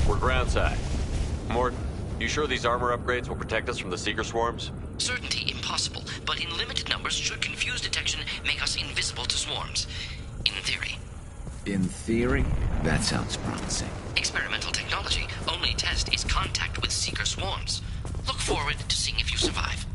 We're groundside. Morton, you sure these armor upgrades will protect us from the Seeker swarms? Certainty impossible, but in limited numbers should confuse detection, make us invisible to swarms. In theory. In theory? That sounds promising. Experimental technology. Only test is contact with Seeker swarms. Look forward to seeing if you survive.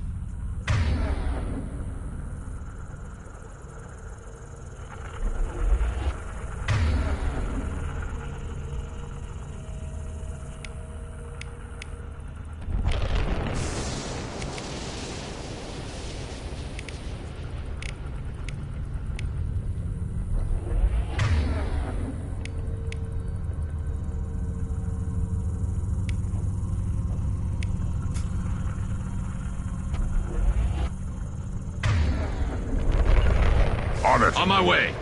On my way.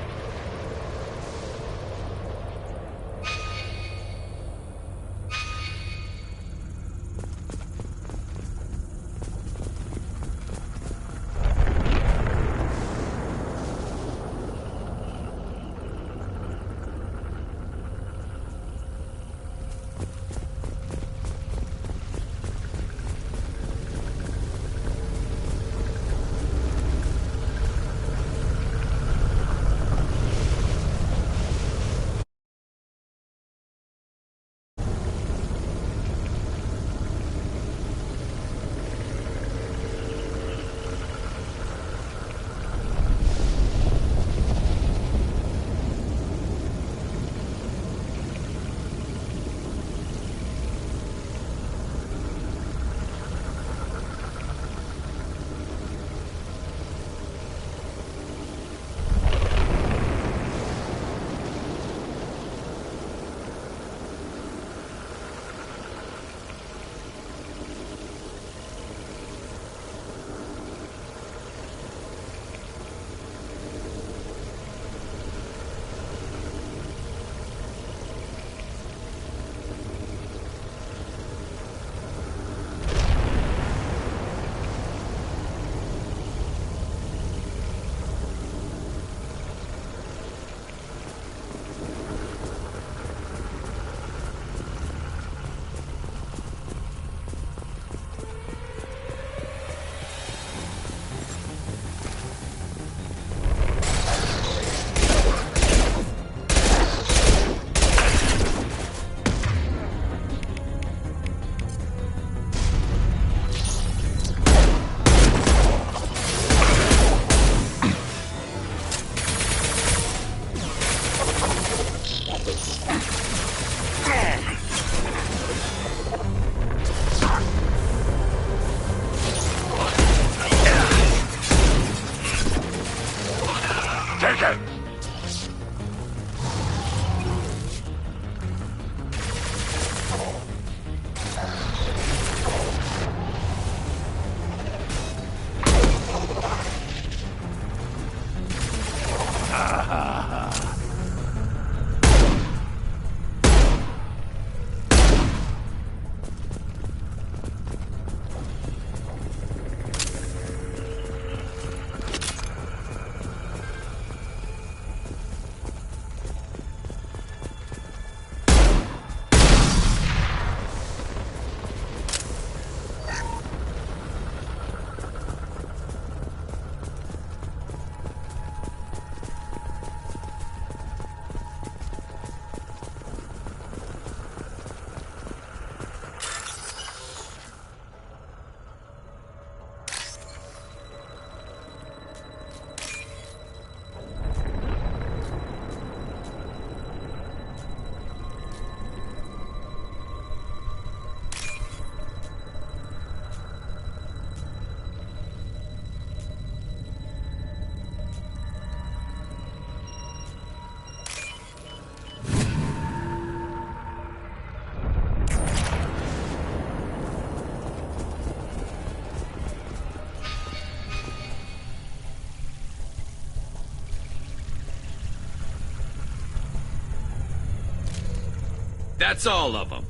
That's all of them.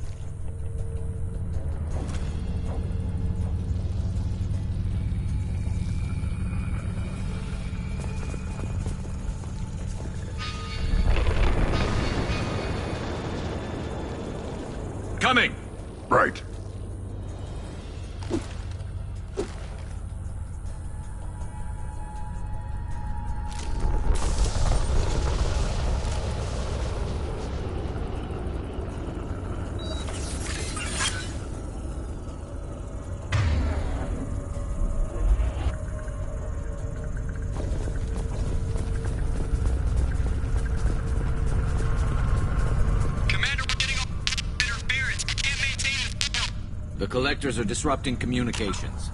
coming! Right. The collectors are disrupting communications.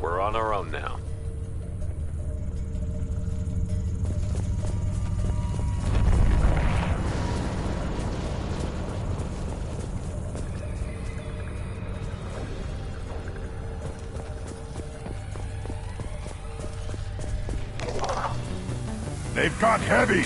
We're on our own now. They've got heavy.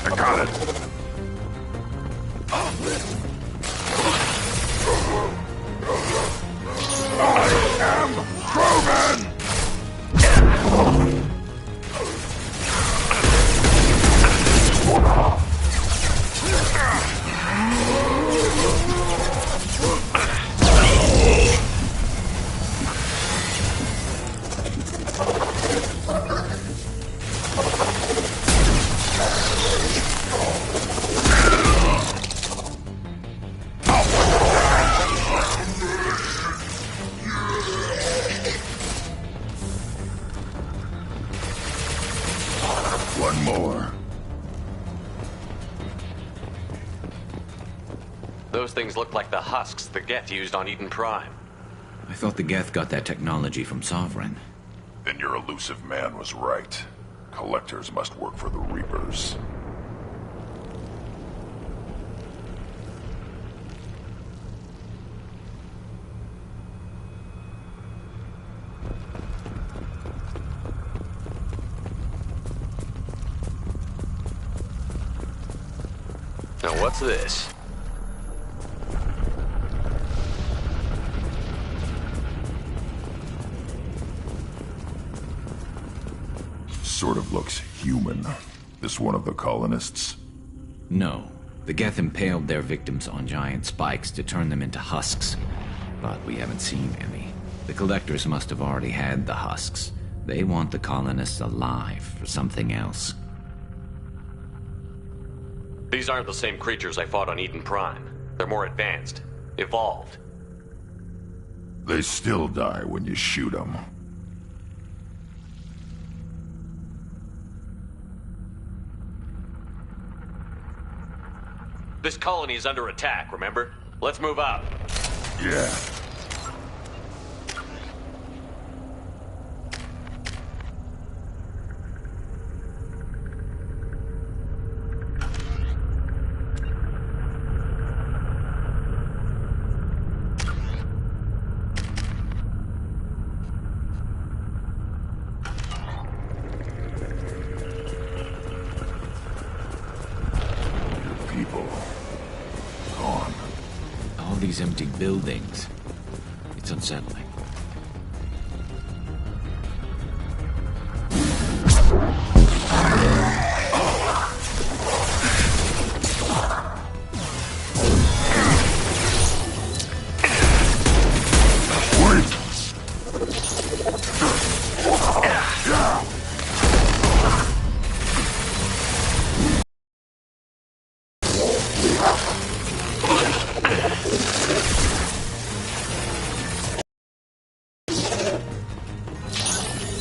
I got it. I am proven! Those things look like the husks the Geth used on Eden Prime. I thought the Geth got that technology from Sovereign. Then your elusive man was right. Collectors must work for the Reapers. Now what's this? Sort of looks human. This one of the colonists? No. The Geth impaled their victims on giant spikes to turn them into husks. But we haven't seen any. The collectors must have already had the husks. They want the colonists alive for something else. These aren't the same creatures I fought on Eden Prime. They're more advanced. Evolved. They still die when you shoot them. This colony is under attack, remember? Let's move out. Yeah. People. Gone. All these empty buildings. It's unsettling.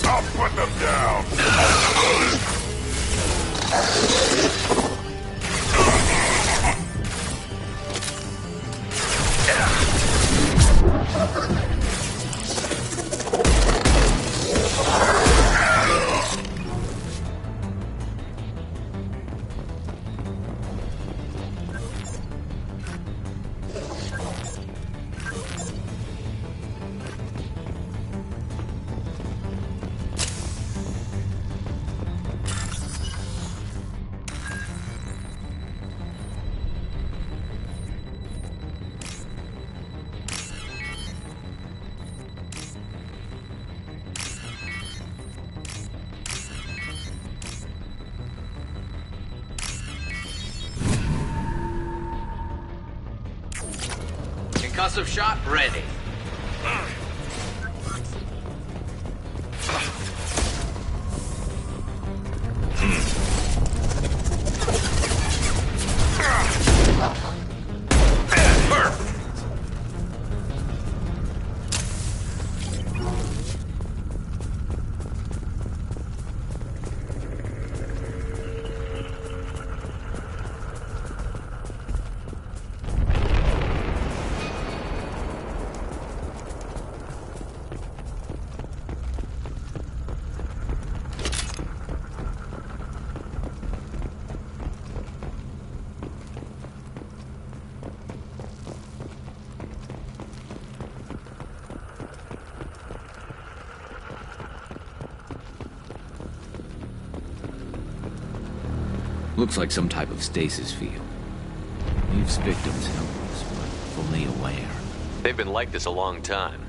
I'll put them down! Concussive shot ready. Looks like some type of stasis field. Leaves victims helpless, but fully aware. They've been like this a long time.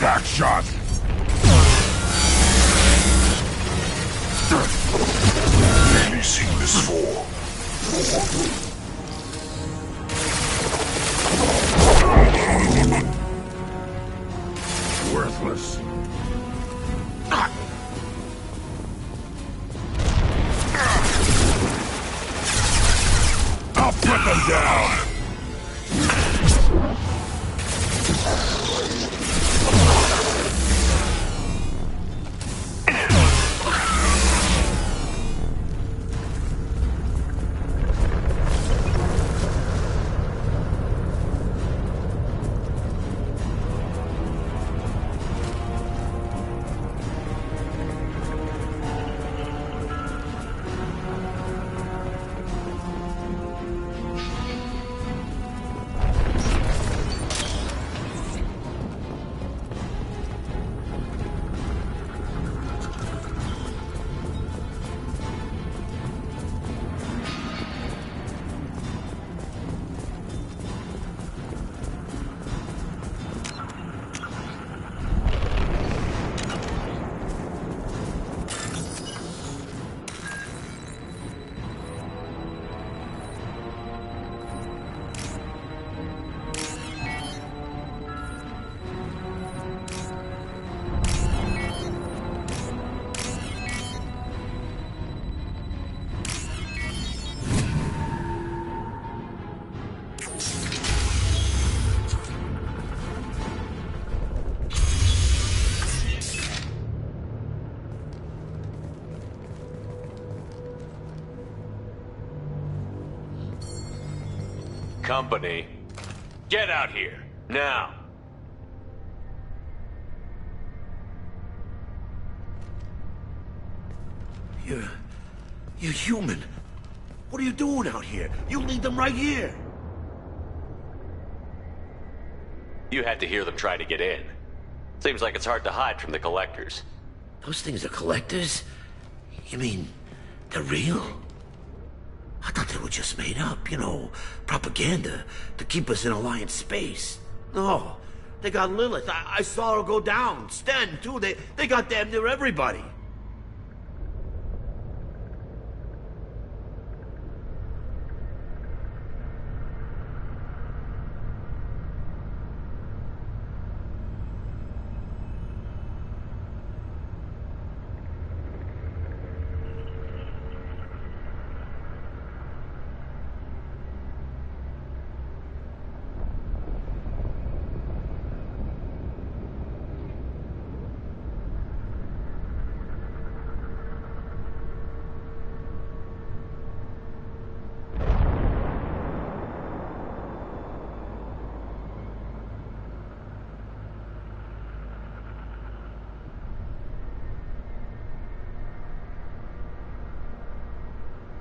back shot! Barely seen this fall. Worthless. I'll put them down! Company, get out here, now! You're human. What are you doing out here? You lead them right here. You had to hear them try to get in. Seems like it's hard to hide from the collectors. Those things are collectors? You mean, they're real? I thought they were just made up, you know, propaganda to keep us in Alliance space. No, they got Lilith. I saw her go down. Sten, too. They got damn near everybody.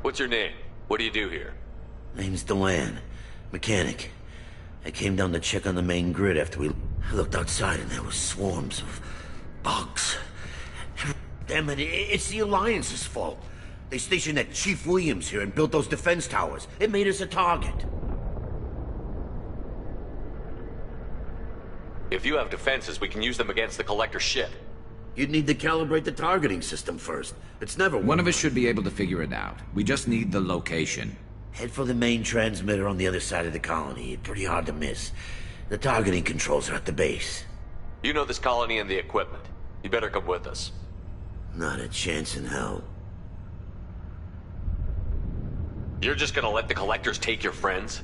What's your name? What do you do here? Name's Delan. Mechanic. I came down to check on the main grid after I looked outside and there was swarms of bugs. Damn it, it's the Alliance's fault. They stationed that Chief Williams here and built those defense towers. It made us a target. If you have defenses, we can use them against the Collector ship. You'd need to calibrate the targeting system first. It's never One of us should be able to figure it out. We just need the location. Head for the main transmitter on the other side of the colony. Pretty hard to miss. The targeting controls are at the base. You know this colony and the equipment. You better come with us. Not a chance in hell. You're just gonna let the Collectors take your friends?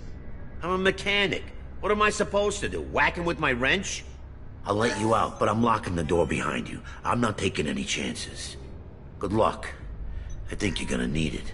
I'm a mechanic. What am I supposed to do? Whack him with my wrench? I'll let you out, but I'm locking the door behind you. I'm not taking any chances. Good luck. I think you're gonna need it.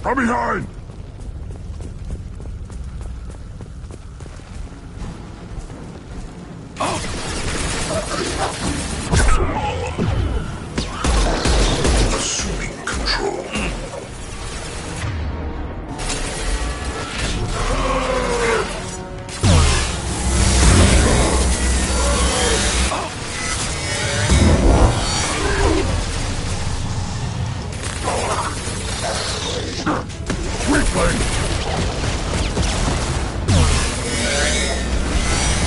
From behind! Assuming control. Weakling!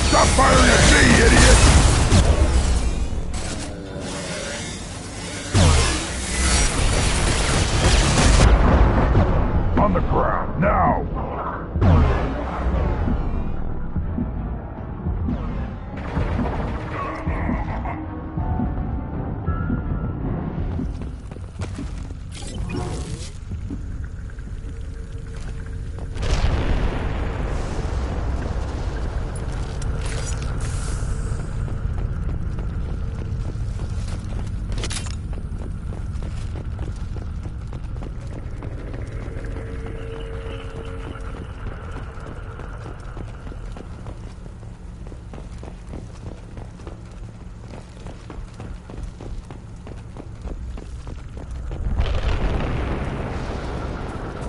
Stop firing at me, idiot! On the ground, now!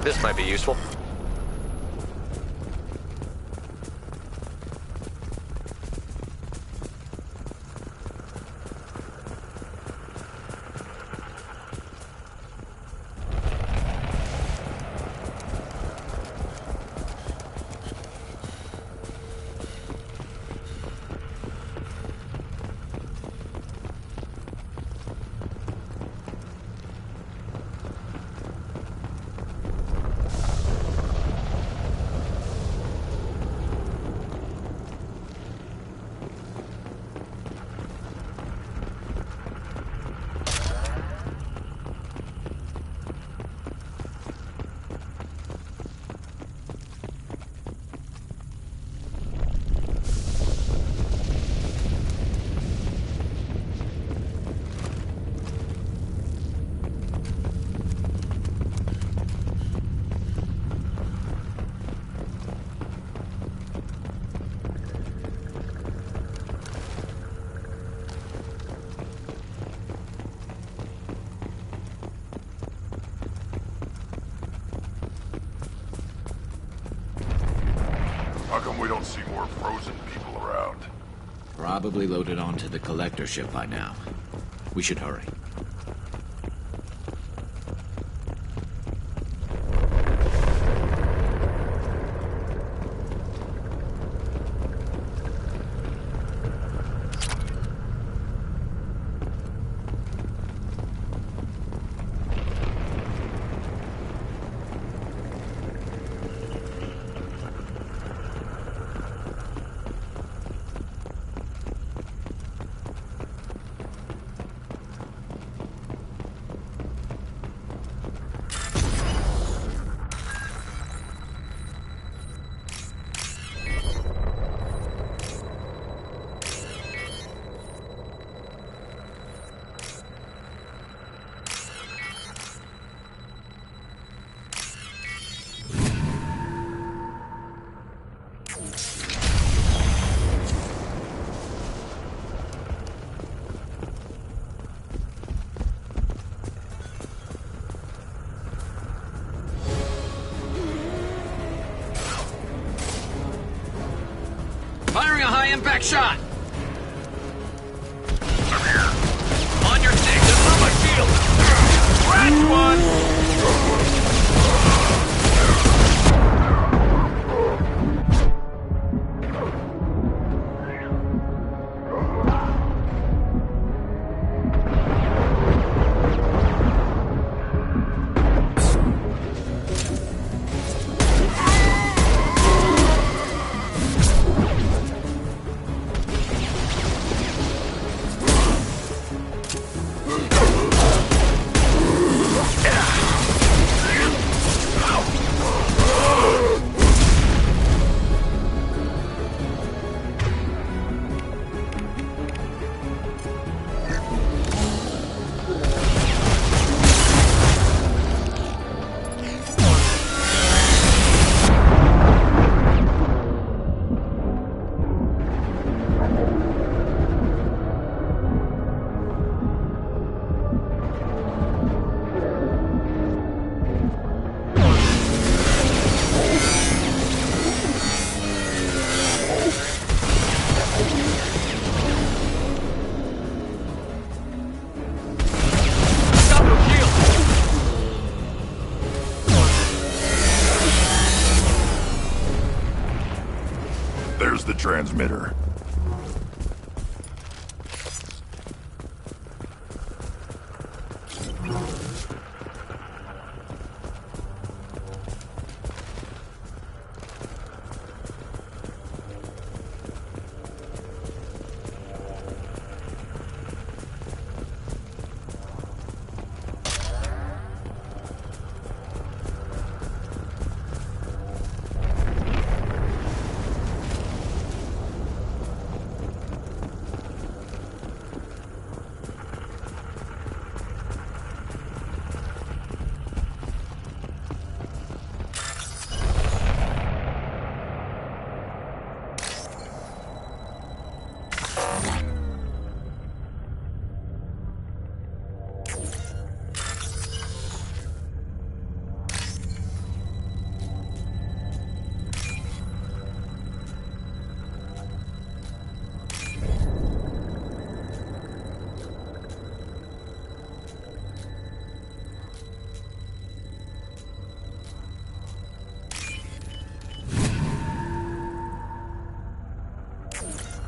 This might be useful. How come we don't see more frozen people around? Probably loaded onto the collector ship by now. We should hurry. Firing a high-impact shot! I'm here. On your stick, this is my shield! Scratch one! the transmitter.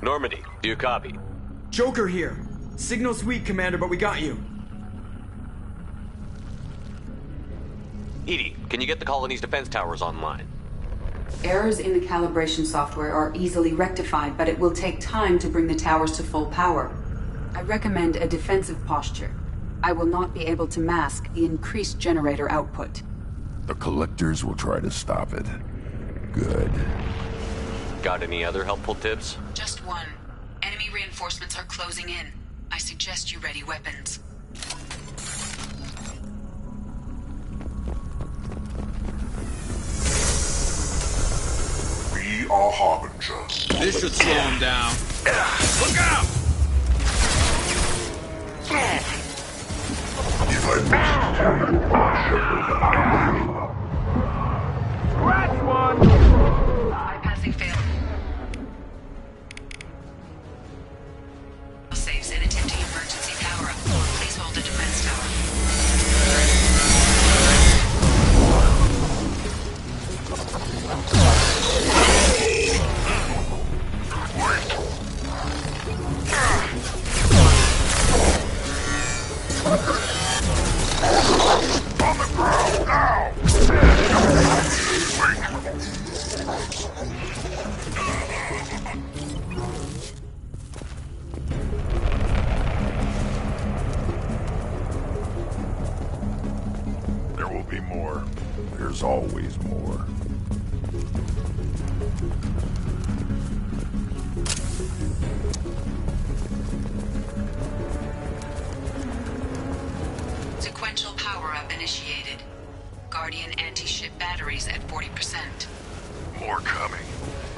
Normandy, do you copy? Joker here. Signal's weak, Commander, but we got you. Edie, can you get the colony's defense towers online? Errors in the calibration software are easily rectified, but it will take time to bring the towers to full power. I recommend a defensive posture. I will not be able to mask the increased generator output. The collectors will try to stop it. Good. Got any other helpful tips? Just one. Enemy reinforcements are closing in. I suggest you ready weapons. We are Harbinger. This should slow him down. Look out! If I must tell you, Shepard, Scratch one! Bypassing failed. Saves and attempting emergency power-up. Please hold the defense tower. on the ground now! There will be more. There's always more. Sequential power-up initiated. Guardian anti-ship batteries at 40%. More coming.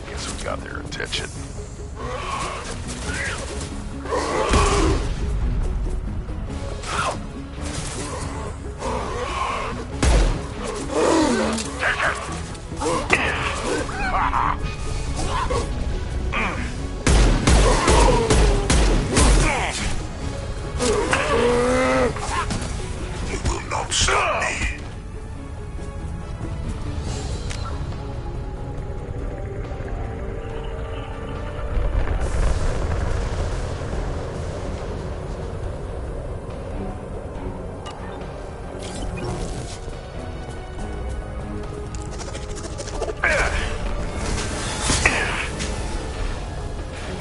Guess we got their attention. You will not stop me.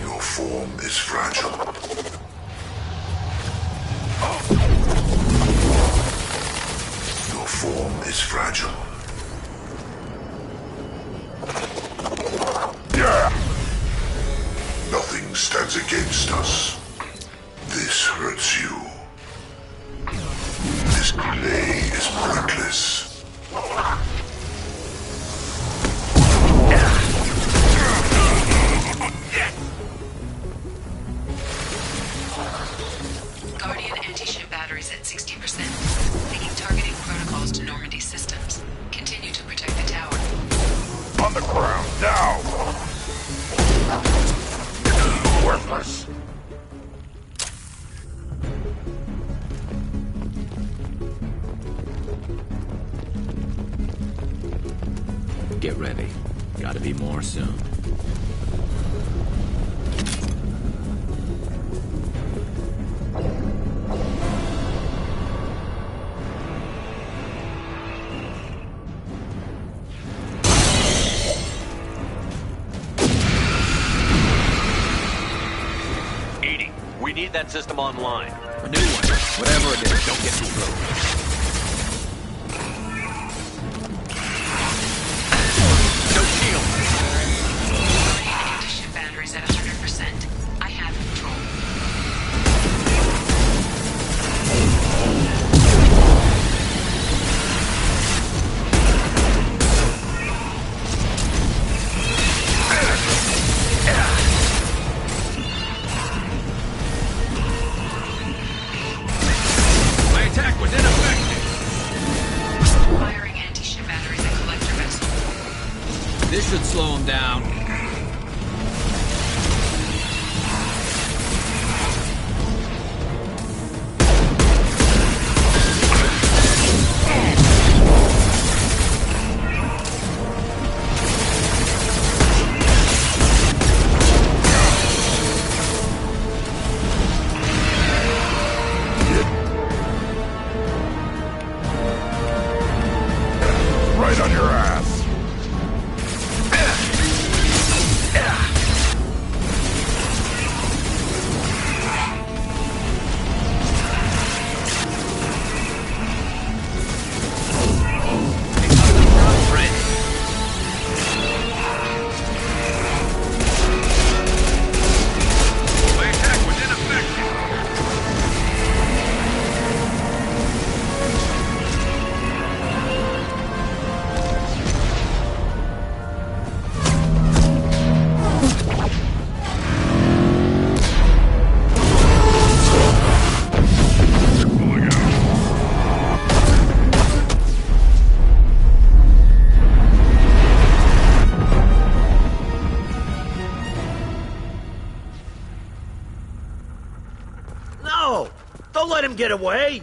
Your form is fragile. Your form is fragile. Nothing stands against us. This hurts you. This clay is worthless. Guardian anti-ship batteries at 60%. Making targeting protocols to Normandy systems. Continue to protect the tower. On the ground, now! Worthless. Get ready. Gotta be more soon. need that system online. A new one. Whatever it is, don't get too close. No shield. Anti-ship batteries at 100%. I have control. My attack was ineffective. Firing anti-ship batteries at collector vessel. This should slow him down. Right on your ass. My attack was ineffective. No! Don't let him get away!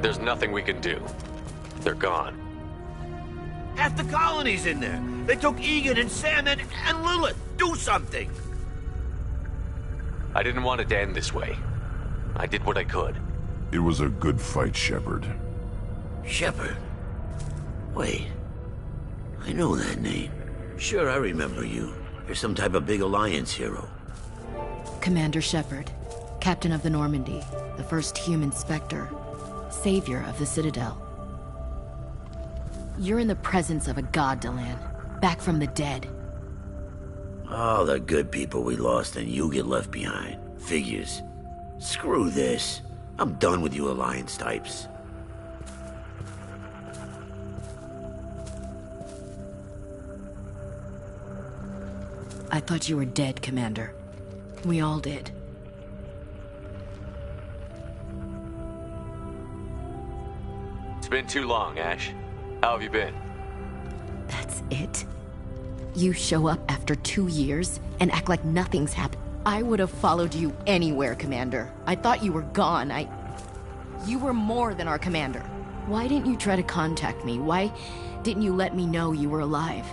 There's nothing we can do. They're gone. Half the colony's in there. They took Egan and Sam and Lilith. Do something! I didn't want it to end this way. I did what I could. It was a good fight, Shepard. Shepard? Wait. I know that name. Sure, I remember you. You're some type of big Alliance hero. Commander Shepard, Captain of the Normandy, the first human Spectre, savior of the Citadel. You're in the presence of a god, Delan, back from the dead. All the good people we lost and you get left behind. Figures. Screw this. I'm done with you Alliance types. I thought you were dead, Commander. We all did. It's been too long, Ash. How have you been? That's it? You show up after 2 years and act like nothing's happened. I would have followed you anywhere, Commander. I thought you were gone. You were more than our commander. Why didn't you try to contact me? Why didn't you let me know you were alive?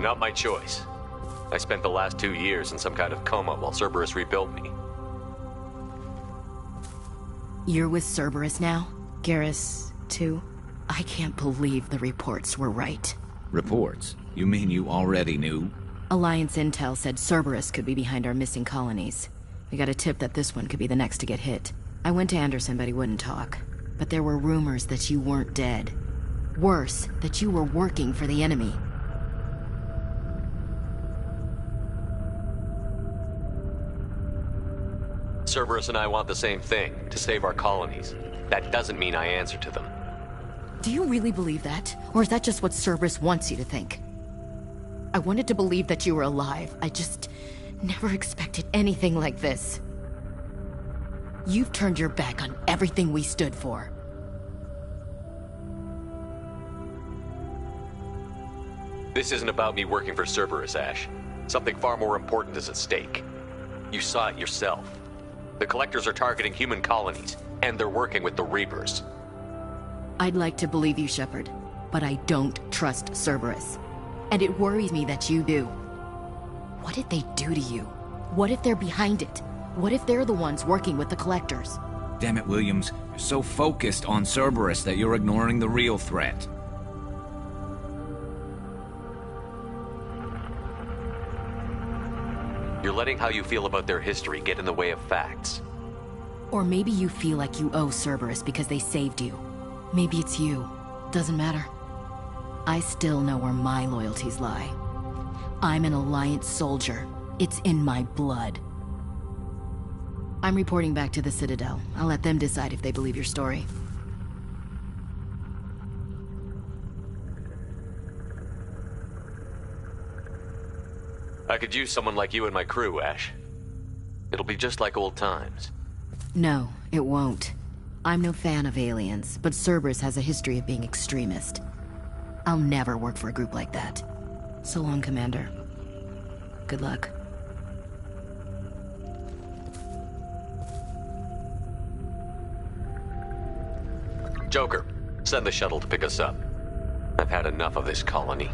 Not my choice. I spent the last 2 years in some kind of coma while Cerberus rebuilt me. You're with Cerberus now? Garrus, too? I can't believe the reports were right. Reports? You mean you already knew? Alliance intel said Cerberus could be behind our missing colonies. We got a tip that this one could be the next to get hit. I went to Anderson, but he wouldn't talk. But there were rumors that you weren't dead. Worse, that you were working for the enemy. Cerberus and I want the same thing, to save our colonies. That doesn't mean I answer to them. Do you really believe that? Or is that just what Cerberus wants you to think? I wanted to believe that you were alive. I just never expected anything like this. You've turned your back on everything we stood for. This isn't about me working for Cerberus, Ash. Something far more important is at stake. You saw it yourself. The Collectors are targeting human colonies, and they're working with the Reapers. I'd like to believe you, Shepard, but I don't trust Cerberus. And it worries me that you do. What did they do to you? What if they're behind it? What if they're the ones working with the Collectors? Damn it, Williams. You're so focused on Cerberus that you're ignoring the real threat. You're letting how you feel about their history get in the way of facts. Or maybe you feel like you owe Cerberus because they saved you. Maybe it's you. Doesn't matter. I still know where my loyalties lie. I'm an Alliance soldier. It's in my blood. I'm reporting back to the Citadel. I'll let them decide if they believe your story. I could use someone like you in my crew, Ash. It'll be just like old times. No, it won't. I'm no fan of aliens, but Cerberus has a history of being extremist. I'll never work for a group like that. So long, Commander. Good luck. Joker, send the shuttle to pick us up. I've had enough of this colony.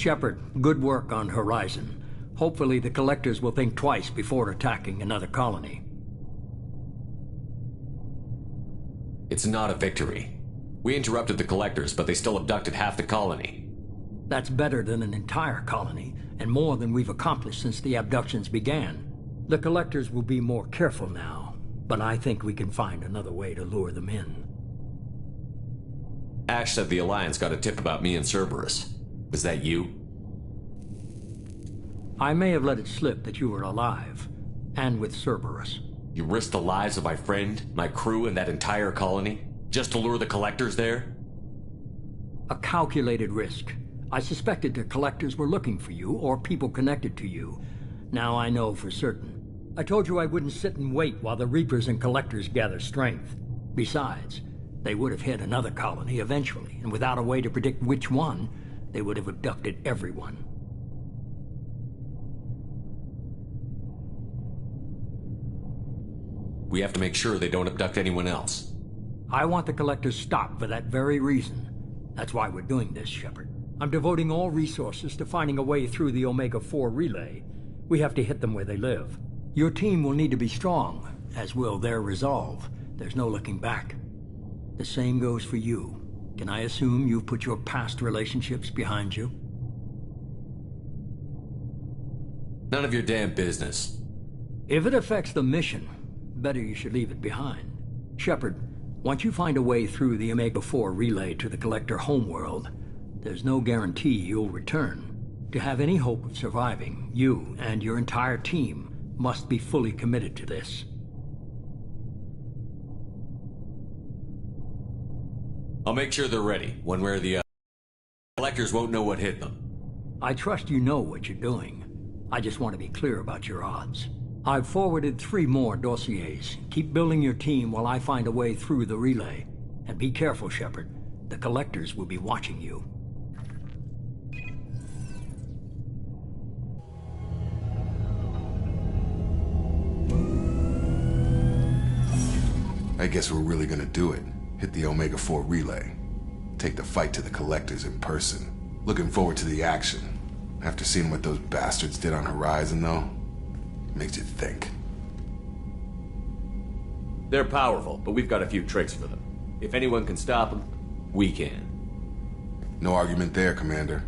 Shepard, good work on Horizon. Hopefully the Collectors will think twice before attacking another colony. It's not a victory. We interrupted the Collectors, but they still abducted half the colony. That's better than an entire colony, and more than we've accomplished since the abductions began. The Collectors will be more careful now, but I think we can find another way to lure them in. Ash said the Alliance got a tip about me and Cerberus. Was that you? I may have let it slip that you were alive, and with Cerberus. You risked the lives of my friend, my crew, and that entire colony? Just to lure the Collectors there? A calculated risk. I suspected the Collectors were looking for you, or people connected to you. Now I know for certain. I told you I wouldn't sit and wait while the Reapers and Collectors gather strength. Besides, they would have hit another colony eventually, and without a way to predict which one, they would have abducted everyone. We have to make sure they don't abduct anyone else. I want the Collectors stopped for that very reason. That's why we're doing this, Shepard. I'm devoting all resources to finding a way through the Omega-4 relay. We have to hit them where they live. Your team will need to be strong, as will their resolve. There's no looking back. The same goes for you. Can I assume you've put your past relationships behind you? None of your damn business. If it affects the mission, better you should leave it behind. Shepard, once you find a way through the Omega-4 relay to the Collector homeworld, there's no guarantee you'll return. To have any hope of surviving, you and your entire team must be fully committed to this. I'll make sure they're ready, one way or the other. Collectors won't know what hit them. I trust you know what you're doing. I just want to be clear about your odds. I've forwarded 3 more dossiers. Keep building your team while I find a way through the relay. And be careful, Shepard. The Collectors will be watching you. I guess we're really gonna do it. Hit the Omega-4 relay. Take the fight to the Collectors in person. Looking forward to the action. After seeing what those bastards did on Horizon, though, makes you think. They're powerful, but we've got a few tricks for them. If anyone can stop them, we can. No argument there, Commander.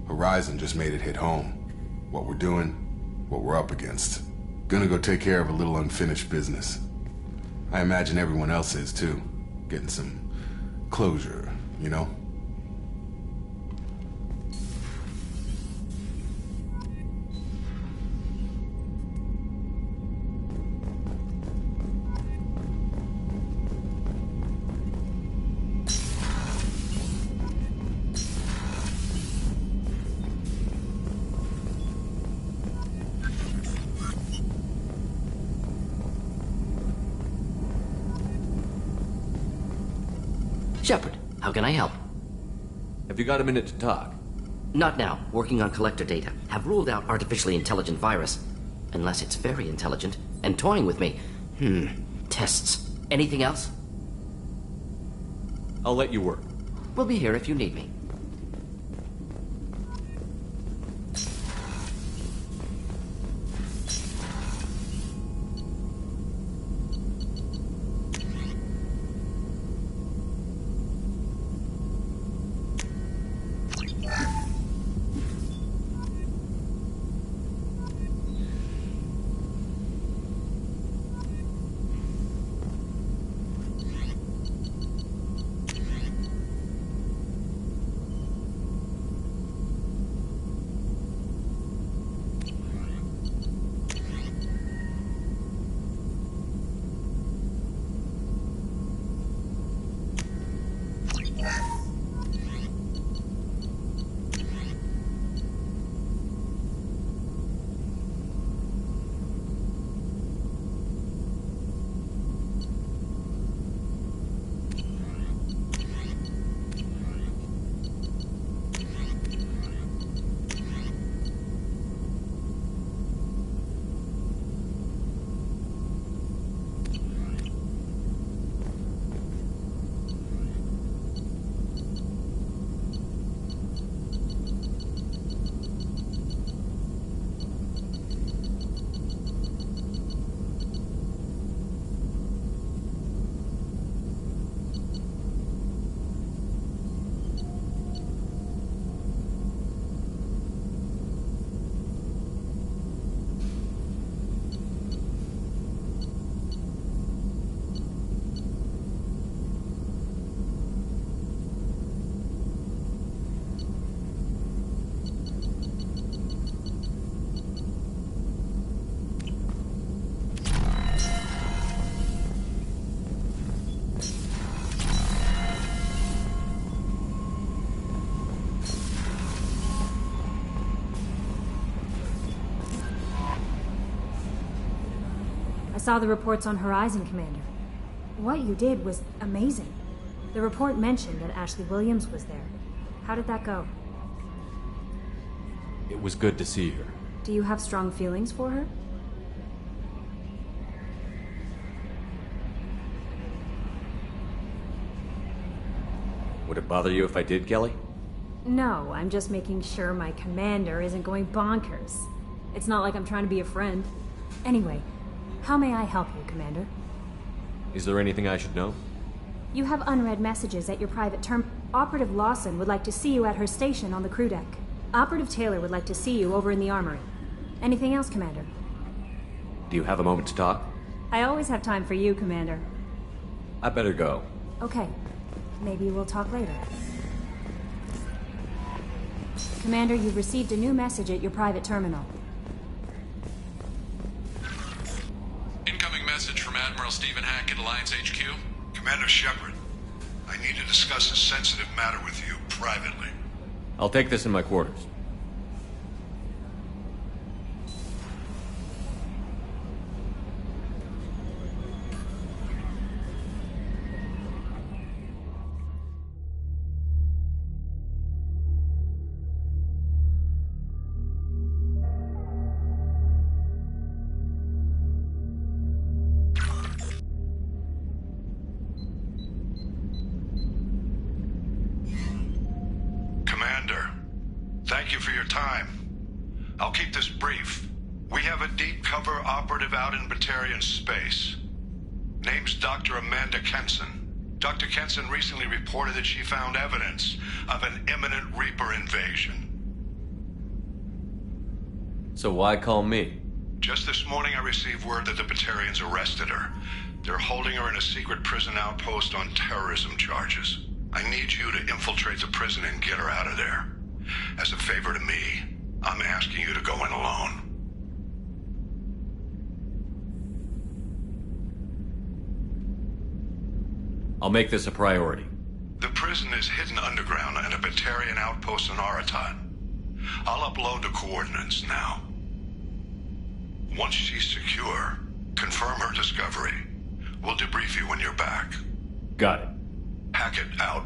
Horizon just made it hit home. What we're doing, what we're up against. Gonna go take care of a little unfinished business. I imagine everyone else is, too. Getting some closure, you know? Shepard, how can I help? Have you got a minute to talk? Not now. Working on collector data. Have ruled out artificially intelligent virus. Unless it's very intelligent. And toying with me. Tests. Anything else? I'll let you work. We'll be here if you need me. I saw the reports on Horizon, Commander. What you did was amazing. The report mentioned that Ashley Williams was there. How did that go? It was good to see her. Do you have strong feelings for her? Would it bother you if I did, Kelly? No, I'm just making sure my commander isn't going bonkers. It's not like I'm trying to be a friend. Anyway, how may I help you, Commander? Is there anything I should know? You have unread messages at your private term. Operative Lawson would like to see you at her station on the crew deck. Operative Taylor would like to see you over in the armory. Anything else, Commander? Do you have a moment to talk? I always have time for you, Commander. I better go. Okay. Maybe we'll talk later. Commander, you've received a new message at your private terminal. Incoming message from Admiral Stephen Hackett, Alliance HQ. Commander Shepard, I need to discuss a sensitive matter with you privately. I'll take this in my quarters. Commander, thank for your time. I'll keep this brief. We have a deep cover operative out in Batarian space. Name's Dr. Amanda Kenson. Dr. Kenson recently reported that she found evidence of an imminent Reaper invasion. So why call me? Just this morning I received word that the Batarians arrested her. They're holding her in a secret prison outpost on terrorism charges. I need you to infiltrate the prison and get her out of there. As a favor to me, I'm asking you to go in alone. I'll make this a priority. The prison is hidden underground in a Batarian outpost in Aratat. I'll upload the coordinates now. Once she's secure, confirm her discovery. We'll debrief you when you're back. Got it. Hackett out.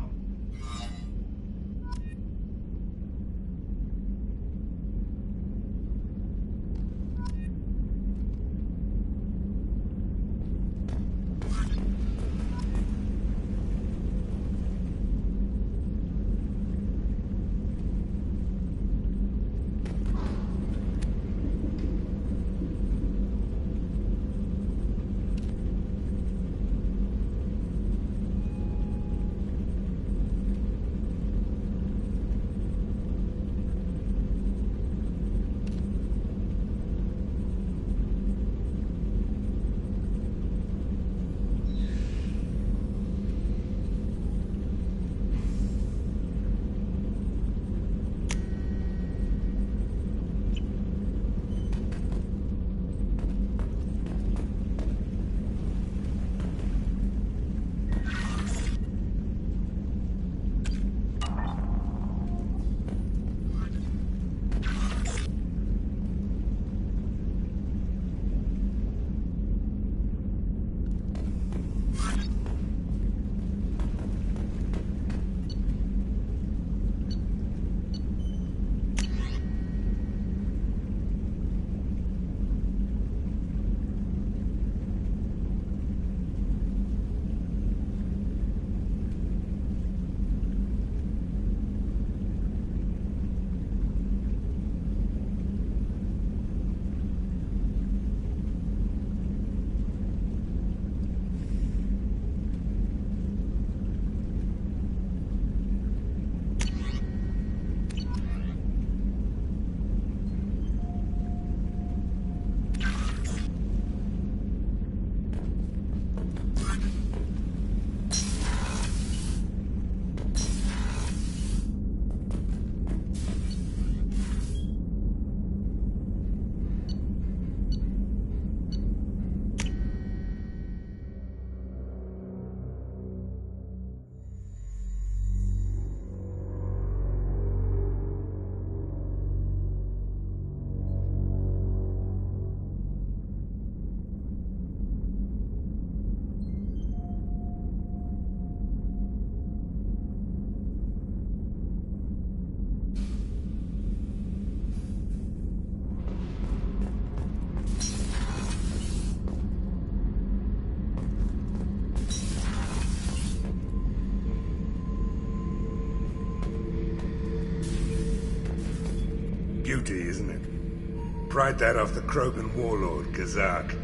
Beauty, isn't it? Pried that off the Krogan warlord, Kazak.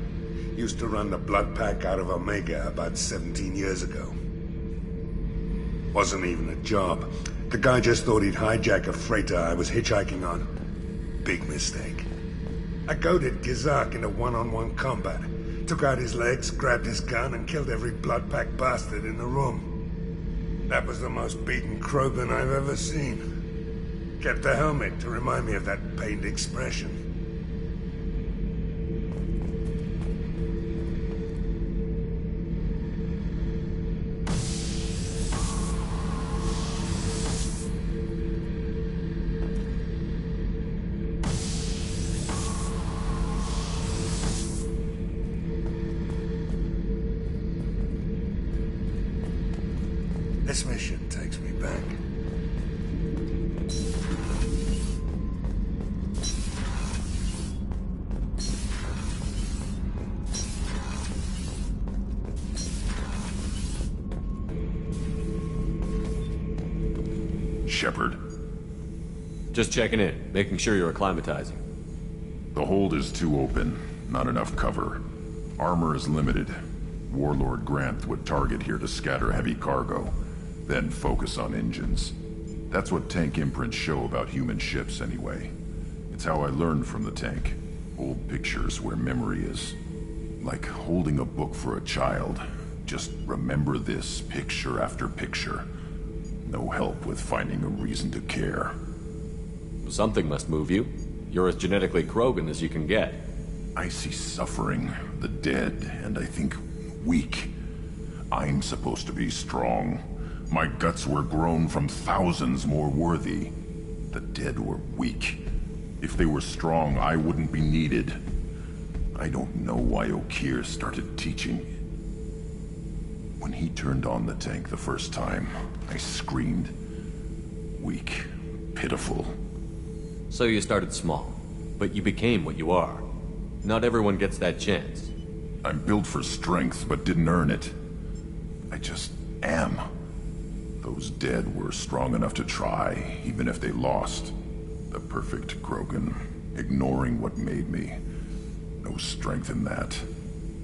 Used to run the blood pack out of Omega about 17 years ago. Wasn't even a job. The guy just thought he'd hijack a freighter I was hitchhiking on. Big mistake. I goaded Kazak into one-on-one combat. Took out his legs, grabbed his gun, and killed every blood pack bastard in the room. That was the most beaten Krogan I've ever seen. Kept a helmet to remind me of that pained expression. This mission takes me back. Shepard. Just checking in, making sure you're acclimatizing. The hold is too open. Not enough cover. Armor is limited. Warlord Grant would target here to scatter heavy cargo, then focus on engines. That's what tank imprints show about human ships, anyway. It's how I learned from the tank. Old pictures where memory is. Like holding a book for a child. Just remember this, picture after picture. No help with finding a reason to care. Something must move you. You're as genetically Krogan as you can get. I see suffering, the dead, and I think weak. I'm supposed to be strong. My guts were grown from thousands more worthy. The dead were weak. If they were strong, I wouldn't be needed. I don't know why O'Keir started teaching. When he turned on the tank the first time, I screamed. Weak, pitiful. So you started small, but you became what you are. Not everyone gets that chance. I'm built for strength, but didn't earn it. I just am. Those dead were strong enough to try, even if they lost. The perfect Krogan, ignoring what made me. No strength in that.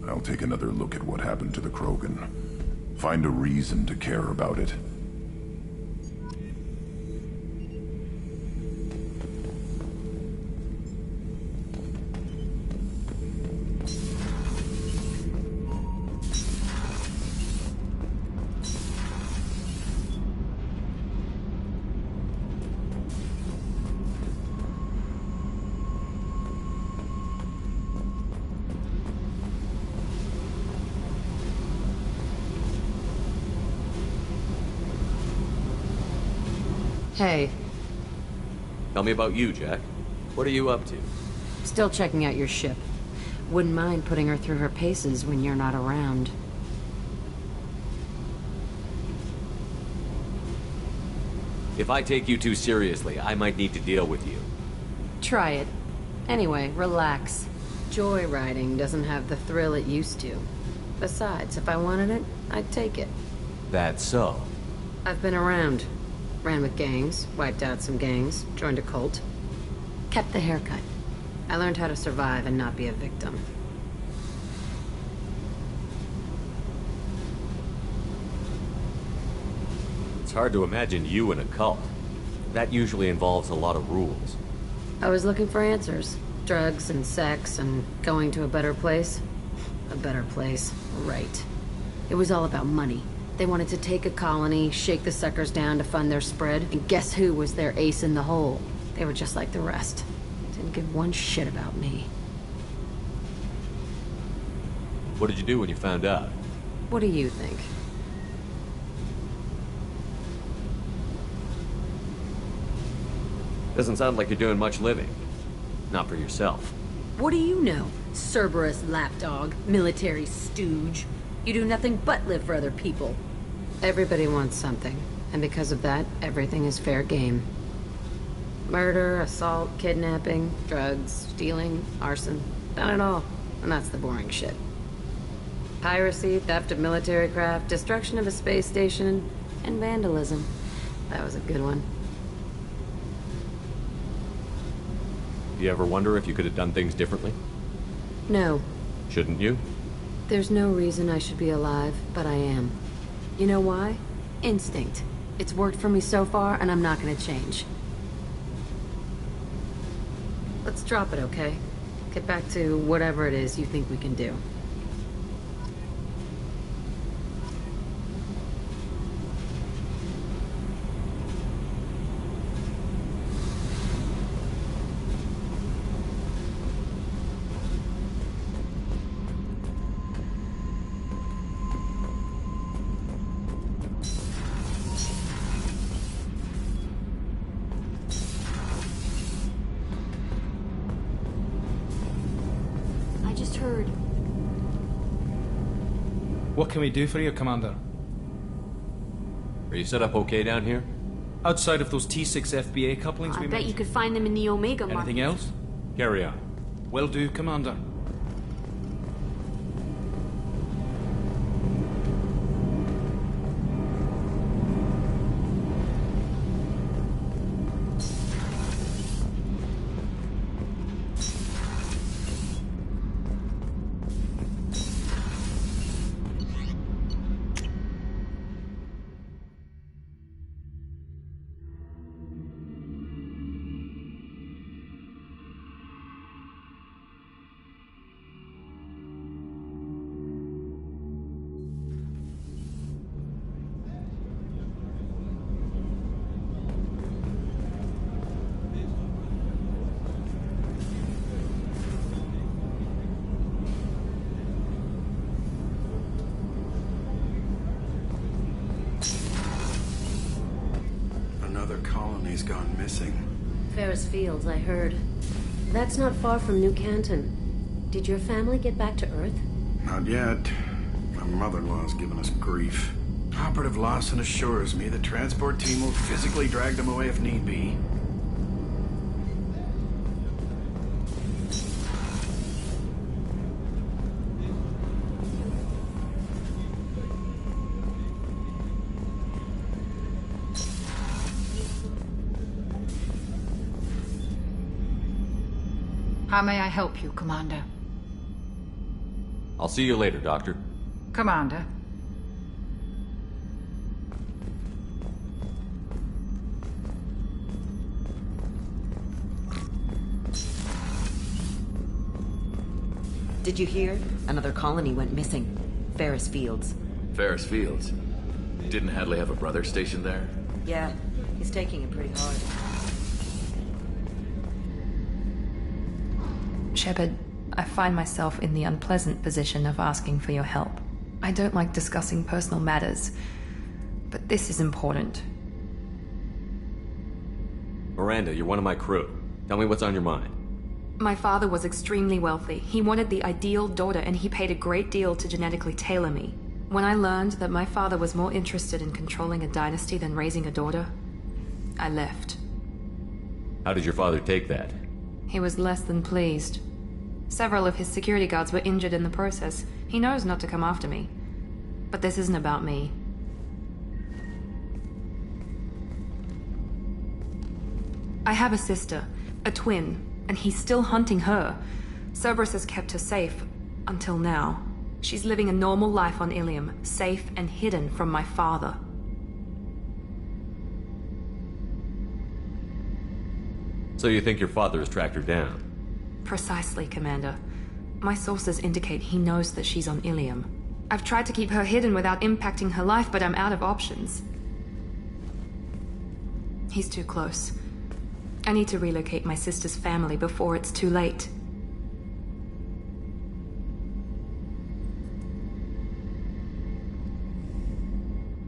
I'll take another look at what happened to the Krogan. Find a reason to care about it. Hey. Tell me about you, Jack. What are you up to? Still checking out your ship. Wouldn't mind putting her through her paces when you're not around. If I take you too seriously, I might need to deal with you. Try it. Anyway, relax. Joyriding doesn't have the thrill it used to. Besides, if I wanted it, I'd take it. That's so. I've been around. Ran with gangs, wiped out some gangs, joined a cult. Kept the haircut. I learned how to survive and not be a victim. It's hard to imagine you in a cult. That usually involves a lot of rules. I was looking for answers. Drugs and sex and going to a better place. A better place, right. It was all about money. They wanted to take a colony, shake the suckers down to fund their spread, and guess who was their ace in the hole? They were just like the rest. Didn't give one shit about me. What did you do when you found out? What do you think? Doesn't sound like you're doing much living. Not for yourself. What do you know? Cerberus lapdog, military stooge. You do nothing but live for other people. Everybody wants something, and because of that, everything is fair game. Murder, assault, kidnapping, drugs, stealing, arson. Done it all, and that's the boring shit. Piracy, theft of military craft, destruction of a space station, and vandalism. That was a good one. You ever wonder if you could have done things differently? No. Shouldn't you? There's no reason I should be alive, but I am. You know why? Instinct. It's worked for me so far, and I'm not gonna change. Let's drop it, okay? Get back to whatever it is you think we can do. What can we do for you, Commander? Are you set up okay down here? Outside of those T6 FBA couplings we I bet mentioned. you could find them in the Omega market. Anything else? Carry on. Will do, Commander. colony's gone missing. Ferris Fields, I heard. That's not far from New Canton. Did your family get back to Earth? Not yet. My mother-in-law's given us grief. Operative Lawson assures me the transport team will physically drag them away if need be. How may I help you, Commander? I'll see you later, Doctor. Commander. Did you hear? Another colony went missing. Ferris Fields. Ferris Fields? Didn't Hadley have a brother stationed there? Yeah, he's taking it pretty hard. Shepard, I find myself in the unpleasant position of asking for your help. I don't like discussing personal matters, but this is important. Miranda, you're one of my crew. Tell me what's on your mind. My father was extremely wealthy. He wanted the ideal daughter, and he paid a great deal to genetically tailor me. When I learned that my father was more interested in controlling a dynasty than raising a daughter, I left. How did your father take that? He was less than pleased. Several of his security guards were injured in the process. He knows not to come after me. But this isn't about me. I have a sister, a twin, and he's still hunting her. Cerberus has kept her safe, until now. She's living a normal life on Ilium, safe and hidden from my father. So you think your father has tracked her down? Precisely, Commander. My sources indicate he knows that she's on Ilium. I've tried to keep her hidden without impacting her life, but I'm out of options. He's too close. I need to relocate my sister's family before it's too late.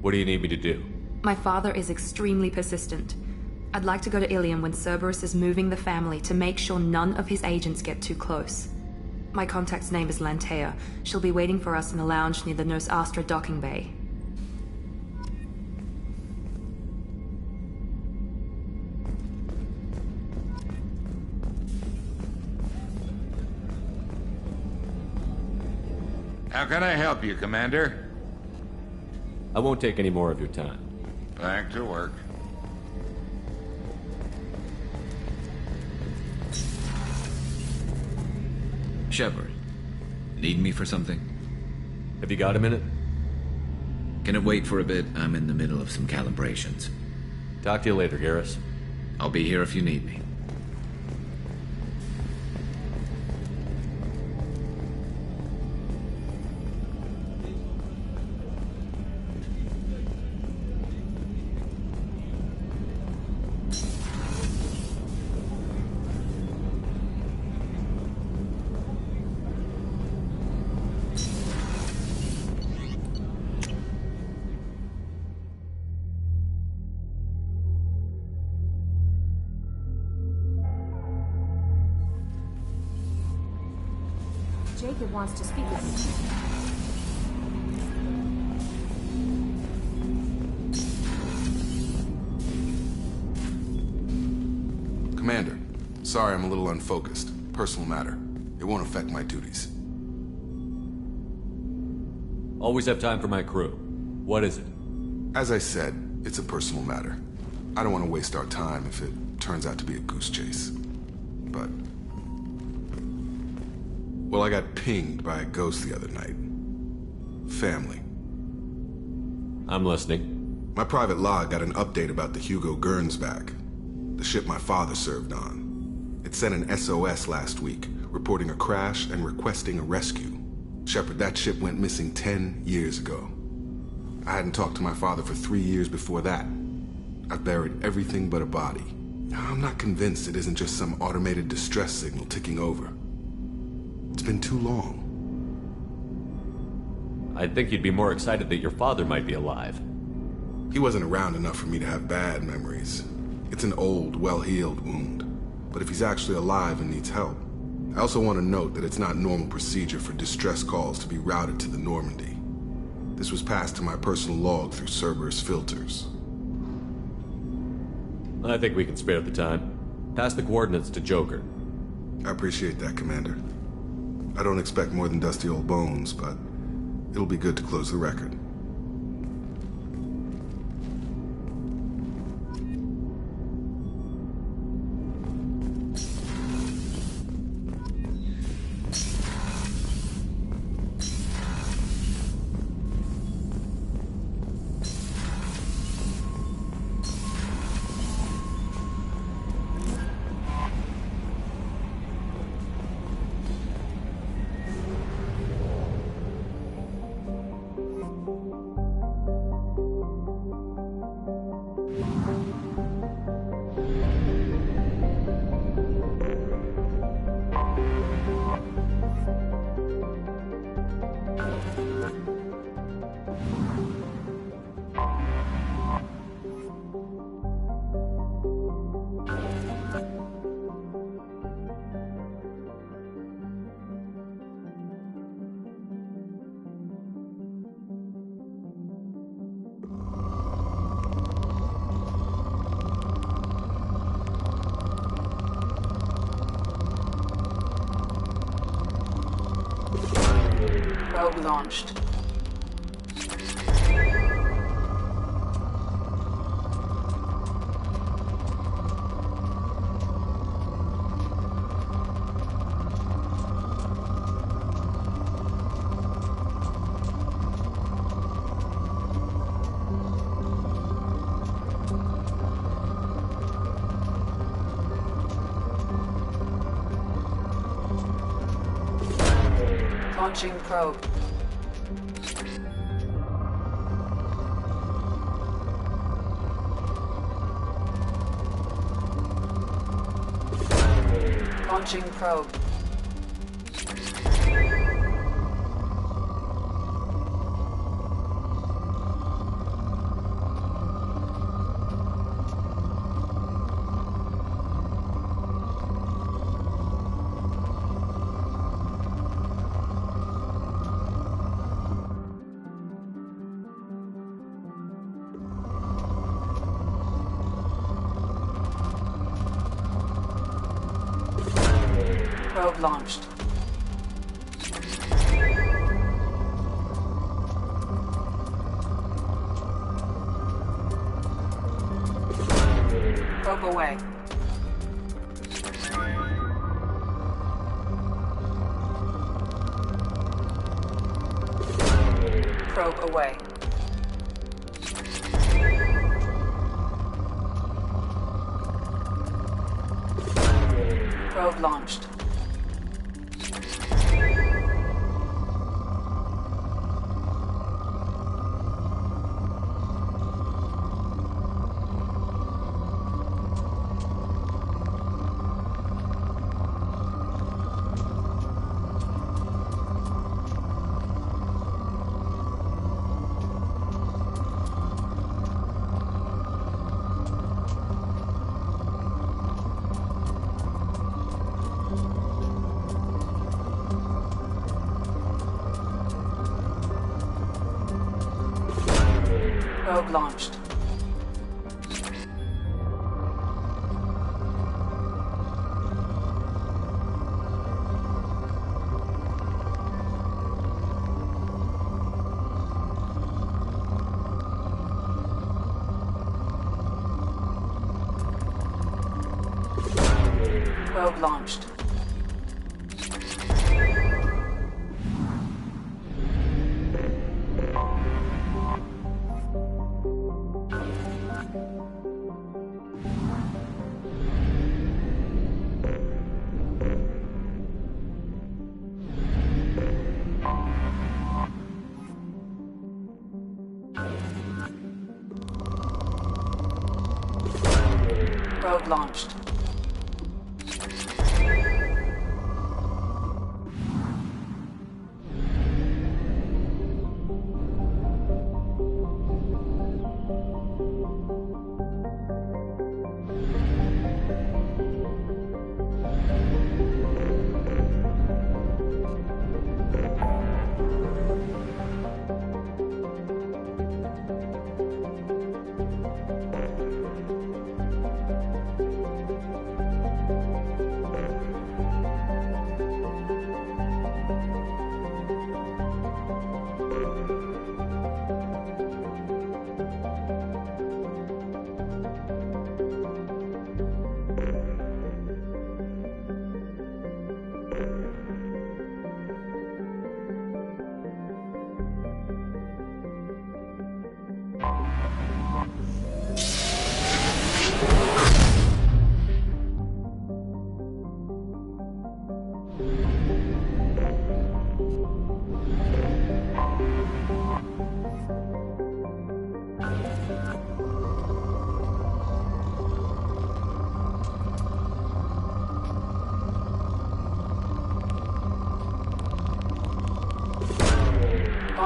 What do you need me to do? My father is extremely persistent. I'd like to go to Ilium when Cerberus is moving the family to make sure none of his agents get too close. My contact's name is Lantea. She'll be waiting for us in a lounge near the Nos Astra docking bay. How can I help you, Commander? I won't take any more of your time. Back to work. Shepard, need me for something? Have you got a minute? Can it wait for a bit? I'm in the middle of some calibrations. Talk to you later, Garrus. I'll be here if you need me. Jacob wants to speak with you. Commander, sorry I'm a little unfocused. Personal matter. It won't affect my duties. Always have time for my crew. What is it? As I said, it's a personal matter. I don't want to waste our time if it turns out to be a goose chase. But... well, I got pinged by a ghost the other night. Family. I'm listening. My private log got an update about the Hugo Gernsback, the ship my father served on. It sent an SOS last week, reporting a crash and requesting a rescue. Shepard, that ship went missing 10 years ago. I hadn't talked to my father for 3 years before that. I've buried everything but a body. I'm not convinced it isn't just some automated distress signal ticking over. It's been too long. I'd think you'd be more excited that your father might be alive. He wasn't around enough for me to have bad memories. It's an old, well-healed wound. But if he's actually alive and needs help, I also want to note that it's not normal procedure for distress calls to be routed to the Normandy. This was passed to my personal log through Cerberus filters. I think we can spare the time. Pass the coordinates to Joker. I appreciate that, Commander. I don't expect more than dusty old bones, but it'll be good to close the record. Probe launched. Launching probe. Launching probe. Probe launched. Probe away. Probe away. Probe launched. Probe launched. Probe launched. Probe launched.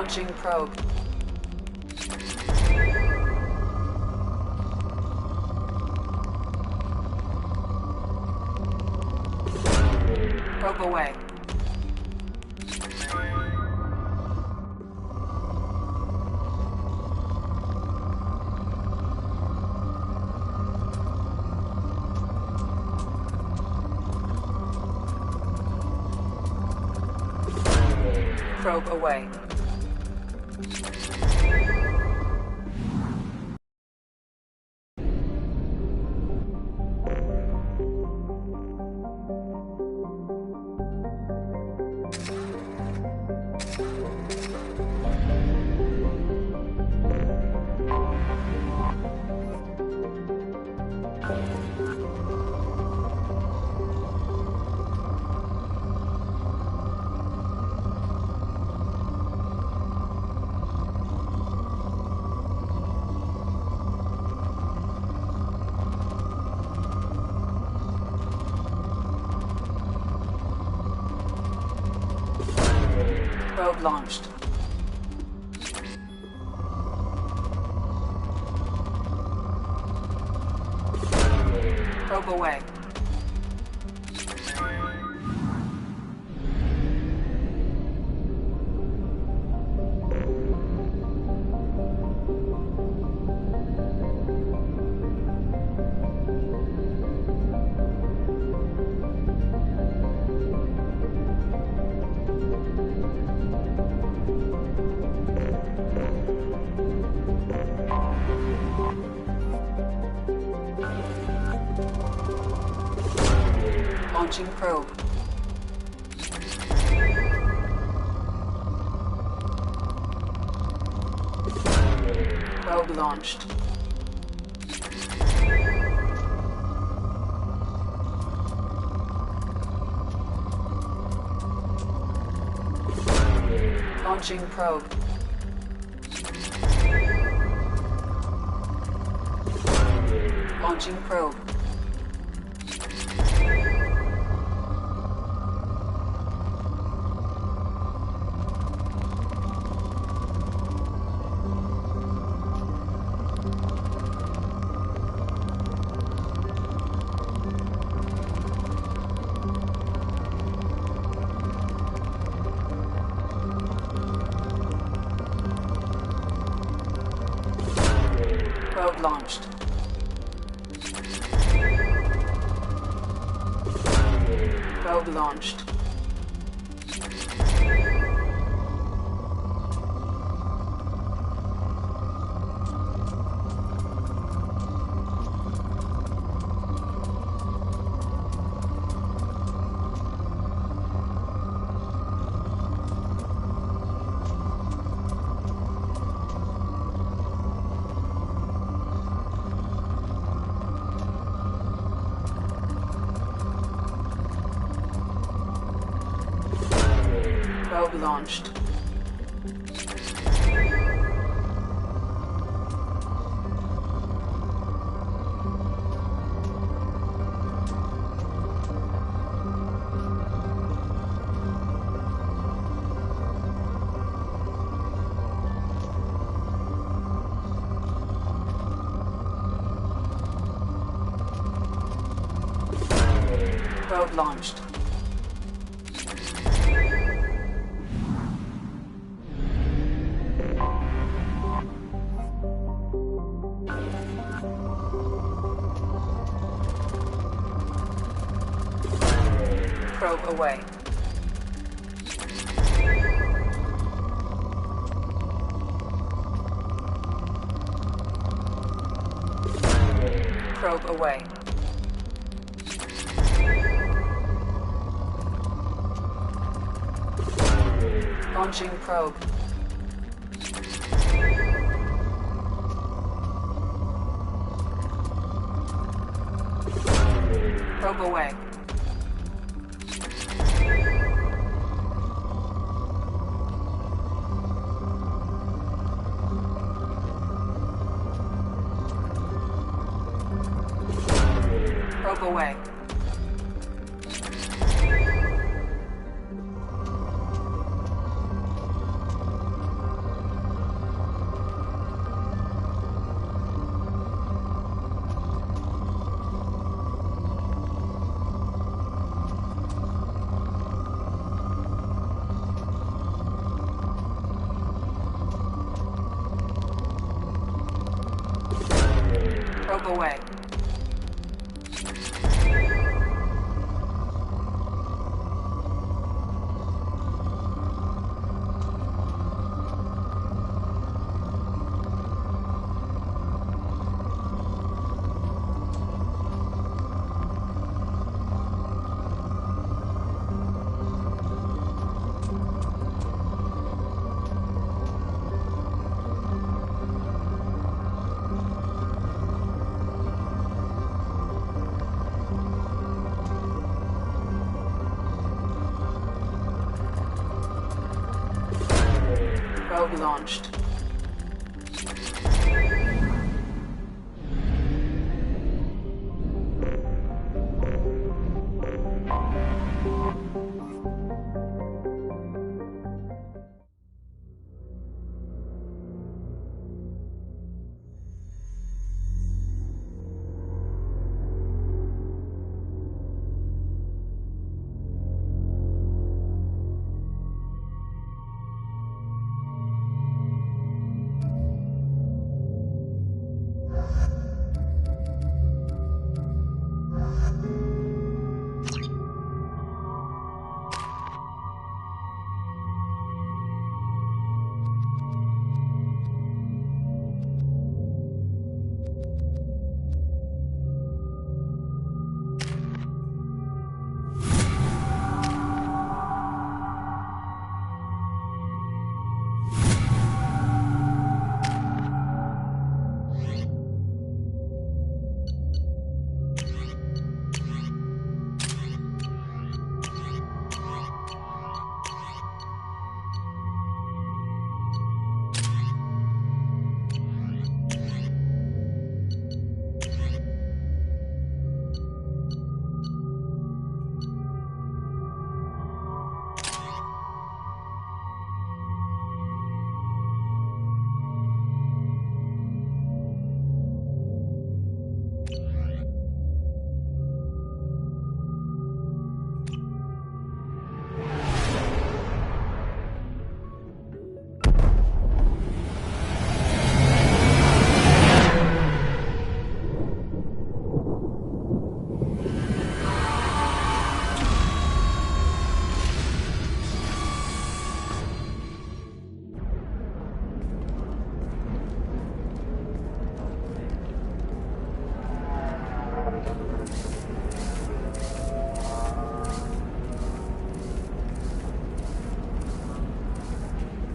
Launching probe. Probe away. Probe away. Probe launched. Probe away. Launching probe. Probe launched. Launching probe. Launching probe. Probe launched. Probe launched. Probe launched. Probe launched. Probe away. Probe away. Launching probe. Probe away. Probe away. Probe away. Probe launched.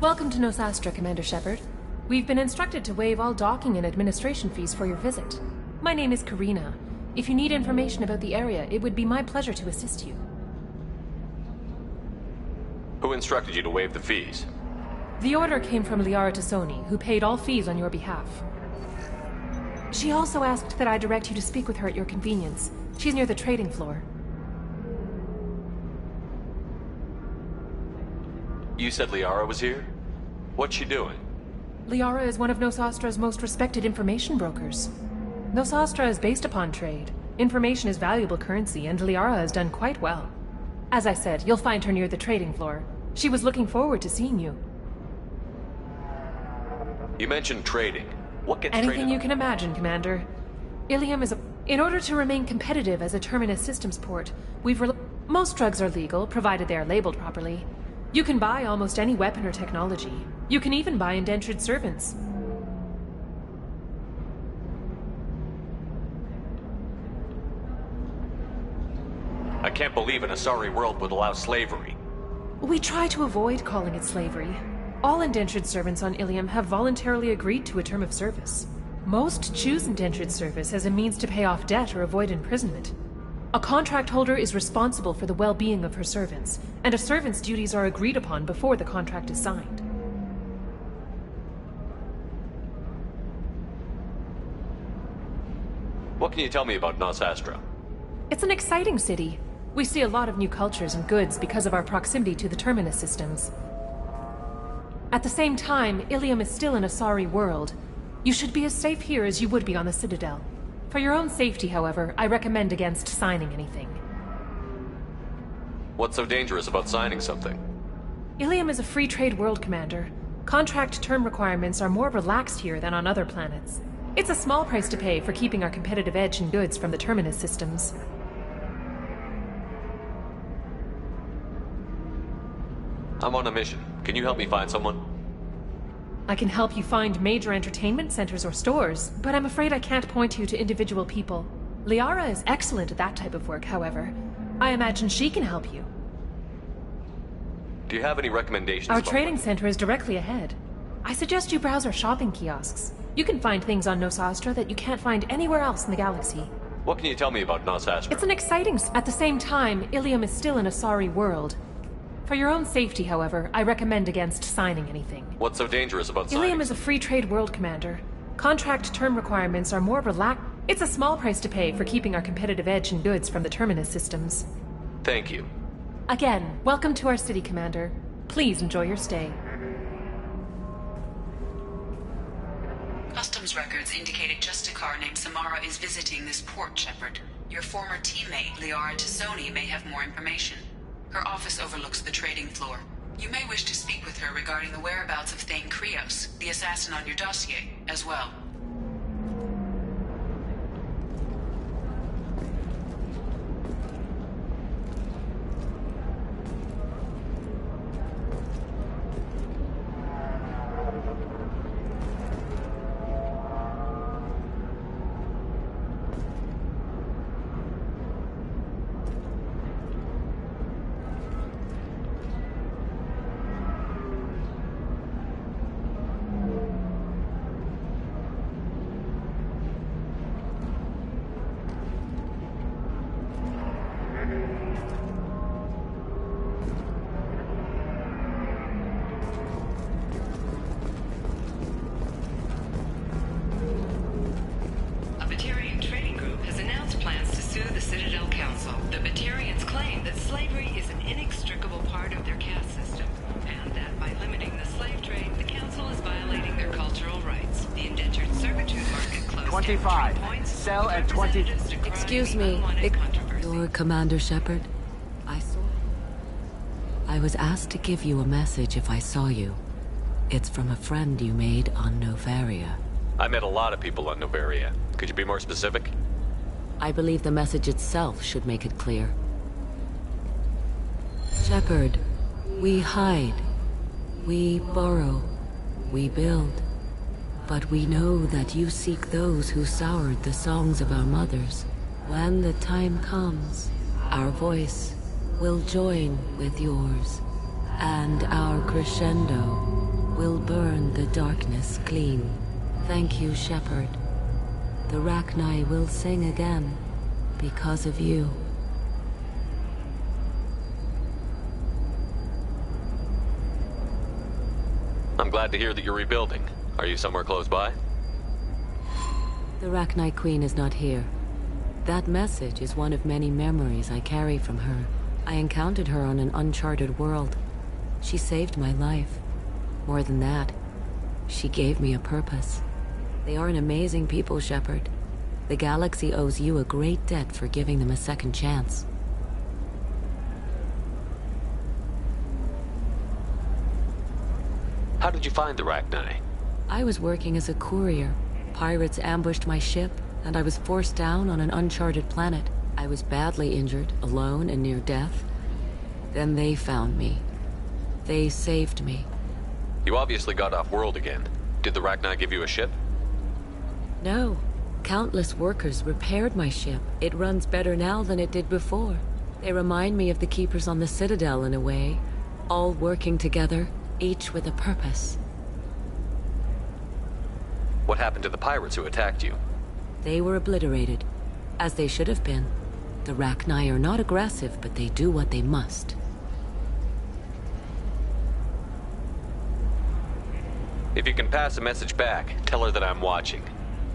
Welcome to Nosastra, Commander Shepard. We've been instructed to waive all docking and administration fees for your visit. My name is Karina. If you need information about the area, it would be my pleasure to assist you. Who instructed you to waive the fees? The order came from Liara Tassoni, who paid all fees on your behalf. She also asked that I direct you to speak with her at your convenience. She's near the trading floor. You said Liara was here? What's she doing? Liara is one of Nosastra's most respected information brokers. Nosastra is based upon trade. Information is valuable currency, and Liara has done quite well. As I said, you'll find her near the trading floor. She was looking forward to seeing you. You mentioned trading. What gets Anything traded? you can imagine, Commander. Ilium is a... In order to remain competitive as a Terminus systems port, most drugs are legal, provided they are labeled properly. You can buy almost any weapon or technology. You can even buy indentured servants. I can't believe an Asari world would allow slavery. We try to avoid calling it slavery. All indentured servants on Ilium have voluntarily agreed to a term of service. Most choose indentured service as a means to pay off debt or avoid imprisonment. A contract holder is responsible for the well-being of her servants, and a servant's duties are agreed upon before the contract is signed. What can you tell me about Nosastra? It's an exciting city. We see a lot of new cultures and goods because of our proximity to the Terminus systems. At the same time, Ilium is still an Asari world. You should be as safe here as you would be on the Citadel. For your own safety, however, I recommend against signing anything. What's so dangerous about signing something? Ilium is a free trade world, Commander. Contract term requirements are more relaxed here than on other planets. It's a small price to pay for keeping our competitive edge in goods from the Terminus systems. I'm on a mission. Can you help me find someone? I can help you find major entertainment centers or stores, but I'm afraid I can't point you to individual people. Liara is excellent at that type of work, however. I imagine she can help you. Do you have any recommendations? Our trading center is directly ahead. I suggest you browse our shopping kiosks. You can find things on Nosastra that you can't find anywhere else in the galaxy. What can you tell me about Nosastra? It's an exciting... At the same time, Ilium is still in a sorry world. For your own safety, however, I recommend against signing anything. What's so dangerous about signing? Ilium is a free trade world, Commander. Contract term requirements are more relaxed. It's a small price to pay for keeping our competitive edge in goods from the Terminus systems. Thank you. Again, welcome to our city, Commander. Please enjoy your stay. Customs records indicated just a car named Samara is visiting this port, Shepard. Your former teammate, Liara Tassoni, may have more information. Her office overlooks the trading floor. You may wish to speak with her regarding the whereabouts of Thane Krios, the assassin on your dossier, as well. Sell at 20. Excuse me. You're Commander Shepard? I was asked to give you a message if I saw you. It's from a friend you made on Novaria. I met a lot of people on Novaria. Could you be more specific? I believe the message itself should make it clear. Shepard, we hide. We borrow. We build. But we know that you seek those who soured the songs of our mothers. When the time comes, our voice will join with yours, and our crescendo will burn the darkness clean. Thank you, Shepard. The Rachni will sing again because of you. I'm glad to hear that you're rebuilding. Are you somewhere close by? The Rachni Queen is not here. That message is one of many memories I carry from her. I encountered her on an uncharted world. She saved my life. More than that, she gave me a purpose. They are an amazing people, Shepard. The galaxy owes you a great debt for giving them a second chance. How did you find the Rachni? I was working as a courier. Pirates ambushed my ship, and I was forced down on an uncharted planet. I was badly injured, alone and near death. Then they found me. They saved me. You obviously got off-world again. Did the Rachni give you a ship? No. Countless workers repaired my ship. It runs better now than it did before. They remind me of the Keepers on the Citadel in a way. All working together, each with a purpose. What happened to the pirates who attacked you? They were obliterated, as they should have been. The Rachni are not aggressive, but they do what they must. If you can pass a message back, tell her that I'm watching.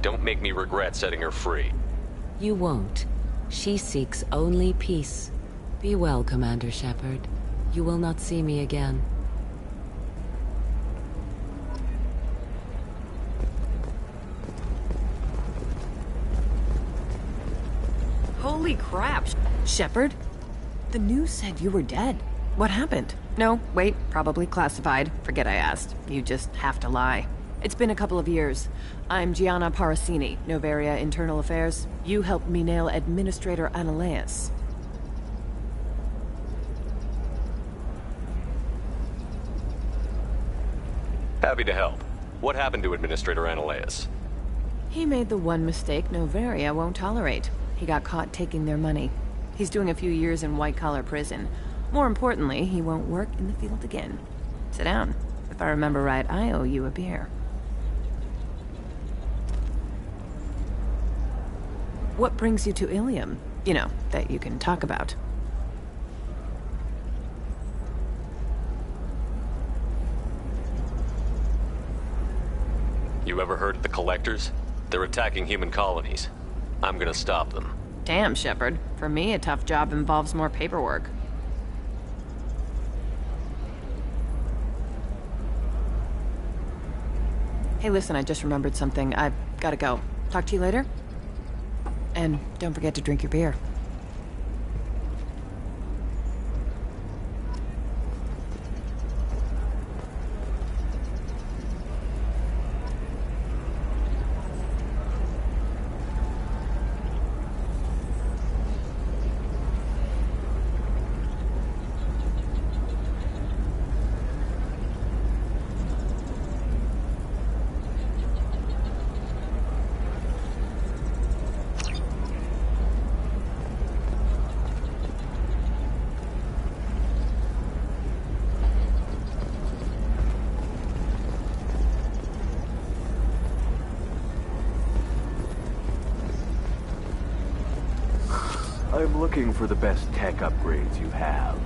Don't make me regret setting her free. You won't. She seeks only peace. Be well, Commander Shepard. You will not see me again. Holy crap! Shepard? The news said you were dead. What happened? No, wait, probably classified. Forget I asked. You just have to lie. It's been a couple of years. I'm Gianna Parasini, Novaria Internal Affairs. You helped me nail Administrator Analeas. Happy to help. What happened to Administrator Analeas? He made the one mistake Novaria won't tolerate. He got caught taking their money. He's doing a few years in white-collar prison. More importantly, he won't work in the field again. Sit down. If I remember right, I owe you a beer. What brings you to Ilium? You know, that you can talk about. You ever heard of the Collectors? They're attacking human colonies. I'm gonna stop them. Damn, Shepard. For me, a tough job involves more paperwork. Hey, listen, I just remembered something. I've gotta go. Talk to you later? And don't forget to drink your beer. I'm looking for the best tech upgrades you have.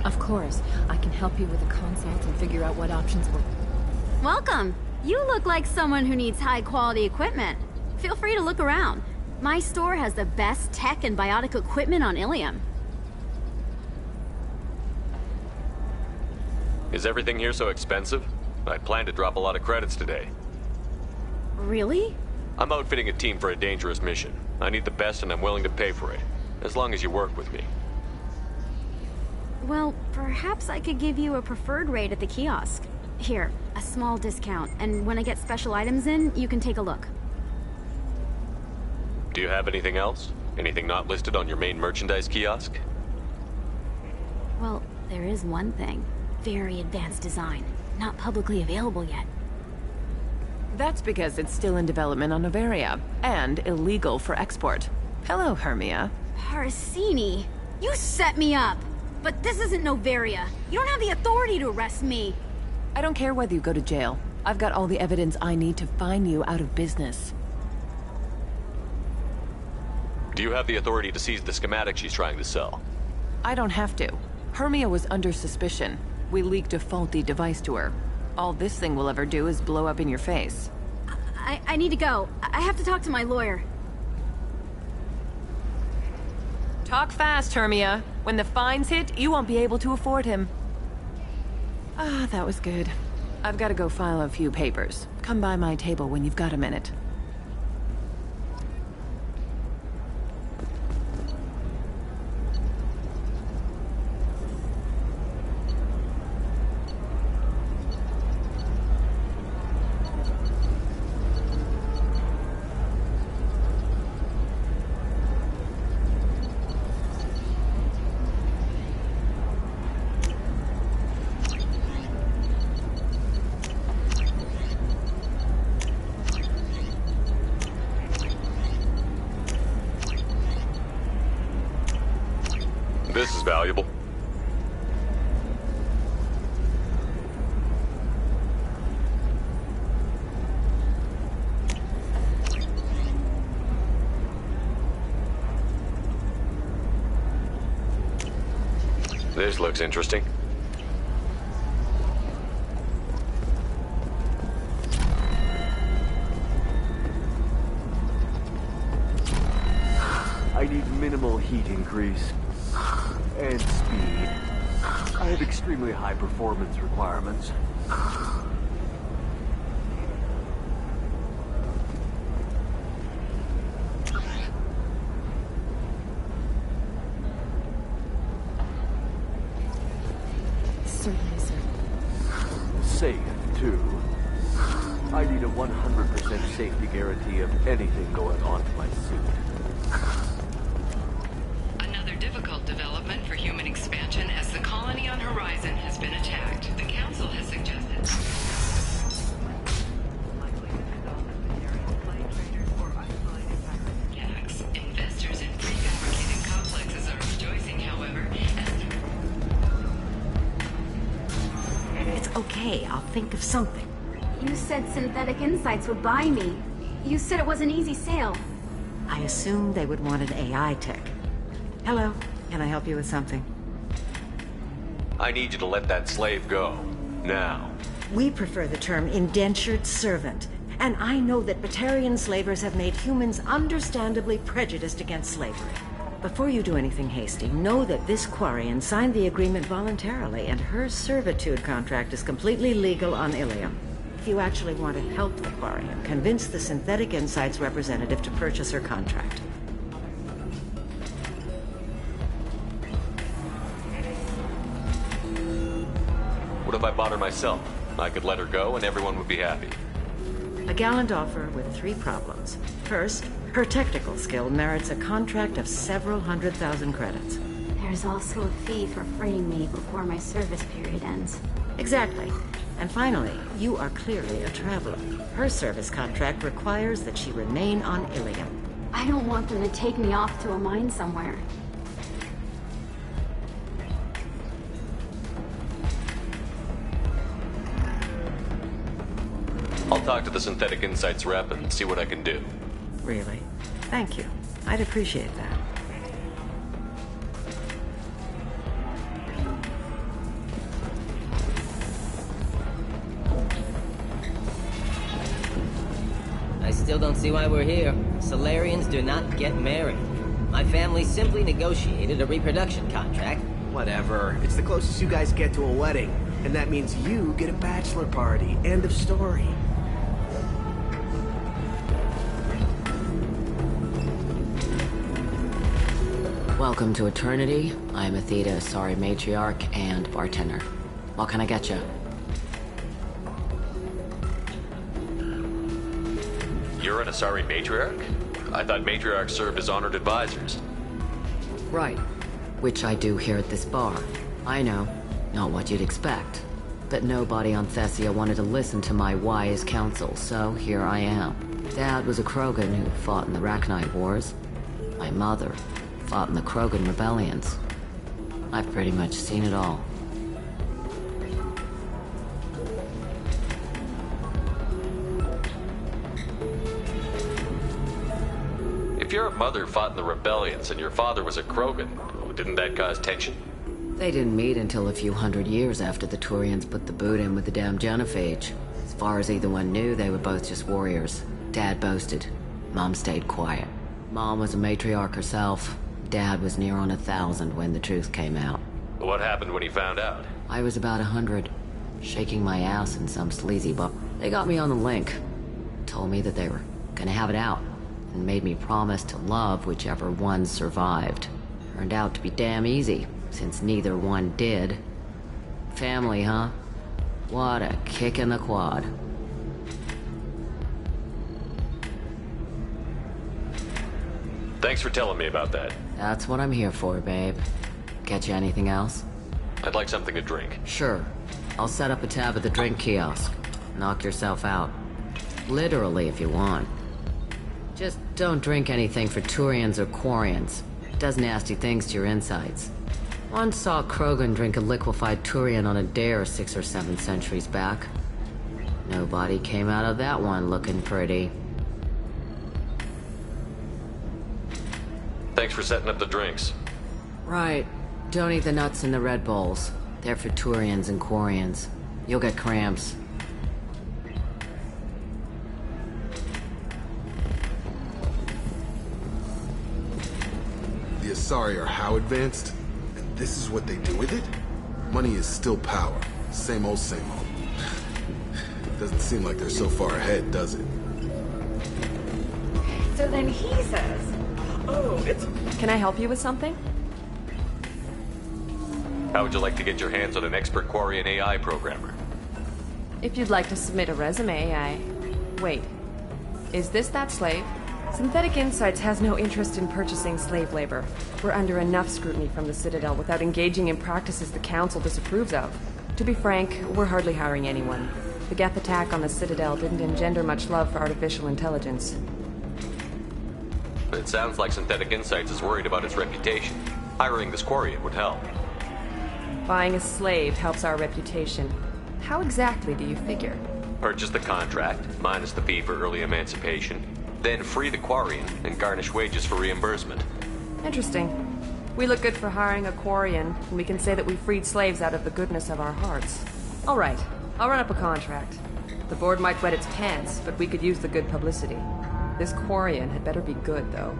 Of course, I can help you with a consult and figure out what options will... Welcome! You look like someone who needs high-quality equipment. Feel free to look around. My store has the best tech and biotic equipment on Ilium. Is everything here so expensive? I plan to drop a lot of credits today. Really? I'm outfitting a team for a dangerous mission. I need the best and I'm willing to pay for it. As long as you work with me. Well, perhaps I could give you a preferred rate at the kiosk. Here, a small discount, and when I get special items in, you can take a look. Do you have anything else? Anything not listed on your main merchandise kiosk? Well, there is one thing. Very advanced design. Not publicly available yet. That's because it's still in development on Novaria, and illegal for export. Hello, Hermia. Parasini! You set me up! But this isn't Novaria. You don't have the authority to arrest me. I don't care whether you go to jail. I've got all the evidence I need to find you out of business. Do you have the authority to seize the schematic she's trying to sell? I don't have to. Hermia was under suspicion. We leaked a faulty device to her. All this thing will ever do is blow up in your face. I need to go. I have to talk to my lawyer. Talk fast, Hermia. When the fines hit, you won't be able to afford him. Ah, that was good. I've got to go file a few papers. Come by my table when you've got a minute. This is valuable. This looks interesting. I need minimal heat increase. And speed. I have extremely high performance requirements. Certainly, sir. Safe, too. I need a 100% safety guarantee of anything going on to my suit. Another difficult development for human expansion as the colony on Horizon has been attacked. The Council has suggested... Investors in prefabricated complexes are rejoicing, however, as... It's okay, I'll think of something. You said Synthetic Insights would buy me. You said it was an easy sale. I assumed they would want an AI tech. Hello, can I help you with something? I need you to let that slave go. Now. We prefer the term indentured servant. And I know that Batarian slavers have made humans understandably prejudiced against slavery. Before you do anything hasty, know that this Quarian signed the agreement voluntarily, and her servitude contract is completely legal on Ilium. If you actually want to help the Quarian, convince the Synthetic Insights representative to purchase her contract. What if I bought her myself? I could let her go and everyone would be happy. A gallant offer with 3 problems. First, her technical skill merits a contract of several 100,000 credits. There's also a fee for freeing me before my service period ends. Exactly. And finally, you are clearly a traveler. Her service contract requires that she remain on Ilium. I don't want them to take me off to a mine somewhere. I'll talk to the Synthetic Insights rep and see what I can do. Really? Thank you. I'd appreciate that. I still don't see why we're here. Solarians do not get married. My family simply negotiated a reproduction contract. Whatever. It's the closest you guys get to a wedding. And that means you get a bachelor party. End of story. Welcome to Eternity. I'm Athena, sorry matriarch and bartender. What can I get you? You're an Asari matriarch? I thought matriarchs served as honored advisors. Right. Which I do here at this bar. I know. Not what you'd expect. But nobody on Thessia wanted to listen to my wise counsel, so here I am. Dad was a Krogan who fought in the Rachni Wars. My mother fought in the Krogan rebellions. I've pretty much seen it all. If your mother fought in the rebellions and your father was a Krogan, didn't that cause tension? They didn't meet until a few hundred years after the Turians put the boot in with the damn genophage. As far as either one knew, they were both just warriors. Dad boasted. Mom stayed quiet. Mom was a matriarch herself. Dad was near on 1,000 when the truth came out. What happened when he found out? I was about 100, shaking my ass in some sleazy bar. They got me on the link. Told me that they were gonna have it out, and made me promise to love whichever one survived. Turned out to be damn easy, since neither one did. Family, huh? What a kick in the quad. Thanks for telling me about that. That's what I'm here for, babe. Get you anything else? I'd like something to drink. Sure. I'll set up a tab at the drink kiosk. Knock yourself out. Literally, if you want. Just don't drink anything for Turians or Quarians. It does nasty things to your insides. Once saw Krogan drink a liquefied Turian on a dare 6 or 7 centuries back. Nobody came out of that one looking pretty. Thanks for setting up the drinks. Right. Don't eat the nuts in the Red Bulls. They're for Turians and Quarians. You'll get cramps. The Asari are how advanced? And this is what they do with it? Money is still power. Same old, same old. Doesn't seem like they're so far ahead, does it? So then he says, oh, it's... Can I help you with something? How would you like to get your hands on an expert Quarian AI programmer? If you'd like to submit a resume, Wait. Is this that slave? Synthetic Insights has no interest in purchasing slave labor. We're under enough scrutiny from the Citadel without engaging in practices the Council disapproves of. To be frank, we're hardly hiring anyone. The Geth attack on the Citadel didn't engender much love for artificial intelligence. It sounds like Synthetic Insights is worried about its reputation. Hiring this Quarian would help. Buying a slave helps our reputation. How exactly do you figure? Purchase the contract, minus the fee for early emancipation, then free the Quarian and garnish wages for reimbursement. Interesting. We look good for hiring a Quarian, and we can say that we freed slaves out of the goodness of our hearts. All right, I'll run up a contract. The board might wet its pants, but we could use the good publicity. This Quarian had better be good, though.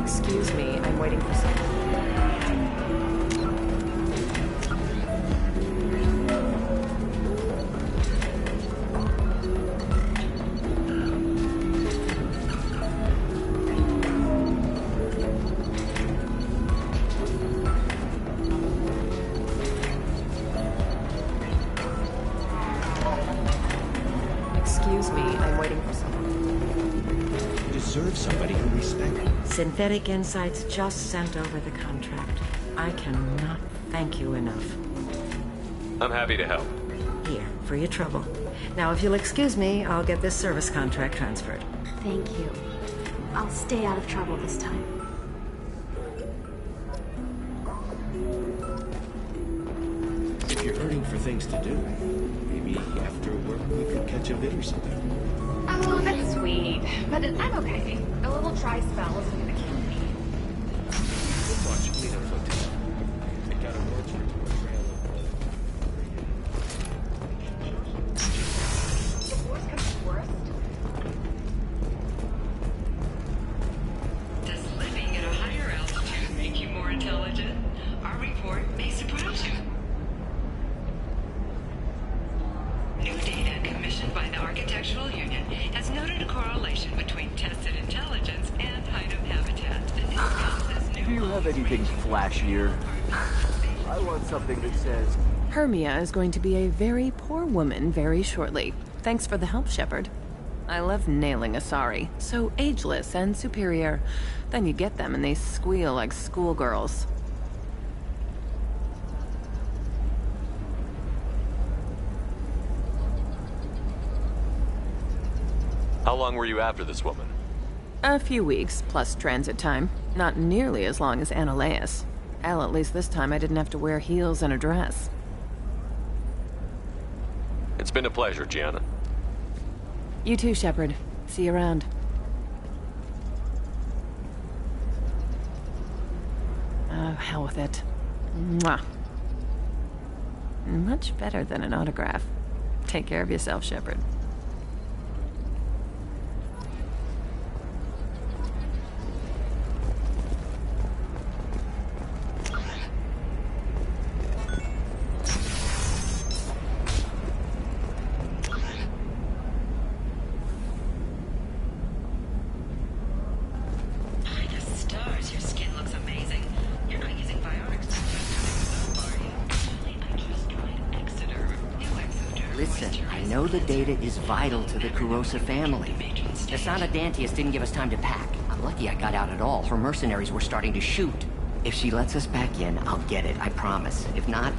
Excuse me, I'm waiting for someone. Excuse me, I'm waiting for someone. You deserve somebody who respects you. Synthetic Insights just sent over the contract. I cannot thank you enough. I'm happy to help. Here, for your trouble. Now, if you'll excuse me, I'll get this service contract transferred. Thank you. I'll stay out of trouble this time. If you're hurting for things to do, maybe after work we could catch a vid or something. Oh, that's sweet. But I'm okay. A little dry spell isn't gonna kill me. Watch clean up footage. Pick out awards for tour trail If worst comes to worst. Does living at a higher altitude make you more intelligent? Our report may surprise you. New data commissioned by the Architectural Union has noted a correlation between tested intelligence and item habitat. The new comes as new. Do you have anything flashier? I want something that says... Hermia is going to be a very poor woman very shortly. Thanks for the help, Shepard. I love nailing Asari. So ageless and superior. Then you get them and they squeal like schoolgirls. How long were you after this woman? A few weeks, plus transit time. Not nearly as long as Annaleus. Hell, at least this time I didn't have to wear heels and a dress. It's been a pleasure, Gianna. You too, Shepard. See you around. Oh, hell with it. Mwah. Much better than an autograph. Take care of yourself, Shepard. The data is vital to the Kurosa family. The Sana Dantius didn't give us time to pack. I'm lucky I got out at all. Her mercenaries were starting to shoot. If she lets us back in, I'll get it, I promise. If not,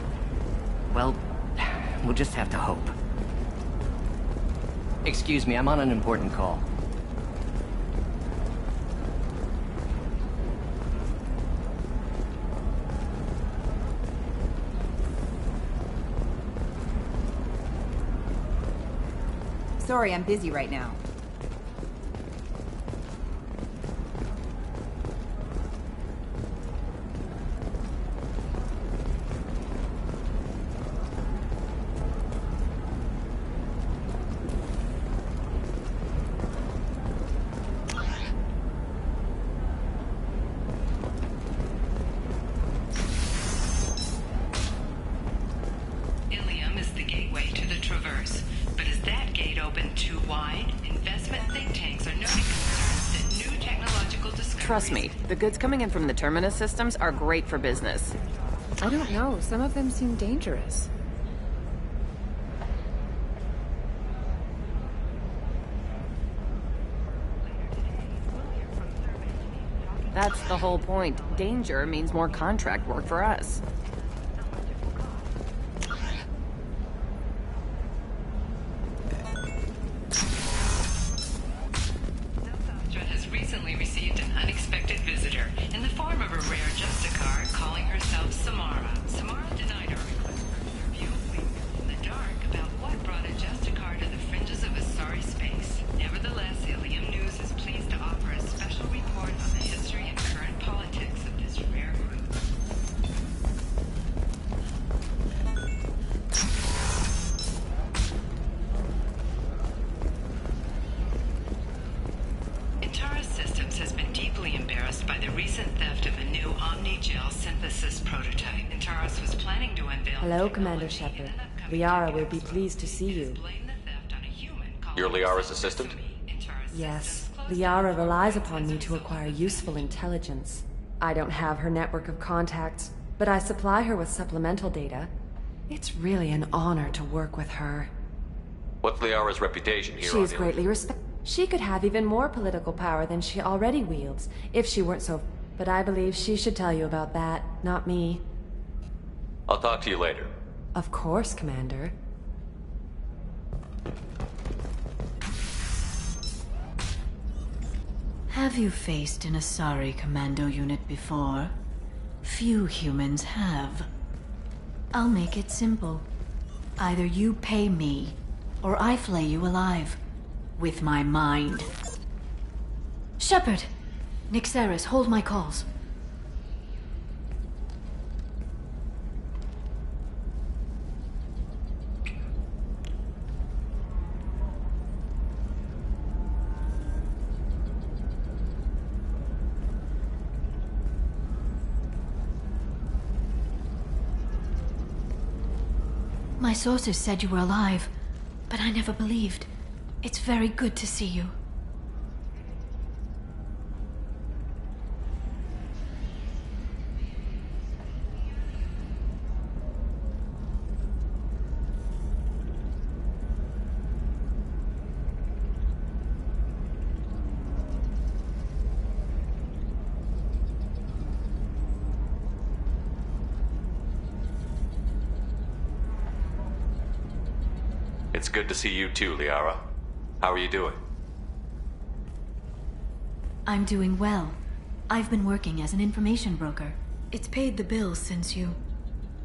well, we'll just have to hope. Excuse me, I'm on an important call. Sorry, I'm busy right now. Ilium is the gateway to the Traverse. But is that gate open too wide? Investment think tanks are noting concerns that new technological discoveries... Trust me, the goods coming in from the Terminus systems are great for business. I don't know. Some of them seem dangerous. That's the whole point. Danger means more contract work for us. has recently received an unexpected visitor in the form of a rare Justicar calling herself Samara. Samara denied our request for an interview. We were in the dark about what brought a Justicar to the fringes of a sorry space. Nevertheless, Ilium News is pleased to offer a special report on the history and current politics of this rare group. Intara Systems has been deeply embarrassed by the recent theft of a new Omni-Gel synthesis prototype. Intaros was planning to unveil... Hello, Commander Shepard. Liara will be pleased to see you. You're Liara's assistant? Yes. Liara relies upon me to acquire useful intelligence. I don't have her network of contacts, but I supply her with supplemental data. It's really an honor to work with her. What's Liara's reputation here? She is greatly respected. She could have even more political power than she already wields, if she weren't so... But I believe she should tell you about that, not me. I'll talk to you later. Of course, Commander. Have you faced an Asari commando unit before? Few humans have. I'll make it simple. Either you pay me, or I flay you alive. With my mind. Shepard! Nixeris, hold my calls. My sources said you were alive, but I never believed. It's very good to see you. It's good to see you too, Liara. How are you doing? I'm doing well. I've been working as an information broker. It's paid the bills since you...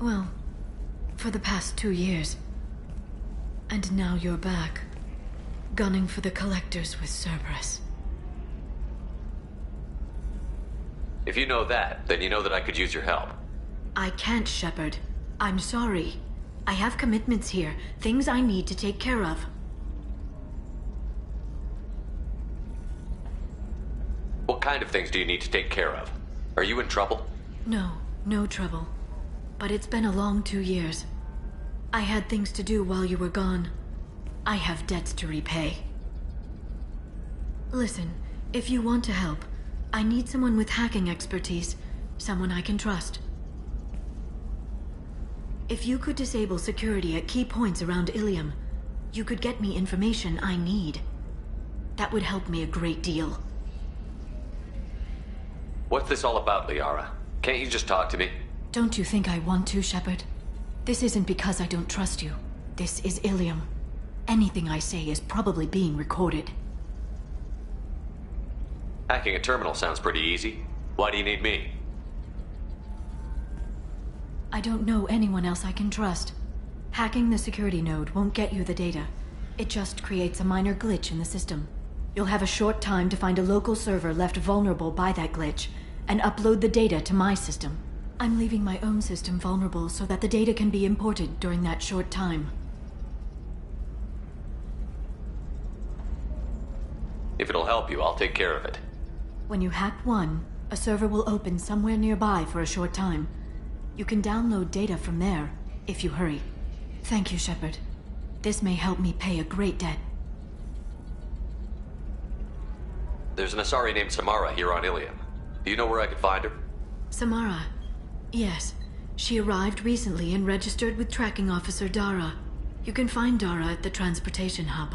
well, for the past 2 years. And now you're back, gunning for the Collectors with Cerberus. If you know that, then you know that I could use your help. I can't, Shepard. I'm sorry. I have commitments here, things I need to take care of. What kind of things do you need to take care of? Are you in trouble? No trouble. But it's been a long 2 years. I had things to do while you were gone. I have debts to repay. Listen, if you want to help, I need someone with hacking expertise. Someone I can trust. If you could disable security at key points around Ilium, you could get me information I need. That would help me a great deal. What's this all about, Liara? Can't you just talk to me? Don't you think I want to, Shepard? This isn't because I don't trust you. This is Ilium. Anything I say is probably being recorded. Hacking a terminal sounds pretty easy. Why do you need me? I don't know anyone else I can trust. Hacking the security node won't get you the data. It just creates a minor glitch in the system. You'll have a short time to find a local server left vulnerable by that glitch, and upload the data to my system. I'm leaving my own system vulnerable so that the data can be imported during that short time. If it'll help you, I'll take care of it. When you hack one, a server will open somewhere nearby for a short time. You can download data from there, if you hurry. Thank you, Shepard. This may help me pay a great debt. There's an Asari named Samara here on Ilium. Do you know where I could find her? Samara. Yes. She arrived recently and registered with Tracking Officer Dara. You can find Dara at the transportation hub.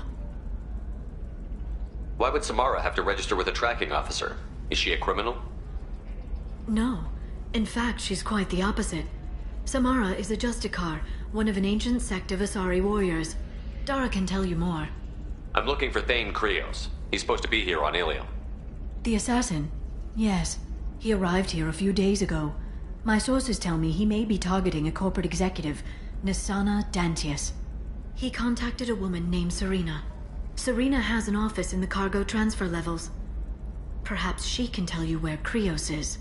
Why would Samara have to register with a tracking officer? Is she a criminal? No. In fact, she's quite the opposite. Samara is a Justicar, one of an ancient sect of Asari warriors. Dara can tell you more. I'm looking for Thane Krios. He's supposed to be here on Ilium. The assassin? Yes. He arrived here a few days ago. My sources tell me he may be targeting a corporate executive, Nisana Dantius. He contacted a woman named Serena. Serena has an office in the cargo transfer levels. Perhaps she can tell you where Krios is.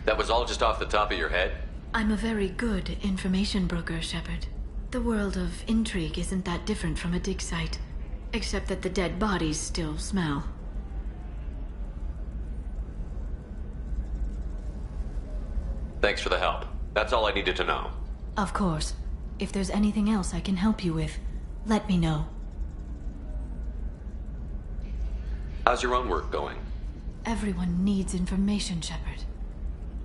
That was all just off the top of your head? I'm a very good information broker, Shepard. The world of intrigue isn't that different from a dig site, except that the dead bodies still smell. Thanks for the help. That's all I needed to know. Of course. If there's anything else I can help you with, let me know. How's your own work going? Everyone needs information, Shepard.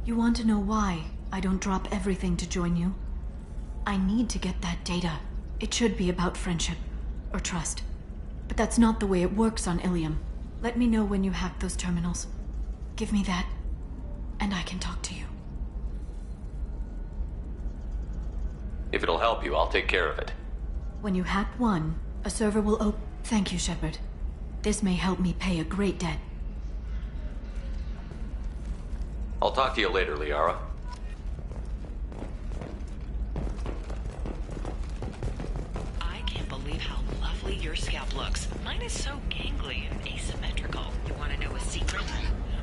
You want to know why I don't drop everything to join you? I need to get that data. It should be about friendship, or trust. But that's not the way it works on Ilium. Let me know when you hack those terminals. Give me that, and I can talk to you. If it'll help you, I'll take care of it. When you hack one, a server will open. Thank you, Shepard. This may help me pay a great debt. I'll talk to you later, Liara. I can't believe how lovely your scalp looks. Mine is so gangly and asymmetrical. You want to know a secret?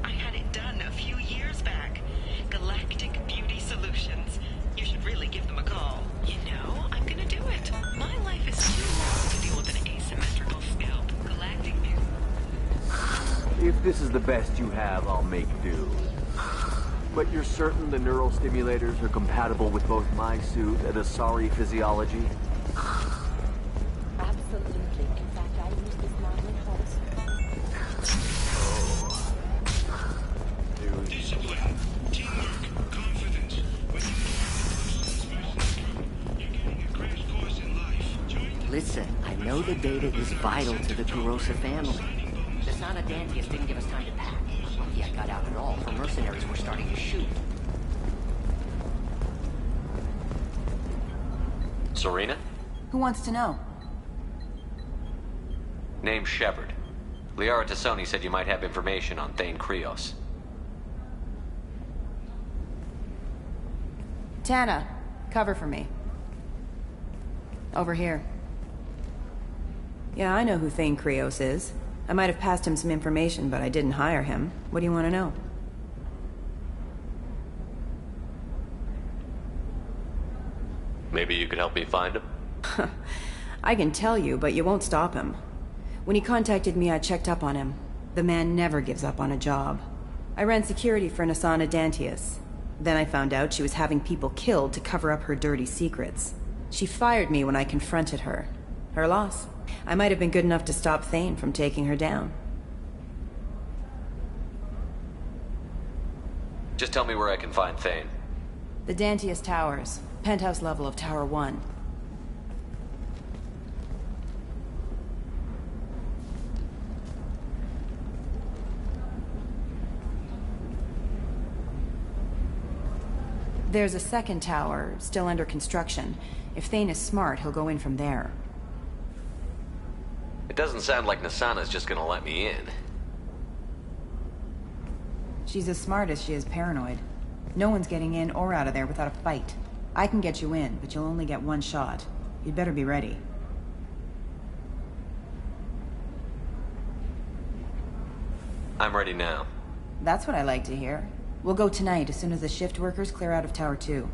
I had it done a few years back. Galactic Beauty Solutions. You should really give them a call. You know, I'm gonna do it. My life is too long to deal with an asymmetrical scalp. Galactic Beauty. If this is the best you have, I'll make do. But you're certain the neural stimulators are compatible with both my suit and Asari physiology? Absolutely. In fact, I use this model in Holmes. Discipline, teamwork, confidence. When you're getting a crash course in life. Listen, I know the data is vital to the Kurosa family. The Sana Dantius didn't give us time to pack. Lucky I got out at all, for mercenaries were starting to shoot. Serena? Who wants to know? Name Shepard. Liara Tassoni said you might have information on Thane Krios. Tana, cover for me. Over here. Yeah, I know who Thane Krios is. I might have passed him some information, but I didn't hire him. What do you want to know? Maybe you could help me find him? I can tell you, but you won't stop him. When he contacted me, I checked up on him. The man never gives up on a job. I ran security for Nisana Dantius. Then I found out she was having people killed to cover up her dirty secrets. She fired me when I confronted her. Her loss. I might have been good enough to stop Thane from taking her down. Just tell me where I can find Thane. The Dantius Towers. Penthouse level of Tower 1. There's a second tower, still under construction. If Thane is smart, he'll go in from there. It doesn't sound like Nasana's just gonna let me in. She's as smart as she is paranoid. No one's getting in or out of there without a fight. I can get you in, but you'll only get one shot. You'd better be ready. I'm ready now. That's what I like to hear. We'll go tonight as soon as the shift workers clear out of Tower 2.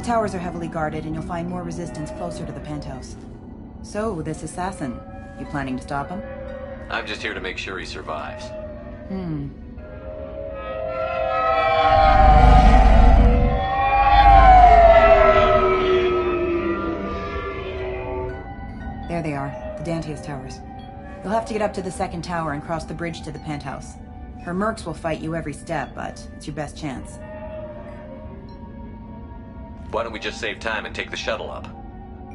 The towers are heavily guarded, and you'll find more resistance closer to the penthouse. So, this assassin, you planning to stop him? I'm just here to make sure he survives. There they are, the Dantius towers. You'll have to get up to the second tower and cross the bridge to the penthouse. Her mercs will fight you every step, but it's your best chance. Why don't we just save time and take the shuttle up?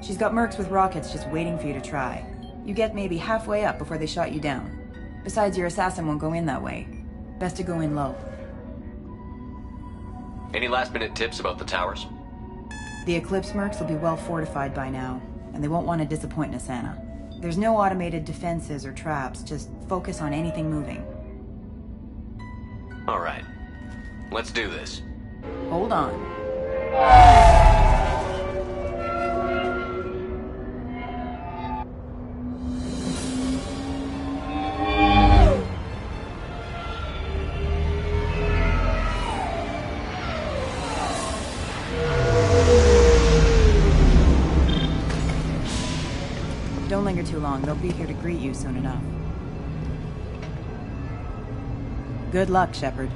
She's got mercs with rockets just waiting for you to try. You get maybe halfway up before they shot you down. Besides, your assassin won't go in that way. Best to go in low. Any last-minute tips about the towers? The Eclipse mercs will be well fortified by now, and they won't want to disappoint Nasana. There's no automated defenses or traps, just focus on anything moving. All right. Let's do this. Hold on. Don't linger too long. They'll be here to greet you soon enough. Good luck, Shepard.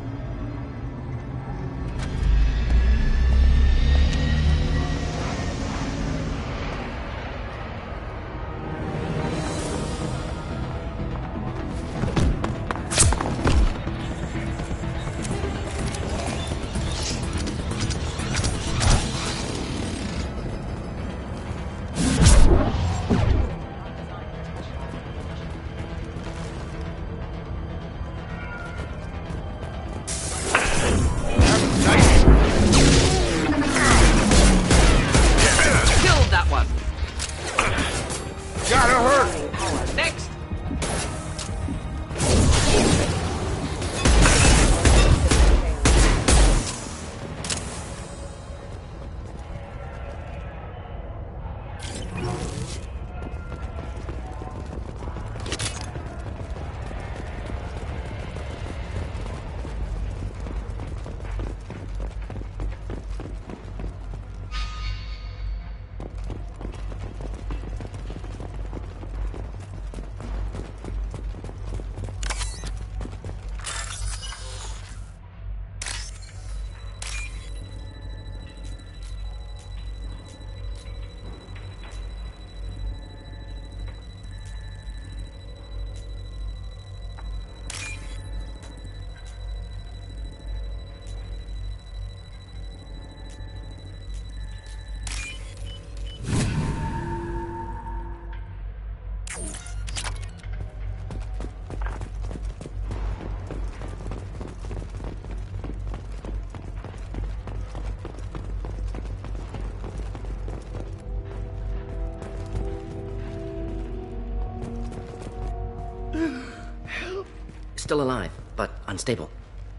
still alive, but unstable.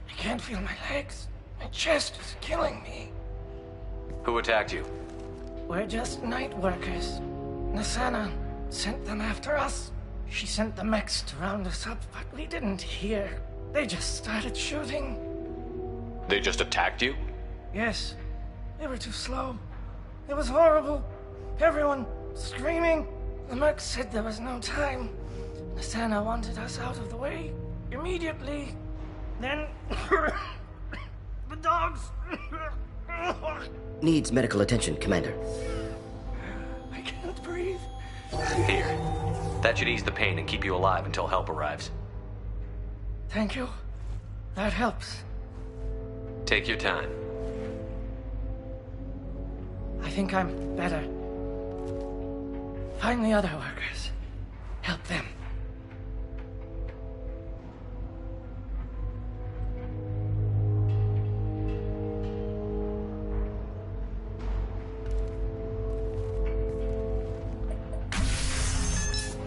I can't feel my legs. My chest is killing me. Who attacked you? We're just night workers. Nasana sent them after us. She sent the mechs to round us up, but we didn't hear. They just started shooting. They just attacked you? Yes. They were too slow. It was horrible. Everyone screaming. The mechs said there was no time. Nasana wanted us out of the way immediately. Then the dogs. Needs medical attention, Commander. I can't breathe. Here. That should ease the pain and keep you alive until help arrives. Thank you. That helps. Take your time. I think I'm better. Find the other workers. Help them.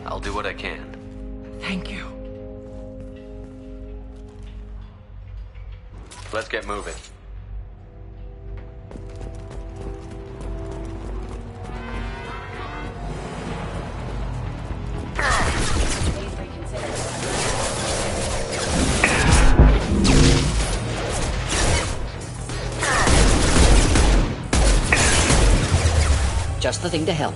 I'll do what I can. Thank you. Let's get moving. Just the thing to help.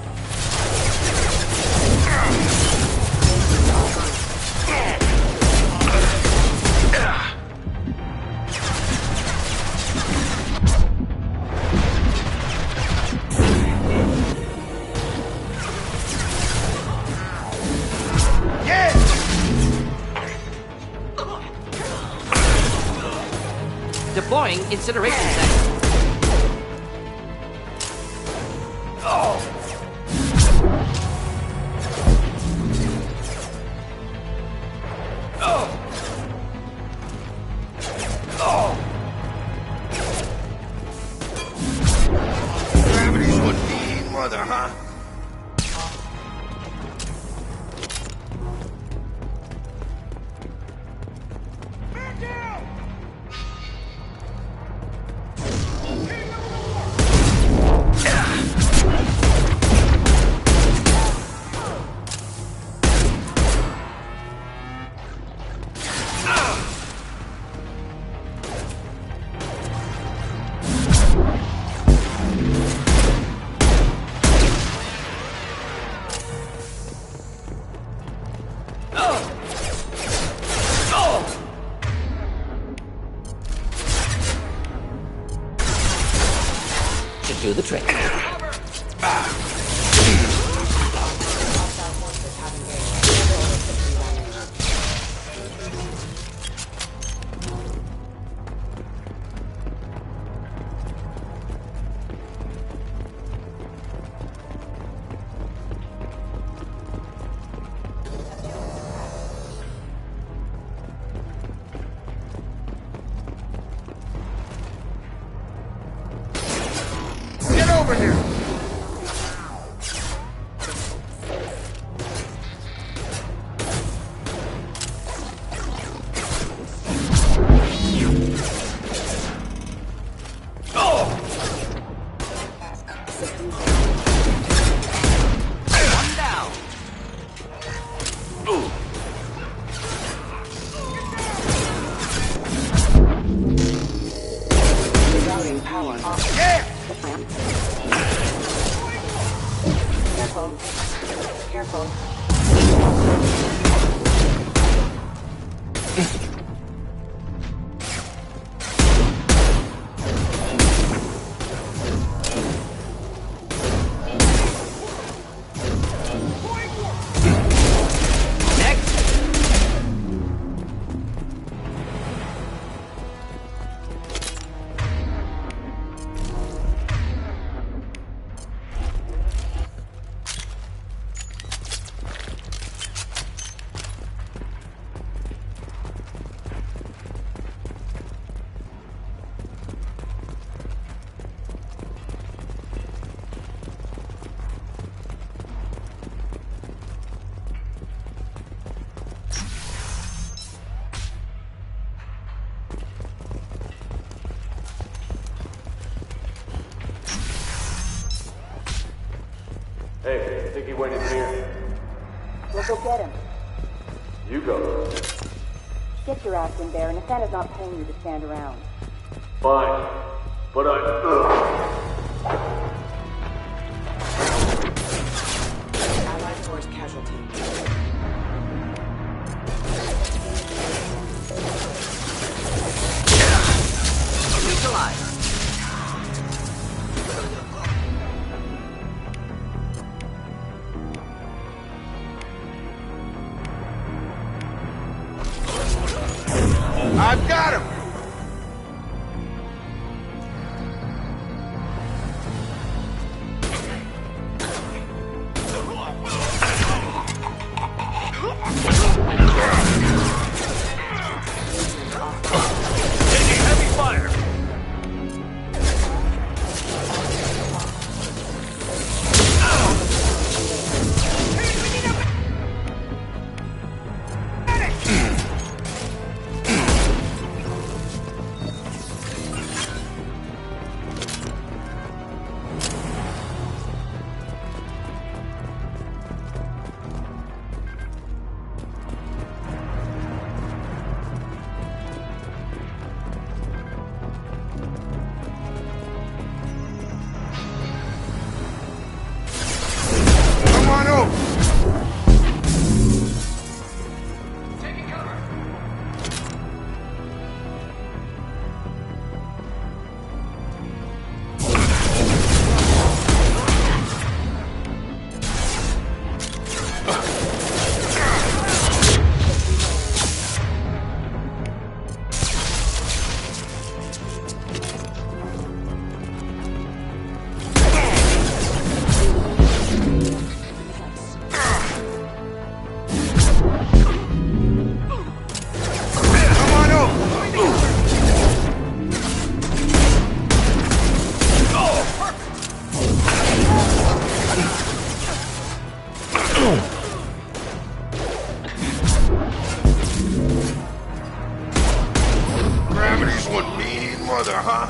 Deploying incineration set. Gravity's what mean, mother, huh? Should do the trick. Get over here! One down. Routing power off. Yeah! Careful. Hey, think he went in here? We'll go get him. You go. Get your ass in there, and Nathana's not paying you to stand around. Fine. But Allied force casualty. Neutralized. I've got him! Taking heavy fire! Come on over! Come on over! Gravity's one mean mother, huh?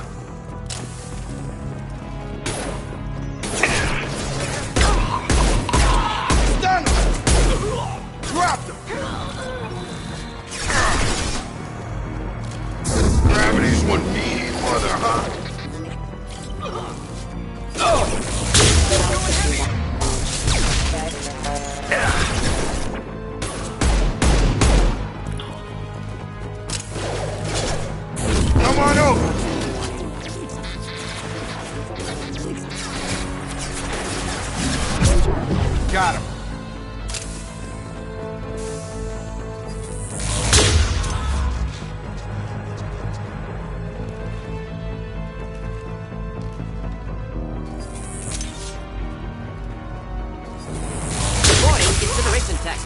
Stun him! Drop him! Gravity's one mean mother, huh? Come on over! Got him. Reporting incineration tech.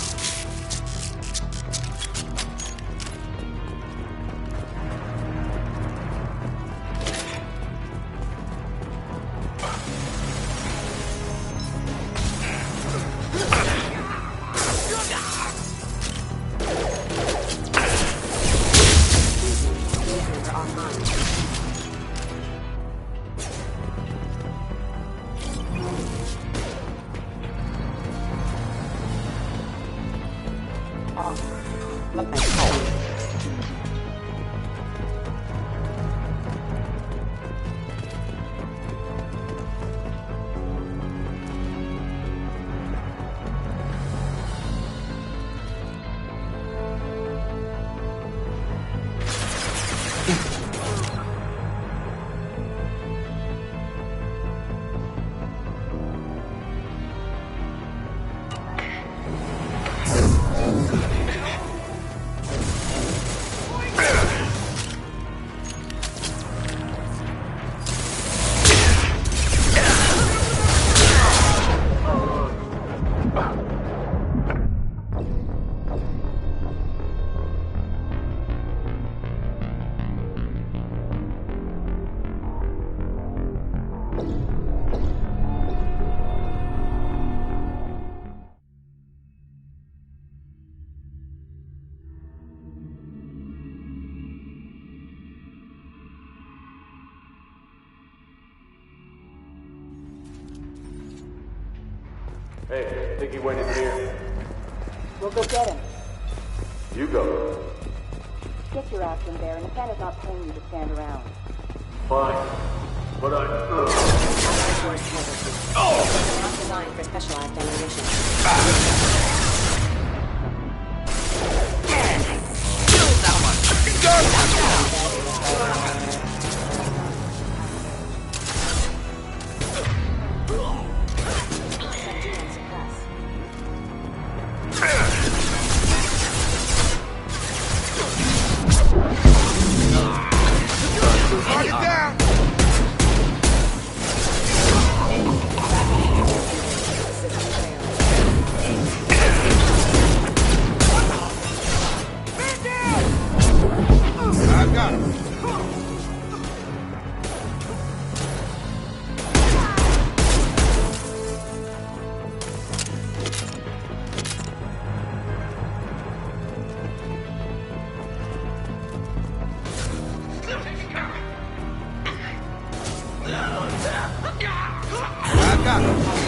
Hey, think he went in here? We'll go get him. You go. Get your ass in there, and Nathana's not paying you to stand around. Fine. But I... Not designed for specialized ammunition.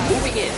Moving in.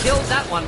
Killed that one.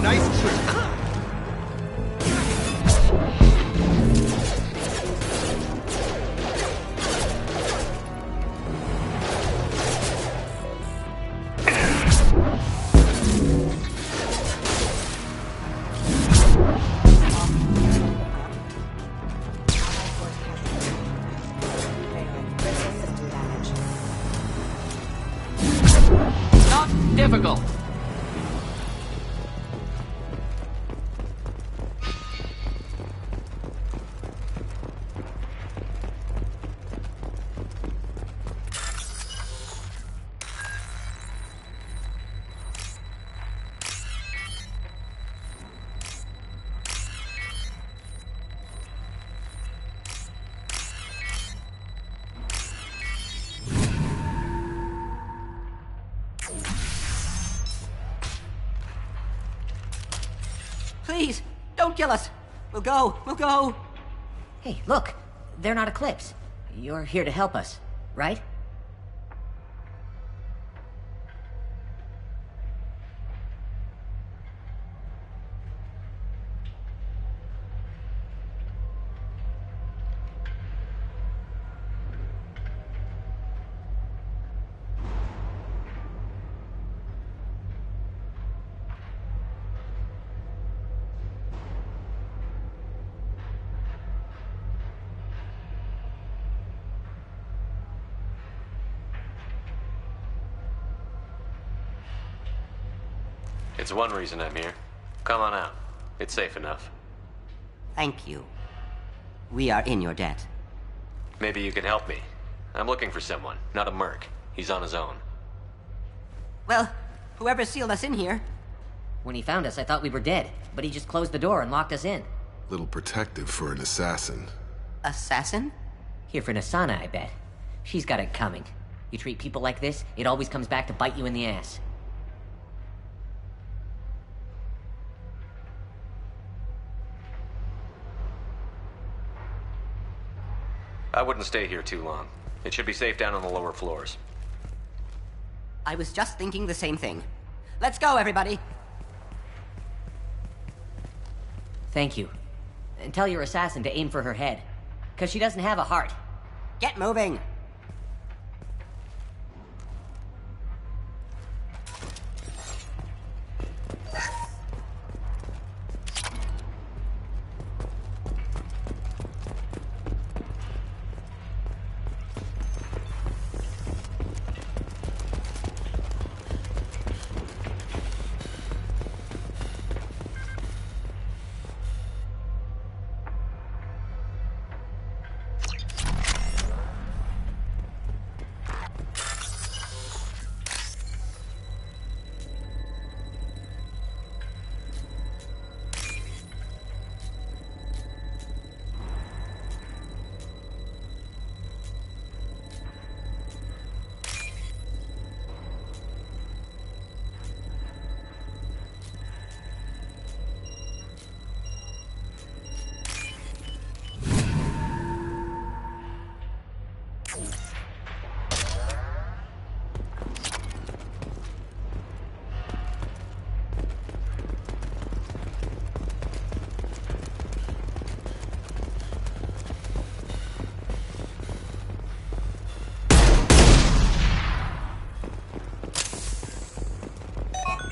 Nice trick. Not difficult. Please, don't kill us. We'll go. We'll go. Hey, look. They're not Eclipse. You're here to help us, right? It's one reason I'm here. Come on out. It's safe enough. Thank you. We are in your debt. Maybe you can help me. I'm looking for someone, not a merc. He's on his own. Well, whoever sealed us in here. When he found us, I thought we were dead, but he just closed the door and locked us in. Little protective for an assassin. Assassin? Here for Nasana, I bet. She's got it coming. You treat people like this, it always comes back to bite you in the ass. I wouldn't stay here too long. It should be safe down on the lower floors. I was just thinking the same thing. Let's go, everybody! Thank you. And tell your assassin to aim for her head. 'Cause she doesn't have a heart. Get moving!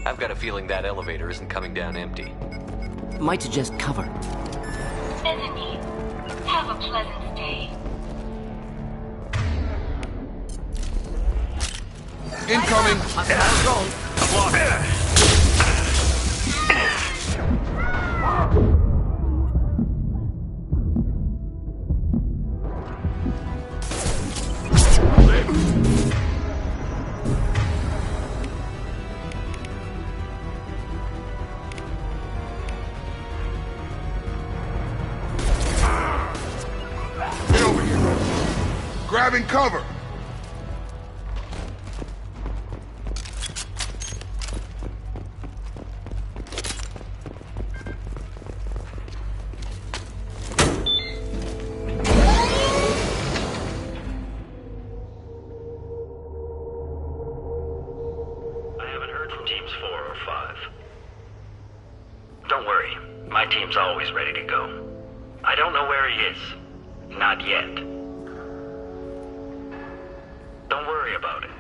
I've got a feeling that elevator isn't coming down empty. Might suggest cover. Bethany, have a pleasant stay. Incoming! Get over here! Grabbing cover! Teams 4 or 5. Don't worry, my team's always ready to go. I don't know where he is. Not yet. Don't worry about it.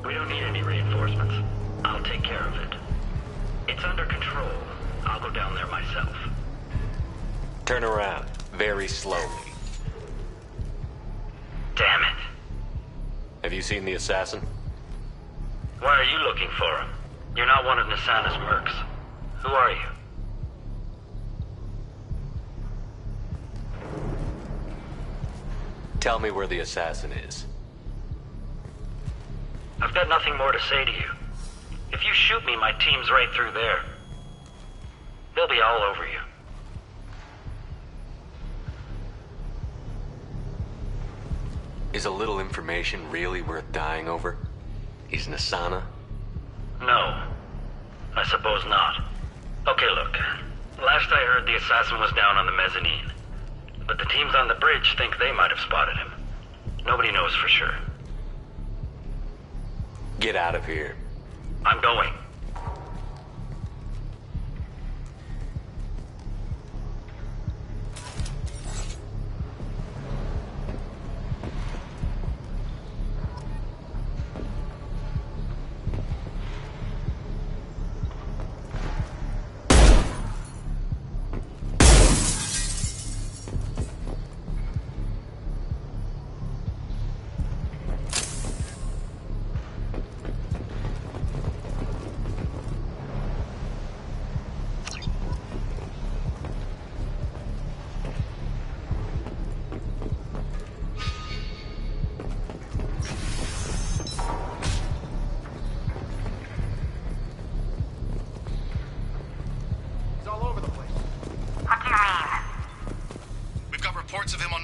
We don't need any reinforcements. I'll take care of it. It's under control. I'll go down there myself. Turn around, very slowly. Damn it. Have you seen the assassin? Why are you looking for him? You're not one of Nasana's mercs. Who are you? Tell me where the assassin is. I've got nothing more to say to you. If you shoot me, my team's right through there. They'll be all over you. Is a little information really worth dying over? He's Nasana? No. I suppose not. Okay, look. Last I heard, the assassin was down on the mezzanine. But the teams on the bridge think they might have spotted him. Nobody knows for sure. Get out of here. I'm going. reports of him on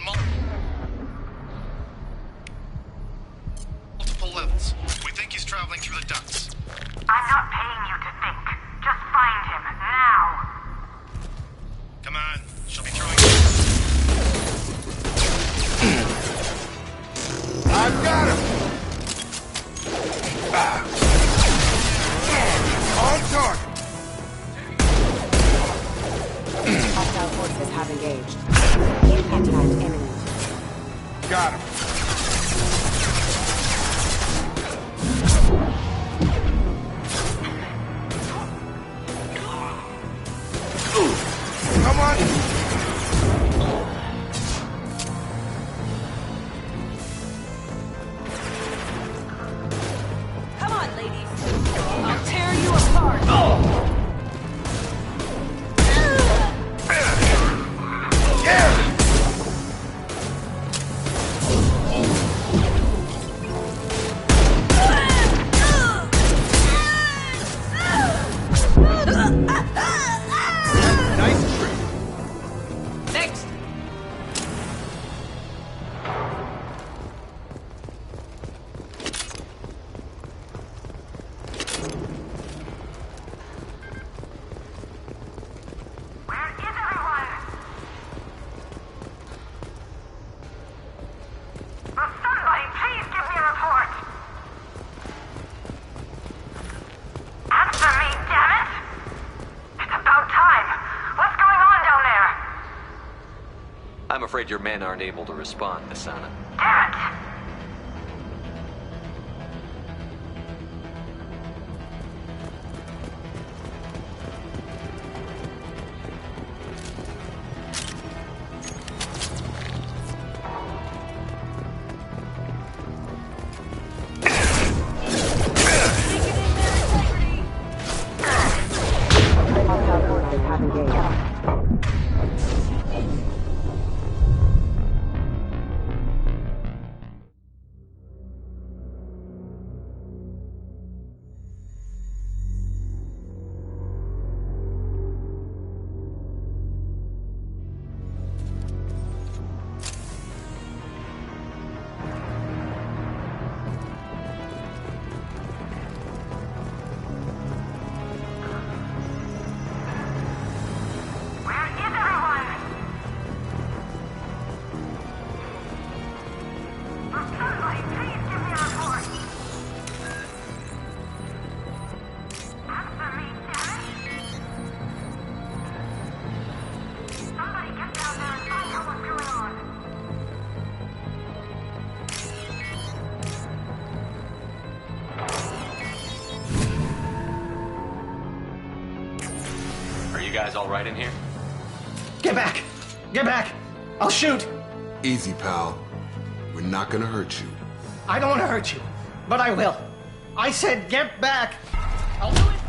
multiple levels. We think he's traveling through the ducts. I'm not paying you to think. Just find him, now. Come on, she'll be throwing... I've got him! On target! Hostile forces have engaged. Impact imminent. Got him. Come on! Come on, ladies. I'll tear you apart. Nice trick. Next. Where is everyone? Will somebody please give me a report? Answer me, damn it! It's about time. What's going on down there? I'm afraid your men aren't able to respond, Asana. Damn it! Hostile forces have engaged. Where is everyone? Will somebody please give me a report? Answer me, damn it! Somebody get down there and find out what's going on. Are you guys all right in here? Get back! Get back! I'll shoot! Easy, pal. We're not gonna hurt you. I don't want to hurt you, but I will. I said get back! I'll do it!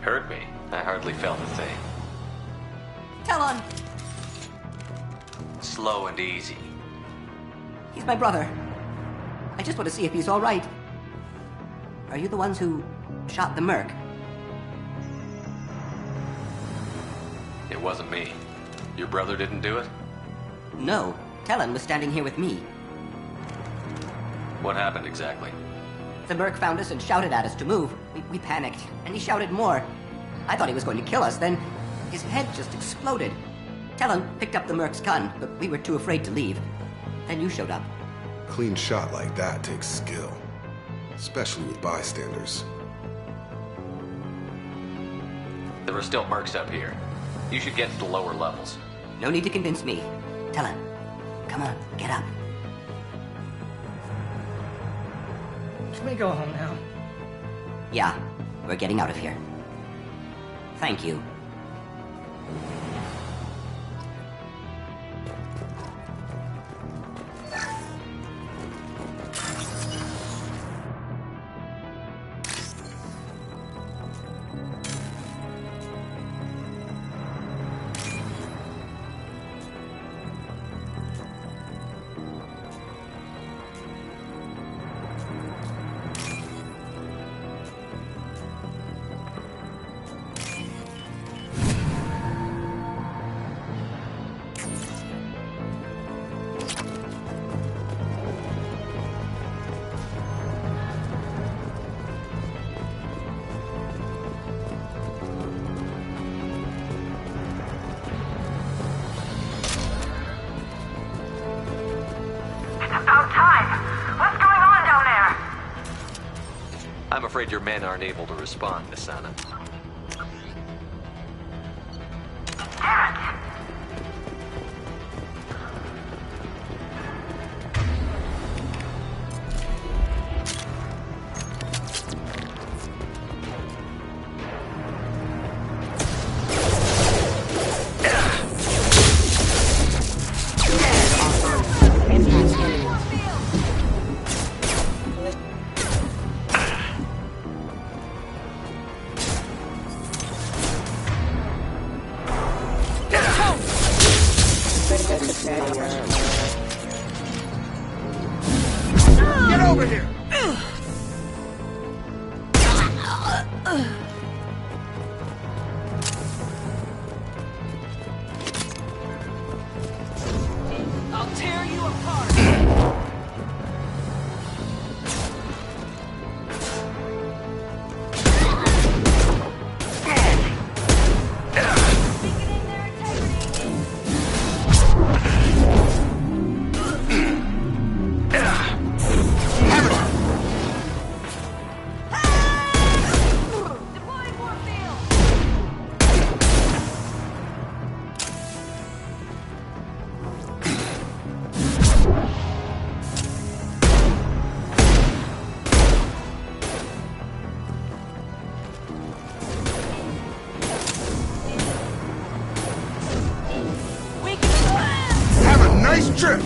Hurt me? I hardly felt a thing. Talon! Slow and easy. He's my brother. I just want to see if he's all right. Are you the ones who shot the merc? It wasn't me. Your brother didn't do it? No. Talon was standing here with me. What happened exactly? The merc found us and shouted at us to move. We panicked, and he shouted more. I thought he was going to kill us, then his head just exploded. Talon picked up the merc's gun, but we were too afraid to leave. Then you showed up. Clean shot like that takes skill. Especially with bystanders. There are still mercs up here. You should get to the lower levels. No need to convince me. Talon, come on, get up. Can we go home now? Yeah, we're getting out of here. Thank you. afraid your men aren't able to respond, Miss Anna. Get over here! I'll tear you apart! Have a nice trip!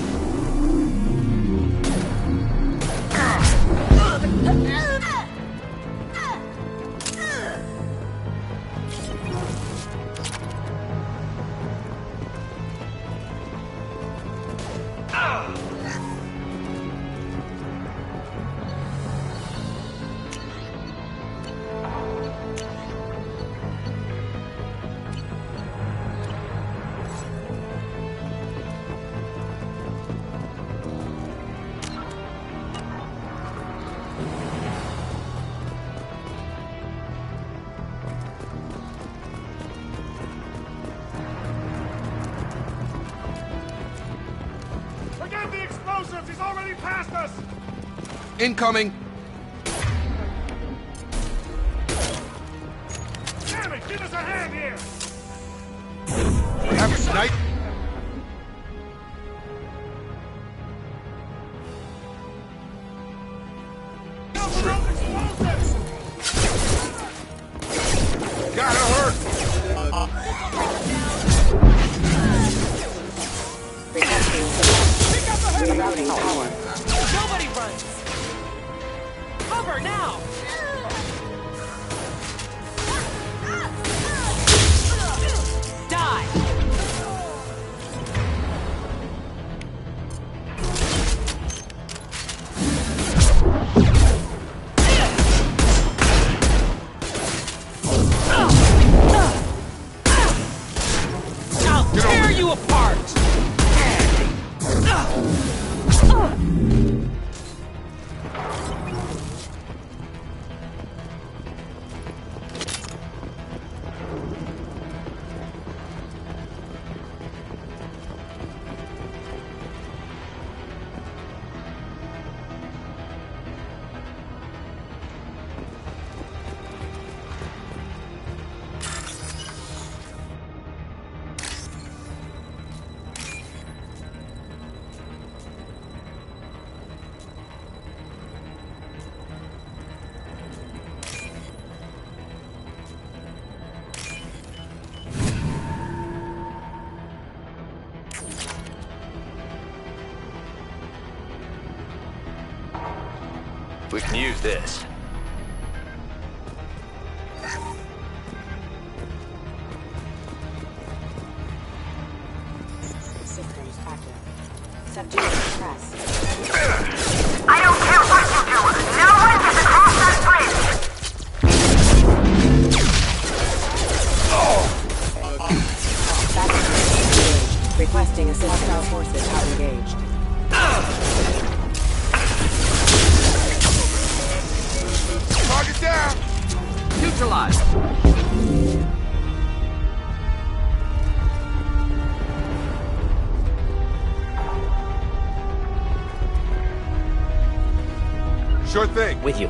Forget the explosives! He's already past us! Incoming! Damn it! Give us a hand here! We have a snipe! Gotta hurt! Rerouting power. Nobody runs! Cover now! Die! I'll tear you apart! We can use this. Systems active. Subdue the press. I don't care what you do! No one gets across that bridge! Requesting assistance. Forces out engaged. Target down! Neutralized! Sure thing. With you.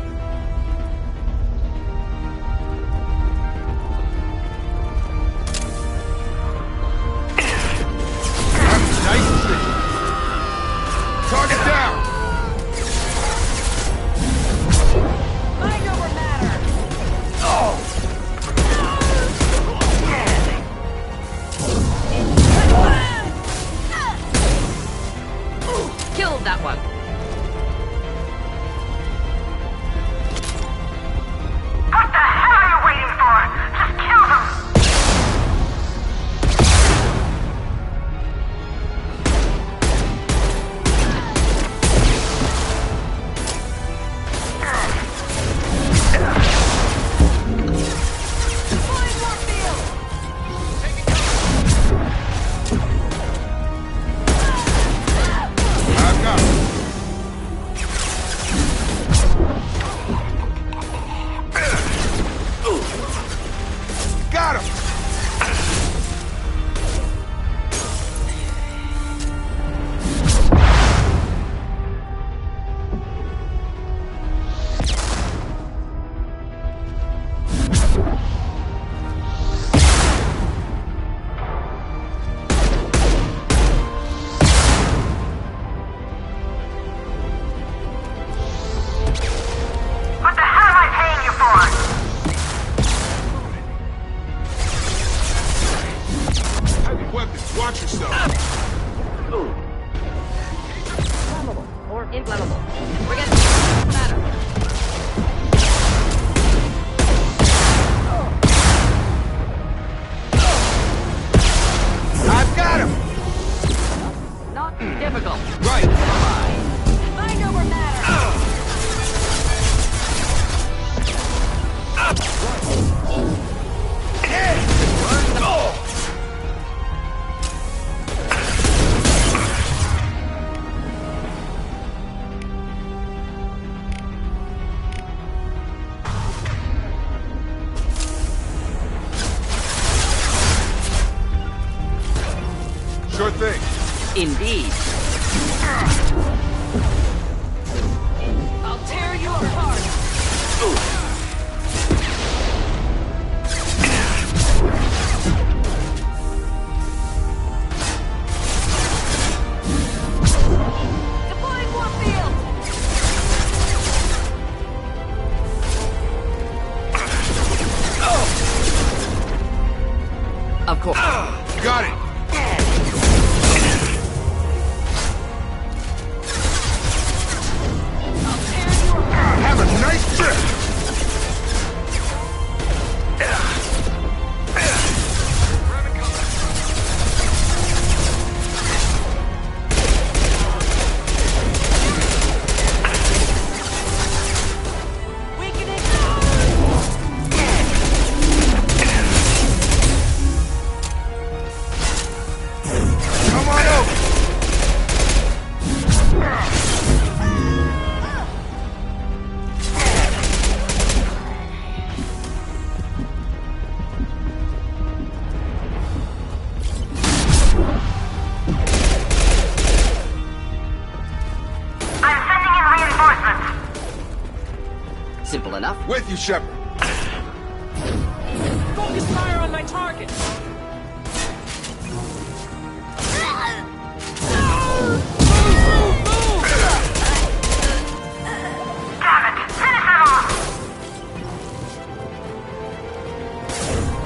weapons. Watch yourself. Flammable or inflammable. Forget it. Matter. I've got him! Not difficult. Right. Mind over matter. Sure thing. Indeed. I'll tear you apart. Deploying warfield. Of course. Got it. Have a nice trip. Come on over. I'm sending in reinforcements. Simple enough. With you, Shepard. Focus fire on my target. Damn it! Finish them off!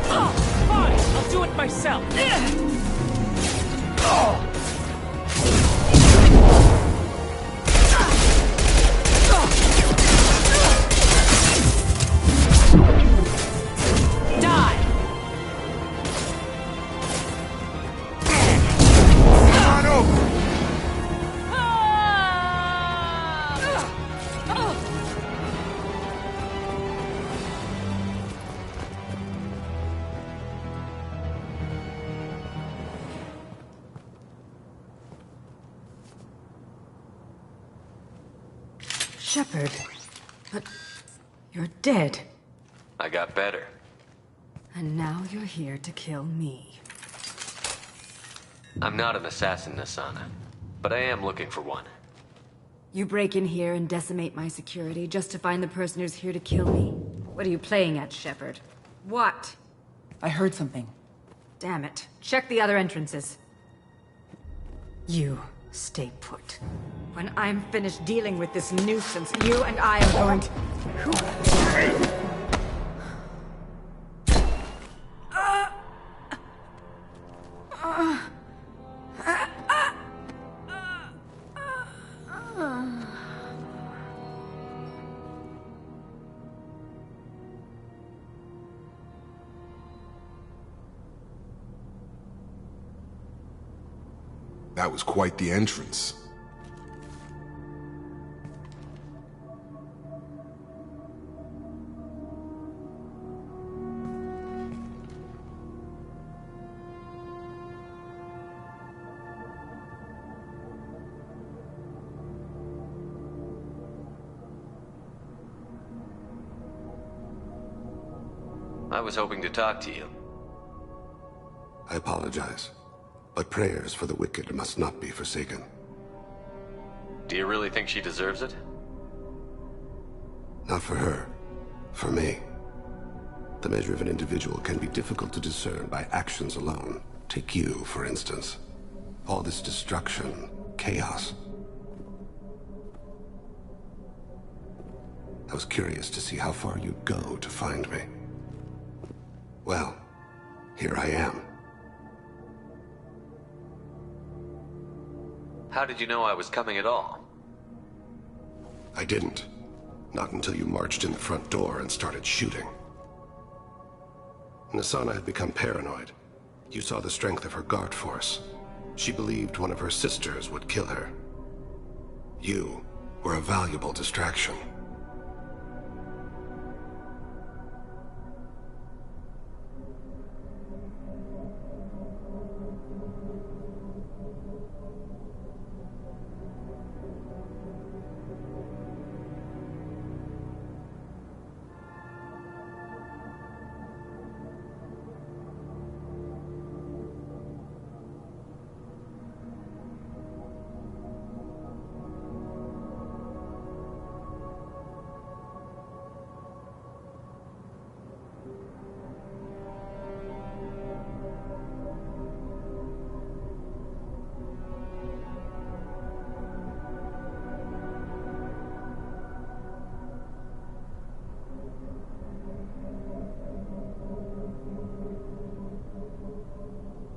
Oh, fine. I'll do it myself. Die! Come on over. Shepard. But you're dead. I got better. And now you're here to kill me. I'm not an assassin, Asana, but I am looking for one. You break in here and decimate my security just to find the person who's here to kill me? What are you playing at, Shepard? What? I heard something. Damn it. Check the other entrances. You stay put. When I'm finished dealing with this nuisance, you and I are going to... That was quite the entrance. I was hoping to talk to you. I apologize, but prayers for the wicked must not be forsaken. Do you really think she deserves it? Not for her. For me. The measure of an individual can be difficult to discern by actions alone. Take you, for instance. All this destruction, chaos. I was curious to see how far you'd go to find me. Well, here I am. How did you know I was coming at all? I didn't. Not until you marched in the front door and started shooting. Nasana had become paranoid. You saw the strength of her guard force. She believed one of her sisters would kill her. You were a valuable distraction.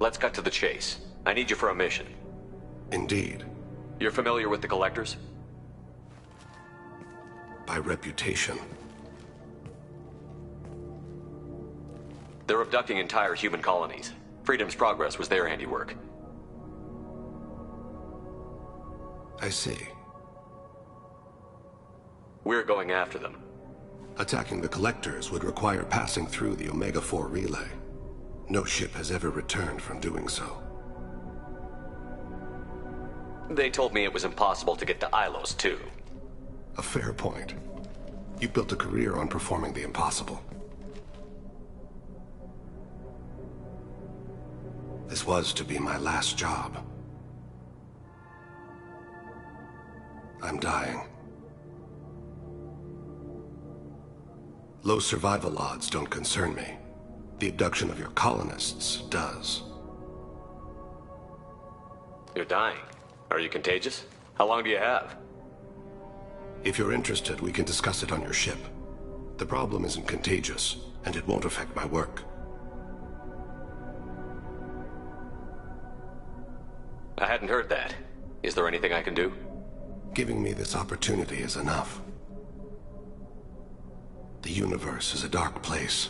Let's cut to the chase. I need you for a mission. Indeed. You're familiar with the Collectors? By reputation. They're abducting entire human colonies. Freedom's Progress was their handiwork. I see. We're going after them. Attacking the Collectors would require passing through the Omega-4 relay. No ship has ever returned from doing so. They told me it was impossible to get to Ilos, too. A fair point. You built a career on performing the impossible. This was to be my last job. I'm dying. Low survival odds don't concern me. The abduction of your colonists does. You're dying. Are you contagious? How long do you have? If you're interested, we can discuss it on your ship. The problem isn't contagious, and it won't affect my work. I hadn't heard that. Is there anything I can do? Giving me this opportunity is enough. The universe is a dark place.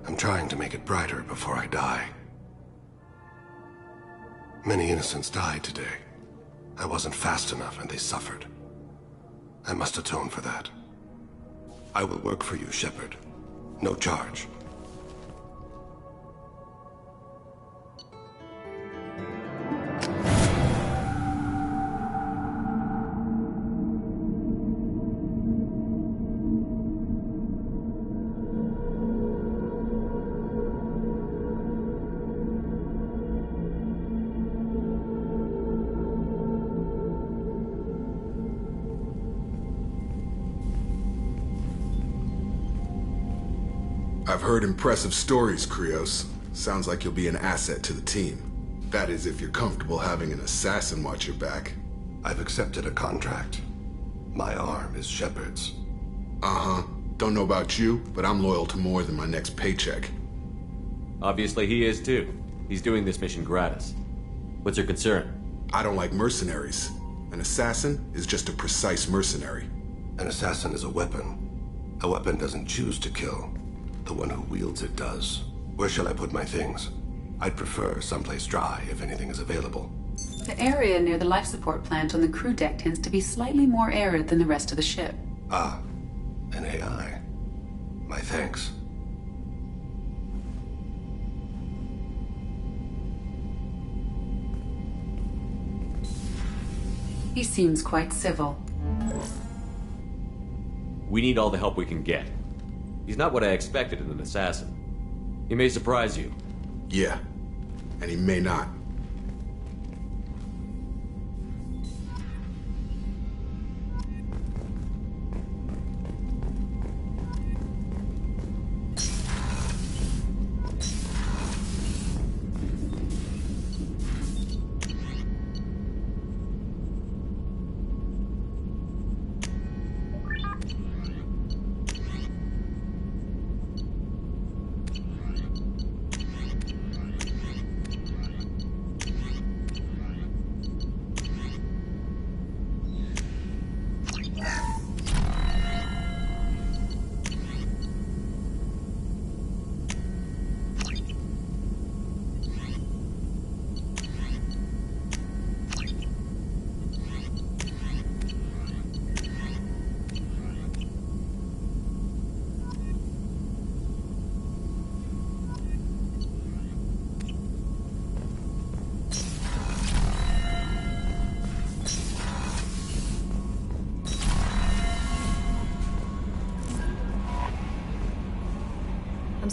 I'm trying to make it brighter before I die. Many innocents died today. I wasn't fast enough and they suffered. I must atone for that. I will work for you, Shepard. No charge. I've heard impressive stories, Krios. Sounds like you'll be an asset to the team. That is, if you're comfortable having an assassin watch your back. I've accepted a contract. My arm is Shepard's. Uh-huh. Don't know about you, but I'm loyal to more than my next paycheck. Obviously he is too. He's doing this mission gratis. What's your concern? I don't like mercenaries. An assassin is just a precise mercenary. An assassin is a weapon. A weapon doesn't choose to kill. The one who wields it does. Where shall I put my things? I'd prefer someplace dry if anything is available. The area near the life support plant on the crew deck tends to be slightly more arid than the rest of the ship. Ah, an AI. My thanks. He seems quite civil. We need all the help we can get. He's not what I expected in an assassin. He may surprise you. Yeah, and he may not.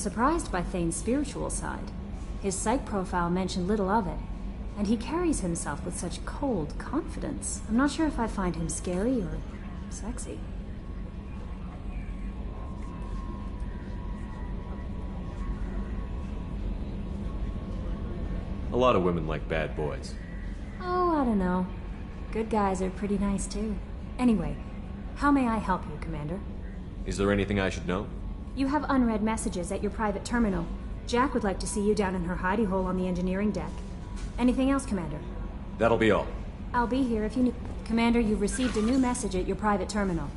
surprised by Thane's spiritual side. His psych profile mentioned little of it, and he carries himself with such cold confidence. I'm not sure if I find him scary or sexy. A lot of women like bad boys. Oh, I don't know. Good guys are pretty nice too. Anyway, how may I help you, Commander? Is there anything I should know? You have unread messages at your private terminal. Jack would like to see you down in her hidey hole on the engineering deck. Anything else, Commander? That'll be all. I'll be here if you need... Commander, you've received a new message at your private terminal.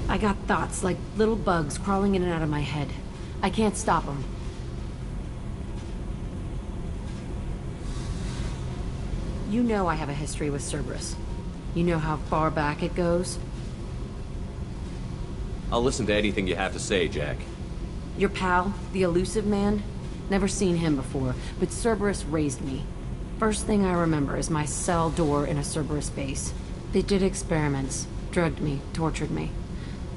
I got thoughts like little bugs crawling in and out of my head. I can't stop them. You know I have a history with Cerberus. You know how far back it goes? I'll listen to anything you have to say, Jack. Your pal, the elusive man? Never seen him before, but Cerberus raised me. First thing I remember is my cell door in a Cerberus base. They did experiments, drugged me, tortured me.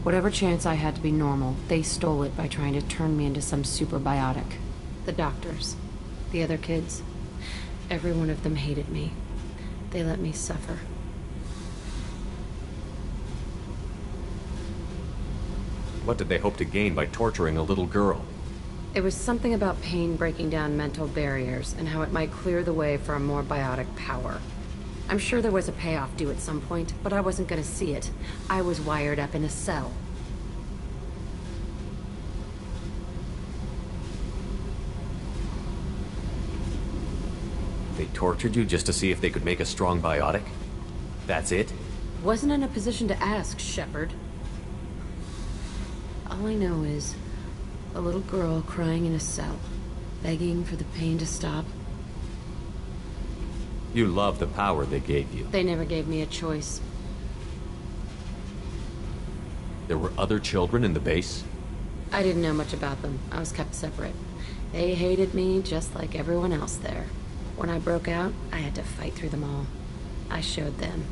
Whatever chance I had to be normal, they stole it by trying to turn me into some superbiotic. The doctors, the other kids, every one of them hated me. They let me suffer. What did they hope to gain by torturing a little girl? It was something about pain breaking down mental barriers and how it might clear the way for a more biotic power. I'm sure there was a payoff due at some point, but I wasn't gonna see it. I was wired up in a cell. They tortured you just to see if they could make a strong biotic? That's it? Wasn't in a position to ask, Shepard. All I know is a little girl crying in a cell, begging for the pain to stop. You love the power they gave you. They never gave me a choice. There were other children in the base? I didn't know much about them. I was kept separate. They hated me just like everyone else there. When I broke out, I had to fight through them all. I showed them,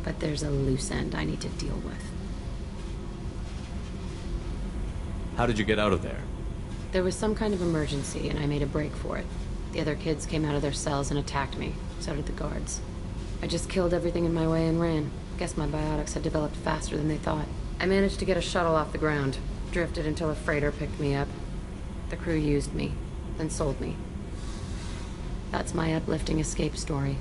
but there's a loose end I need to deal with. How did you get out of there? There was some kind of emergency, and I made a break for it. The other kids came out of their cells and attacked me. So did the guards. I just killed everything in my way and ran. Guess my biotics had developed faster than they thought. I managed to get a shuttle off the ground. Drifted until a freighter picked me up. The crew used me, then sold me. That's my uplifting escape story.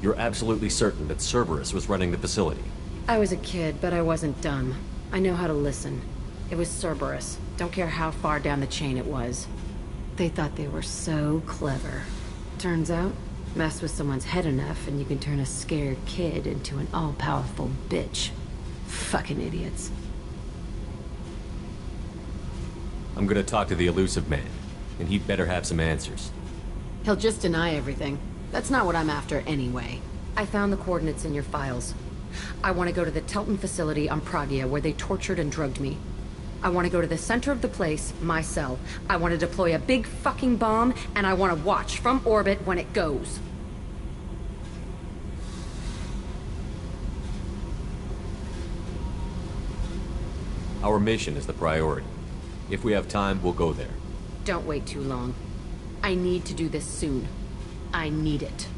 You're absolutely certain that Cerberus was running the facility? I was a kid, but I wasn't dumb. I know how to listen. It was Cerberus. Don't care how far down the chain it was. They thought they were so clever. Turns out, mess with someone's head enough and you can turn a scared kid into an all-powerful bitch. Fucking idiots. I'm gonna talk to the elusive man, and he'd better have some answers. He'll just deny everything. That's not what I'm after anyway. I found the coordinates in your files. I want to go to the Telton facility on Pragia where they tortured and drugged me. I want to go to the center of the place, my cell. I want to deploy a big fucking bomb, and I want to watch from orbit when it goes. Our mission is the priority. If we have time, we'll go there. Don't wait too long. I need to do this soon. I need it.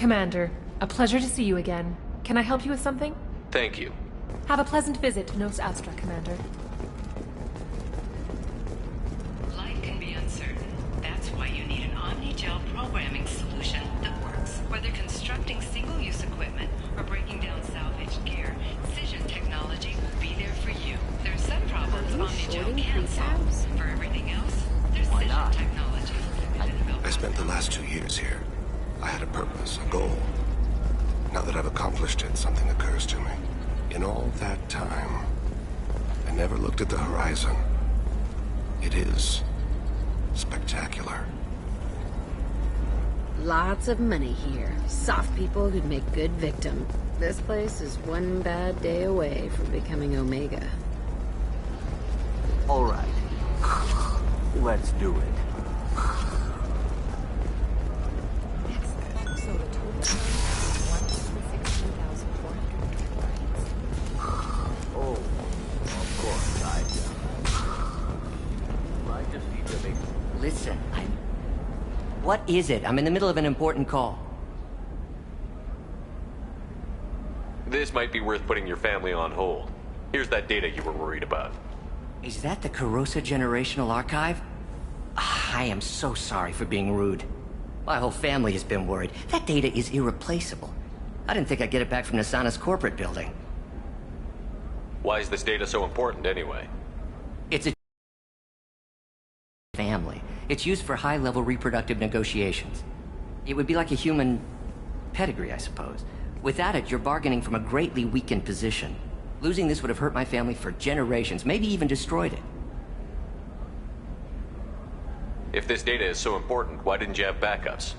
Commander, a pleasure to see you again. Can I help you with something? Thank you. Have a pleasant visit to Nos Astra, Commander. Life can be uncertain. That's why you need an Omni-Gel programming solution that works. Whether constructing single-use equipment or breaking down salvaged gear, Cision technology will be there for you. There's some problems Omni-Gel can't solve. For everything else, there's Cision technology. I spent the last 2 years here. I had a purpose, a goal. Now that I've accomplished it, something occurs to me. In all that time, I never looked at the horizon. It is spectacular. Lots of money here. Soft people who'd make good victim. This place is one bad day away from becoming Omega. All right. Let's do it. Oh, of course, I just need to make... Listen, What is it? I'm in the middle of an important call. This might be worth putting your family on hold. Here's that data you were worried about. Is that the Carosa Generational Archive? I am so sorry for being rude. My whole family has been worried. That data is irreplaceable. I didn't think I'd get it back from Nasana's corporate building. Why is this data so important anyway? It's a family. It's used for high-level reproductive negotiations. It would be like a human pedigree, I suppose. Without it, you're bargaining from a greatly weakened position. Losing this would have hurt my family for generations, maybe even destroyed it. If this data is so important, why didn't you have backups?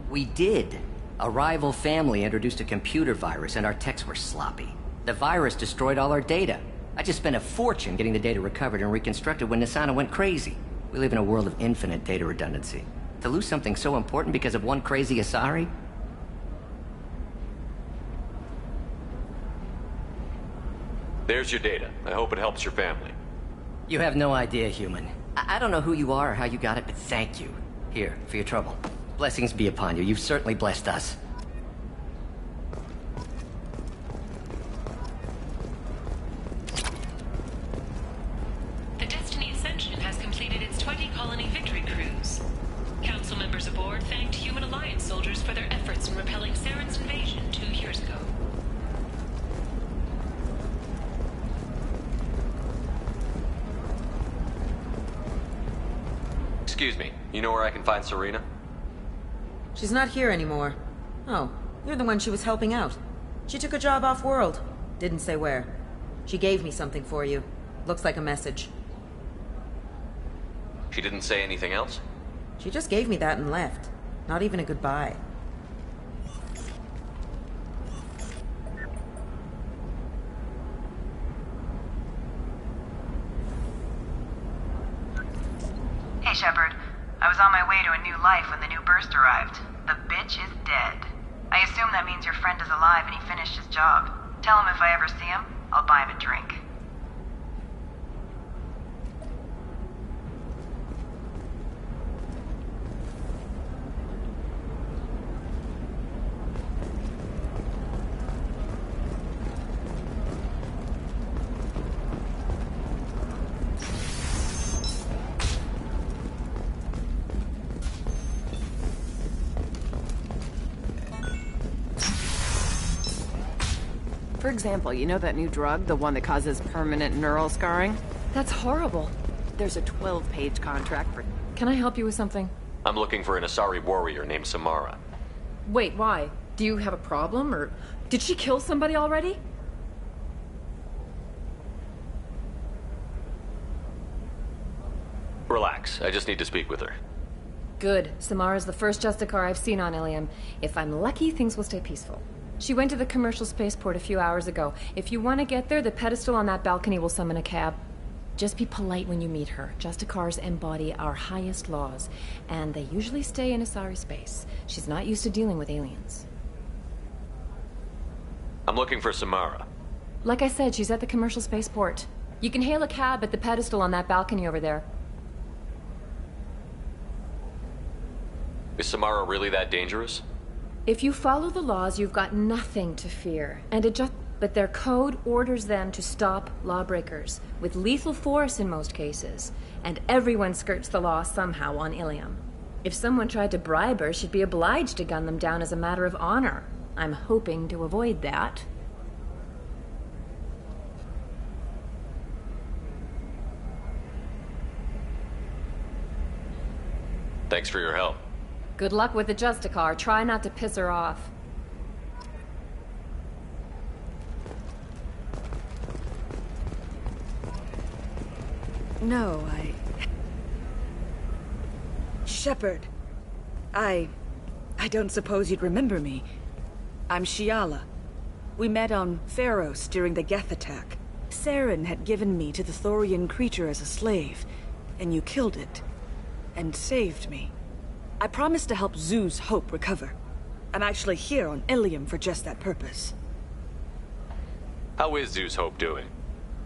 We did. A rival family introduced a computer virus, and our techs were sloppy. The virus destroyed all our data. I just spent a fortune getting the data recovered and reconstructed when Nasana went crazy. We live in a world of infinite data redundancy. To lose something so important because of one crazy Asari? There's your data. I hope it helps your family. You have no idea, human. I don't know who you are or how you got it, but thank you. Here, for your trouble. Blessings be upon you. You've certainly blessed us. The Destiny Ascension has completed its 20-colony victory cruise. Council members aboard thanked Human Alliance soldiers for their efforts in repelling Saren's invasion 2 years ago. Excuse me, you know where I can find Serena? She's not here anymore. Oh, you're the one she was helping out. She took a job off-world. Didn't say where. She gave me something for you. Looks like a message. She didn't say anything else? She just gave me that and left. Not even a goodbye. Hey, Shepard. I was on my way to a new life when the new burst arrived. The bitch is dead. I assume that means your friend is alive and he finished his job. Tell him if I ever see him, I'll buy him a drink. For example, you know that new drug, the one that causes permanent neural scarring? That's horrible. There's a 12-page contract for... Can I help you with something? I'm looking for an Asari warrior named Samara. Wait, why? Do you have a problem, or... Did she kill somebody already? Relax, I just need to speak with her. Good. Samara's the first Justicar I've seen on Ilium. If I'm lucky, things will stay peaceful. She went to the commercial spaceport a few hours ago. If you want to get there, the pedestal on that balcony will summon a cab. Just be polite when you meet her. Justicars embody our highest laws, and they usually stay in Asari space. She's not used to dealing with aliens. I'm looking for Samara. Like I said, she's at the commercial spaceport. You can hail a cab at the pedestal on that balcony over there. Is Samara really that dangerous? If you follow the laws, you've got nothing to fear. But their code orders them to stop lawbreakers, with lethal force in most cases. And everyone skirts the law somehow on Ilium. If someone tried to bribe her, she'd be obliged to gun them down as a matter of honor. I'm hoping to avoid that. Thanks for your help. Good luck with the Justicar. Try not to piss her off. No, Shepard. I don't suppose you'd remember me. I'm Shiala. We met on Pharos during the Geth attack. Saren had given me to the Thorian creature as a slave, and you killed it. And saved me. I promised to help Zoo's Hope recover. I'm actually here on Ilium for just that purpose. How is Zoo's Hope doing?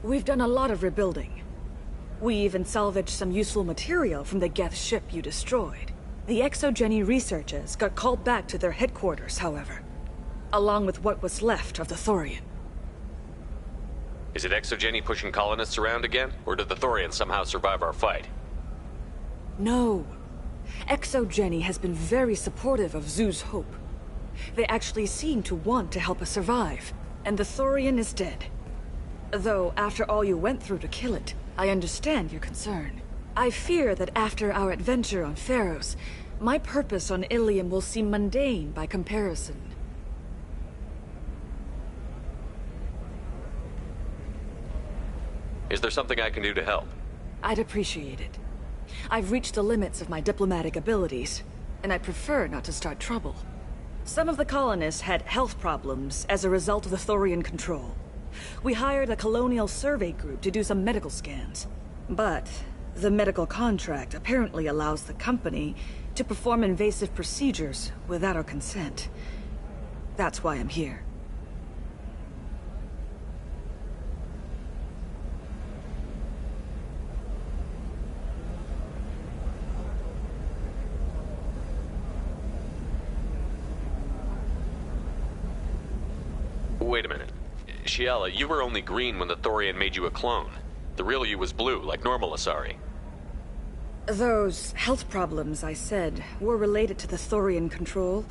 We've done a lot of rebuilding. We even salvaged some useful material from the Geth ship you destroyed. The Exogeny researchers got called back to their headquarters, however, along with what was left of the Thorian. Is it Exogeny pushing colonists around again, or did the Thorians somehow survive our fight? No. Exogeny has been very supportive of Zoo's Hope. They actually seem to want to help us survive, and the Thorian is dead. Though, after all you went through to kill it, I understand your concern. I fear that after our adventure on Pharos, my purpose on Ilium will seem mundane by comparison. Is there something I can do to help? I'd appreciate it. I've reached the limits of my diplomatic abilities, and I prefer not to start trouble. Some of the colonists had health problems as a result of the Thorian control. We hired a colonial survey group to do some medical scans. But the medical contract apparently allows the company to perform invasive procedures without our consent. That's why I'm here. Wait a minute. Shiala, you were only green when the Thorian made you a clone. The real you was blue, like normal Asari. Those health problems I said were related to the Thorian control.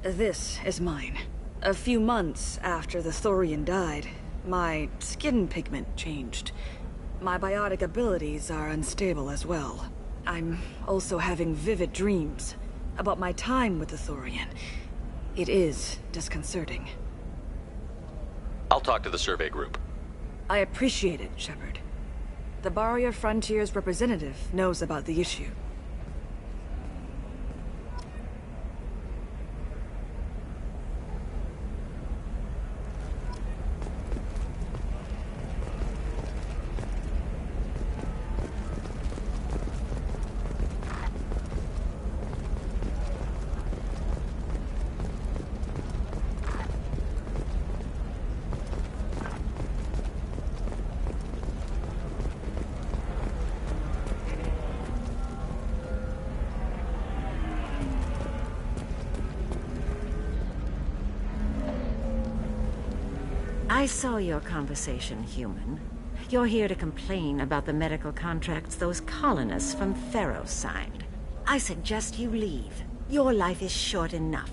This is mine. A few months after the Thorian died, my skin pigment changed. My biotic abilities are unstable as well. I'm also having vivid dreams about my time with the Thorian. It is disconcerting. I'll talk to the survey group. I appreciate it, Shepard. The Barrier Frontier's representative knows about the issue. I saw your conversation, human. You're here to complain about the medical contracts those colonists from Pharos signed. I suggest you leave. Your life is short enough.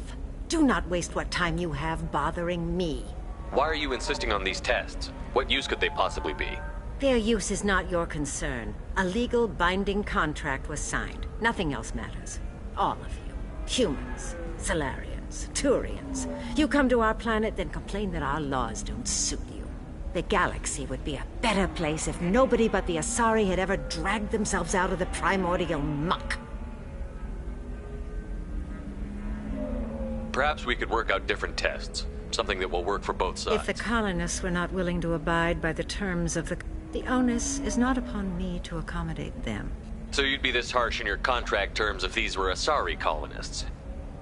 Do not waste what time you have bothering me. Why are you insisting on these tests? What use could they possibly be? Their use is not your concern. A legal binding contract was signed. Nothing else matters. All of you. Humans, Solarians, Turians. You come to our planet, then complain that our laws don't suit you. The galaxy would be a better place if nobody but the Asari had ever dragged themselves out of the primordial muck. Perhaps we could work out different tests. Something that will work for both sides. If the colonists were not willing to abide by the terms of the onus is not upon me to accommodate them. So you'd be this harsh in your contract terms if these were Asari colonists?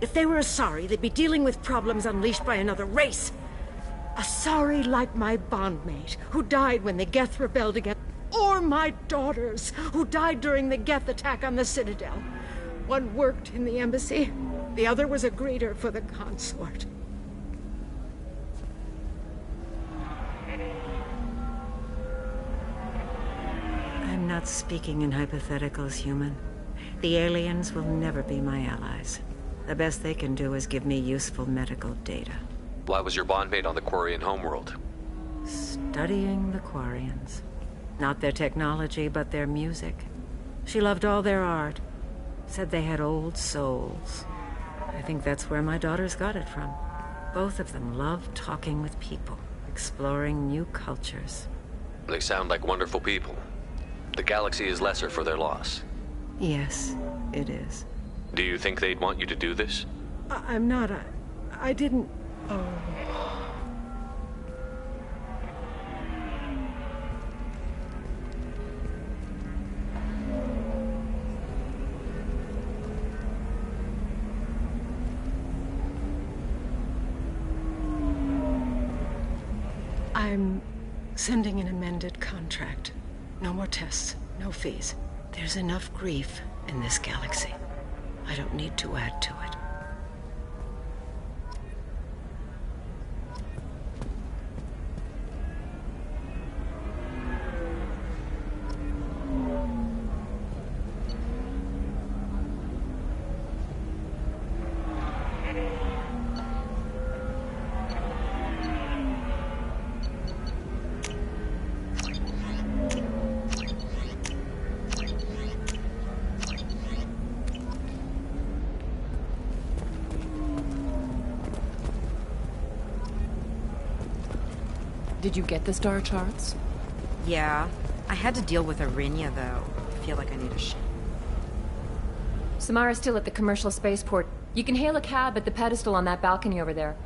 If they were Asari, they'd be dealing with problems unleashed by another race. Asari like my bondmate, who died when the Geth rebelled against... Or my daughters, who died during the Geth attack on the Citadel. One worked in the embassy, The other was a greeter for the consort. I'm not speaking in hypotheticals, human. The aliens will never be my allies. The best they can do is give me useful medical data. Why was your bondmate on the Quarian homeworld? Studying the Quarians. Not their technology, but their music. She loved all their art. Said they had old souls. I think that's where my daughters got it from. Both of them loved talking with people, exploring new cultures. They sound like wonderful people. The galaxy is lesser for their loss. Yes, it is. Do you think they'd want you to do this? I'm not. I didn't. Oh. I'm sending an amended contract. No more tests, no fees. There's enough grief in this galaxy. I don't need to add to it. Did you get the star charts? Yeah. I had to deal with Arinya, though. I feel like I need a shit. Samara's still at the commercial spaceport. You can hail a cab at the pedestal on that balcony over there.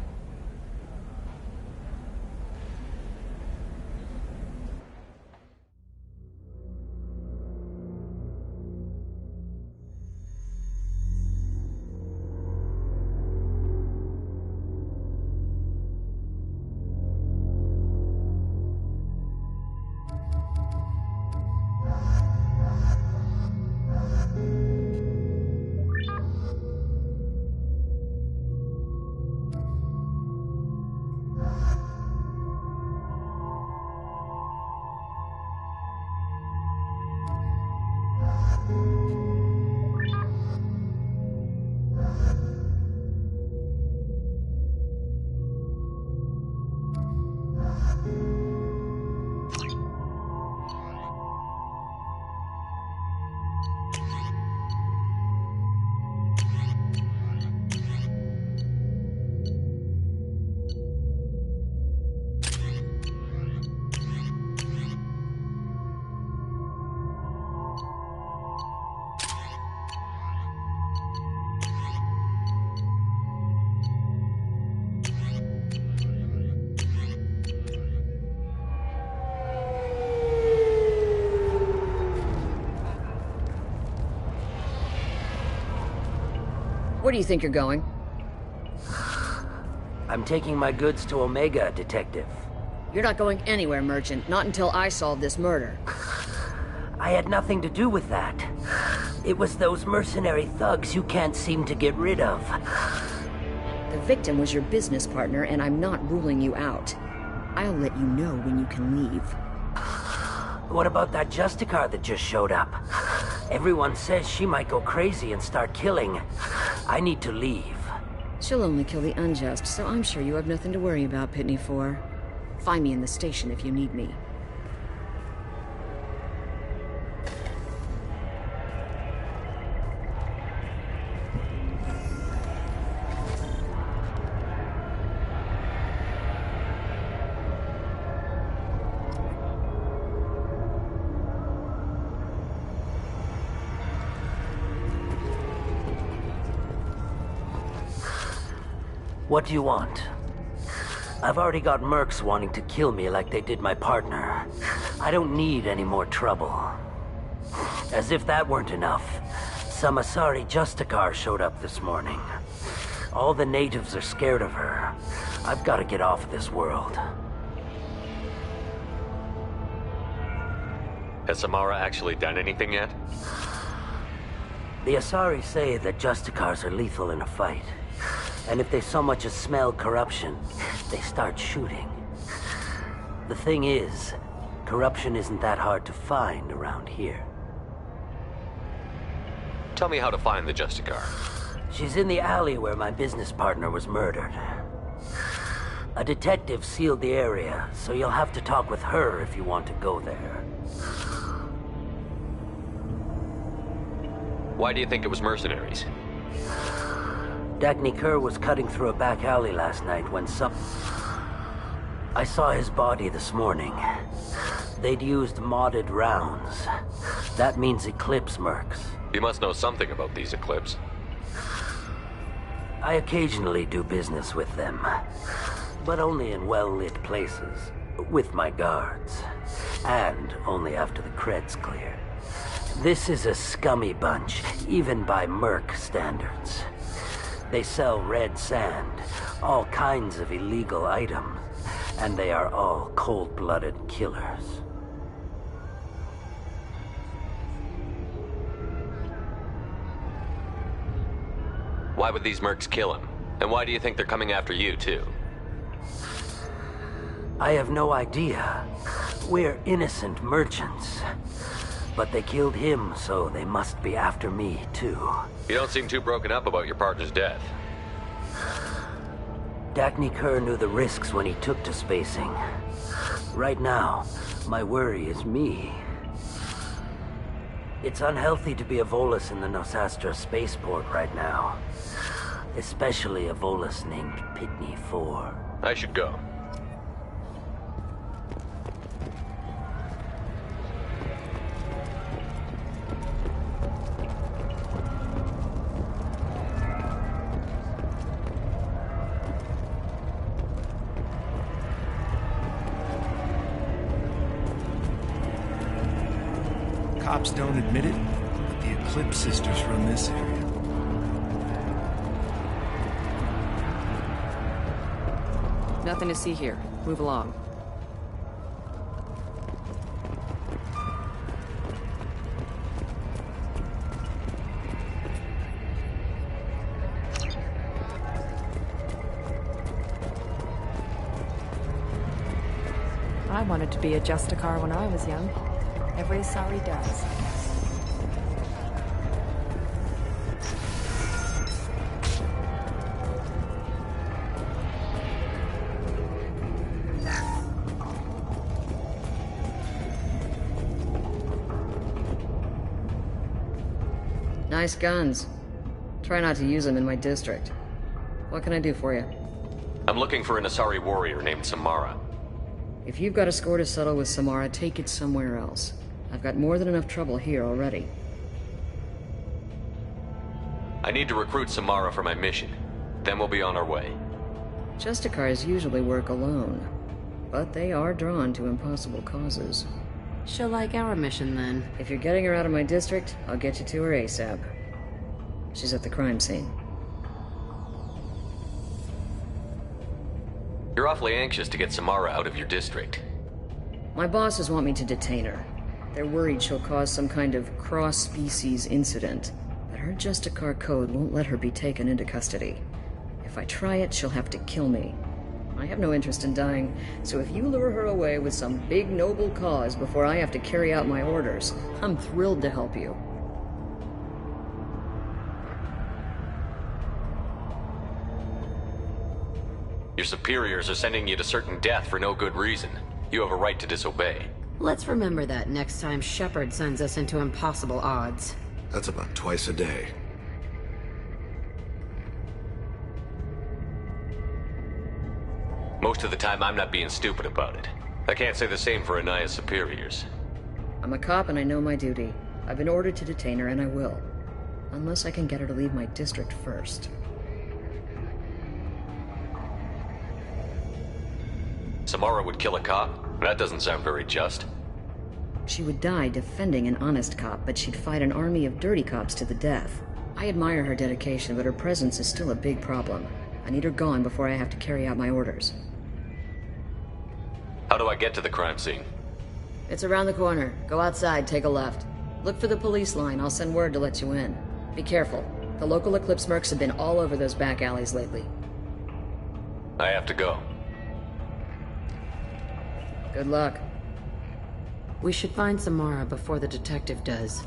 Where do you think you're going? I'm taking my goods to Omega, Detective. You're not going anywhere, Merchant. Not until I solve this murder. I had nothing to do with that. It was those mercenary thugs you can't seem to get rid of. The victim was your business partner, and I'm not ruling you out. I'll let you know when you can leave. What about that Justicar that just showed up? Everyone says she might go crazy and start killing. I need to leave. She'll only kill the unjust, so I'm sure you have nothing to worry about, Pitney 4. Find me in the station if you need me. What do you want? I've already got mercs wanting to kill me like they did my partner. I don't need any more trouble. As if that weren't enough, some Asari Justicar showed up this morning. All the natives are scared of her. I've got to get off this world. Has Samara actually done anything yet? The Asari say that Justicars are lethal in a fight. And if they so much as smell corruption, they start shooting. The thing is, corruption isn't that hard to find around here. Tell me how to find the Justicar. She's in the alley where my business partner was murdered. A detective sealed the area, so you'll have to talk with her if you want to go there. Why do you think it was mercenaries? Dagny was cutting through a back alley last night when I saw his body this morning. They'd used modded rounds. That means Eclipse mercs. You must know something about these Eclipse. I occasionally do business with them, but only in well-lit places, with my guards, and only after the cred's clear. This is a scummy bunch, even by merc standards. They sell red sand, all kinds of illegal items, and they are all cold-blooded killers. Why would these mercs kill him? And why do you think they're coming after you, too? I have no idea. We're innocent merchants. But they killed him, so they must be after me, too. You don't seem too broken up about your partner's death. Dagny knew the risks when he took to spacing. Right now, my worry is me. It's unhealthy to be a Volus in the Nosastra spaceport right now. Especially a Volus named Pitney 4. I should go. Cops don't admit it, but the Eclipse sisters run this area. Nothing to see here. Move along. I wanted to be a Justicar when I was young. Every Asari does. Nice guns. Try not to use them in my district. What can I do for you? I'm looking for an Asari warrior named Samara. If you've got a score to settle with Samara, take it somewhere else. I've got more than enough trouble here already. I need to recruit Samara for my mission. Then we'll be on our way. Justicars usually work alone, but they are drawn to impossible causes. She'll like our mission, then. If you're getting her out of my district, I'll get you to her ASAP. She's at the crime scene. You're awfully anxious to get Samara out of your district. My bosses want me to detain her. They're worried she'll cause some kind of cross-species incident, but her Justicar code won't let her be taken into custody. If I try it, she'll have to kill me. I have no interest in dying, so if you lure her away with some big noble cause before I have to carry out my orders, I'm thrilled to help you. Your superiors are sending you to certain death for no good reason. You have a right to disobey. Let's remember that next time Shepard sends us into impossible odds. That's about twice a day. Most of the time, I'm not being stupid about it. I can't say the same for Anaya's superiors. I'm a cop and I know my duty. I've been ordered to detain her and I will. Unless I can get her to leave my district first. Samara would kill a cop? That doesn't sound very just. She would die defending an honest cop, but she'd fight an army of dirty cops to the death. I admire her dedication, but her presence is still a big problem. I need her gone before I have to carry out my orders. How do I get to the crime scene? It's around the corner. Go outside, take a left. Look for the police line. I'll send word to let you in. Be careful. The local Eclipse mercs have been all over those back alleys lately. I have to go. Good luck. We should find Samara before the detective does.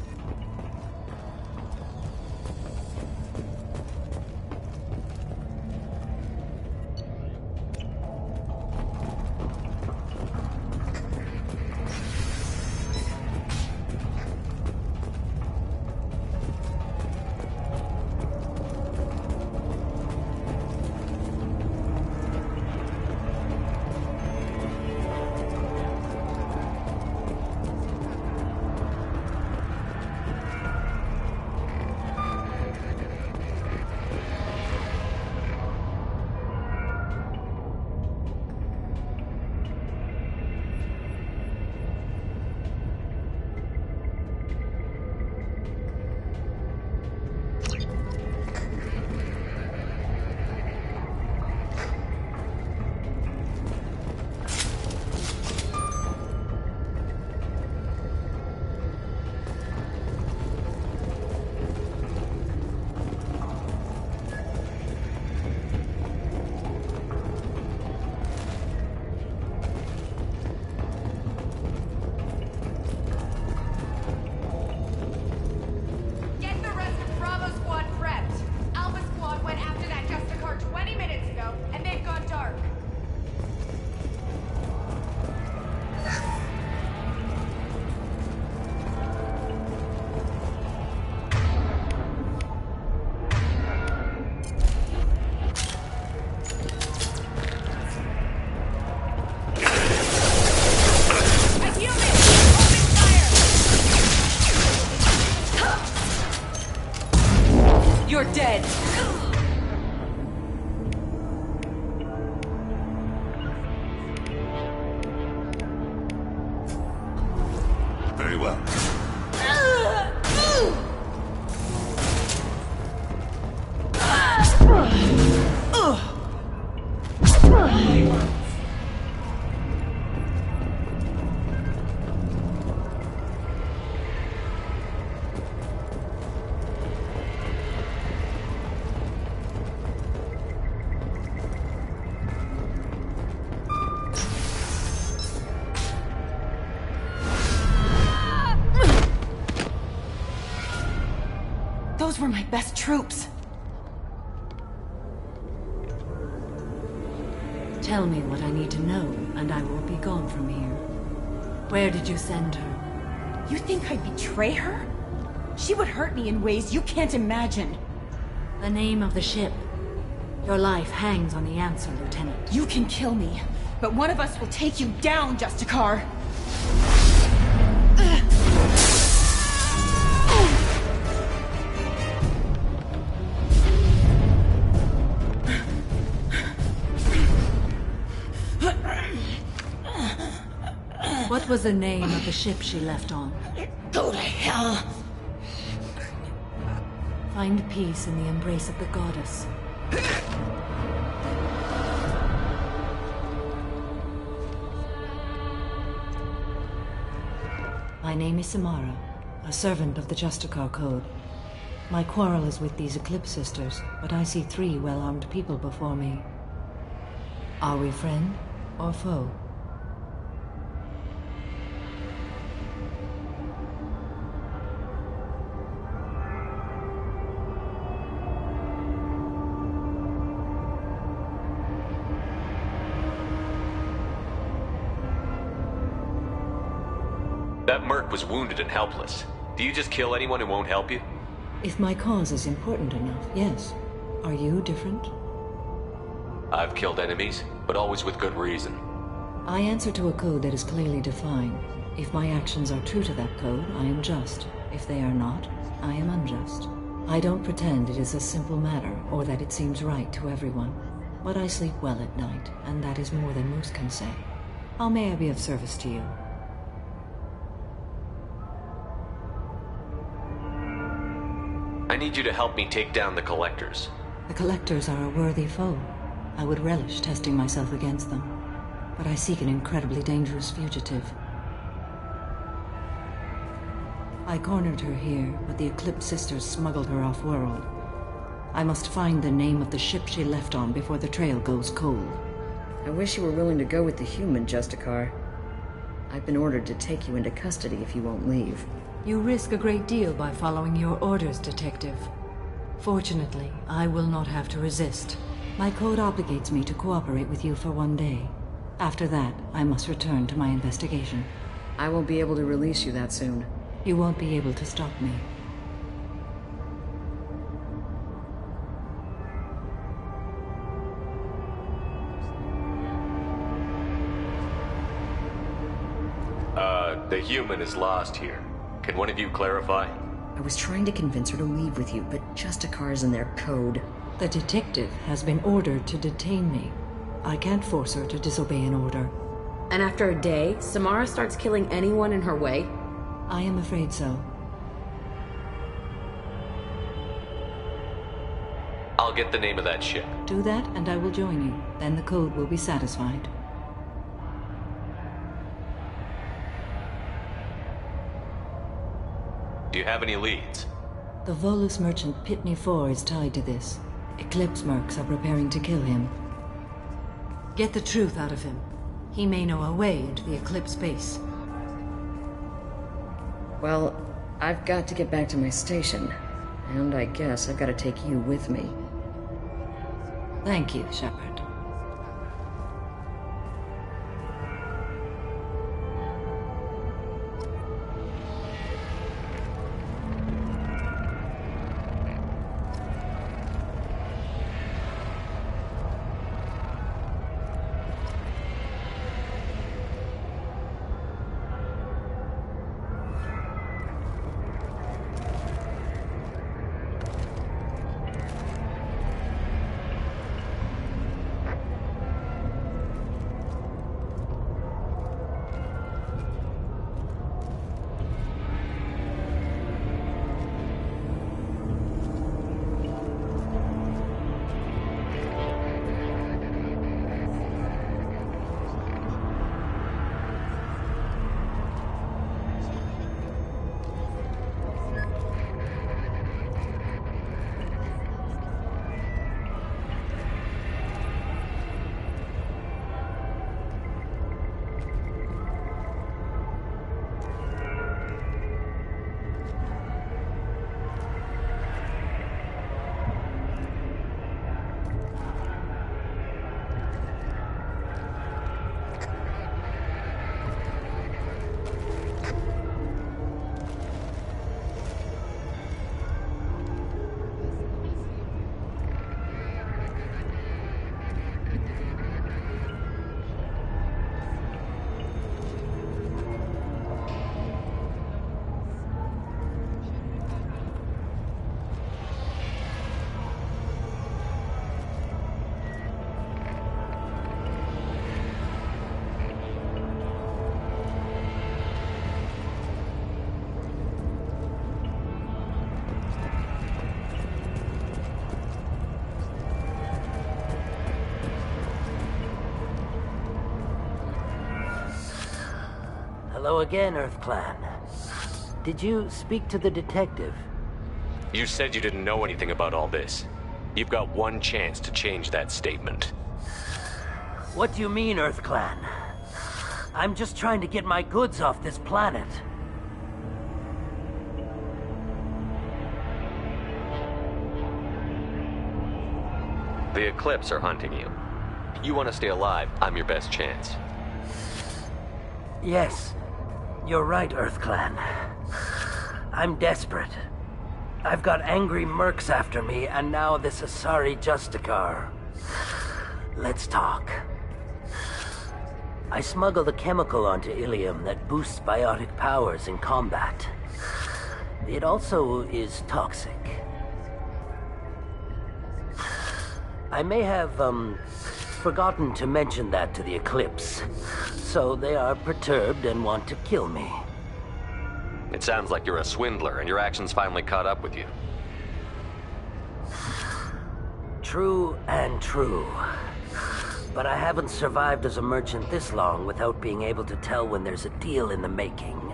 You're dead. Very well. Those were my best troops. Tell me what I need to know, and I will be gone from here. Where did you send her? You think I'd betray her? She would hurt me in ways you can't imagine. The name of the ship. Your life hangs on the answer, Lieutenant. You can kill me, but one of us will take you down, Justicar. What was the name of the ship she left on? Go to hell! Find peace in the embrace of the goddess. My name is Samara, a servant of the Justicar Code. My quarrel is with these Eclipse Sisters, but I see 3 well-armed people before me. Are we friend or foe? That merc was wounded and helpless. Do you just kill anyone who won't help you? If my cause is important enough, yes. Are you different? I've killed enemies, but always with good reason. I answer to a code that is clearly defined. If my actions are true to that code, I am just. If they are not, I am unjust. I don't pretend it is a simple matter, or that it seems right to everyone. But I sleep well at night, and that is more than most can say. How may I be of service to you? I need you to help me take down the Collectors. The Collectors are a worthy foe. I would relish testing myself against them. But I seek an incredibly dangerous fugitive. I cornered her here, but the Eclipse sisters smuggled her off-world. I must find the name of the ship she left on before the trail goes cold. I wish you were willing to go with the human, Justicar. I've been ordered to take you into custody if you won't leave. You risk a great deal by following your orders, Detective. Fortunately, I will not have to resist. My code obligates me to cooperate with you for 1 day. After that, I must return to my investigation. I won't be able to release you that soon. You won't be able to stop me. The human is lost here. Can one of you clarify? I was trying to convince her to leave with you, but Justicar's in their code. The detective has been ordered to detain me. I can't force her to disobey an order. And after a day, Samara starts killing anyone in her way? I am afraid so. I'll get the name of that ship. Do that, and I will join you. Then the code will be satisfied. Do you have any leads? The Volus merchant Pitney 4 is tied to this. Eclipse mercs are preparing to kill him. Get the truth out of him. He may know a way into the Eclipse base. Well, I've got to get back to my station. And I guess I've got to take you with me. Thank you, Shepard. Hello again, Earth Clan. Did you speak to the detective? You said you didn't know anything about all this. You've got one chance to change that statement. What do you mean, Earth Clan? I'm just trying to get my goods off this planet. The Eclipse are hunting you. You want to stay alive, I'm your best chance. Yes, you're right, Earth Clan. I'm desperate. I've got angry mercs after me, and now this Asari Justicar. Let's talk. I smuggled a chemical onto Ilium that boosts biotic powers in combat. It also is toxic. I may have, forgotten to mention that to the Eclipse, so they are perturbed and want to kill me. It sounds like you're a swindler, and your actions finally caught up with you. True and true. But I haven't survived as a merchant this long without being able to tell when there's a deal in the making.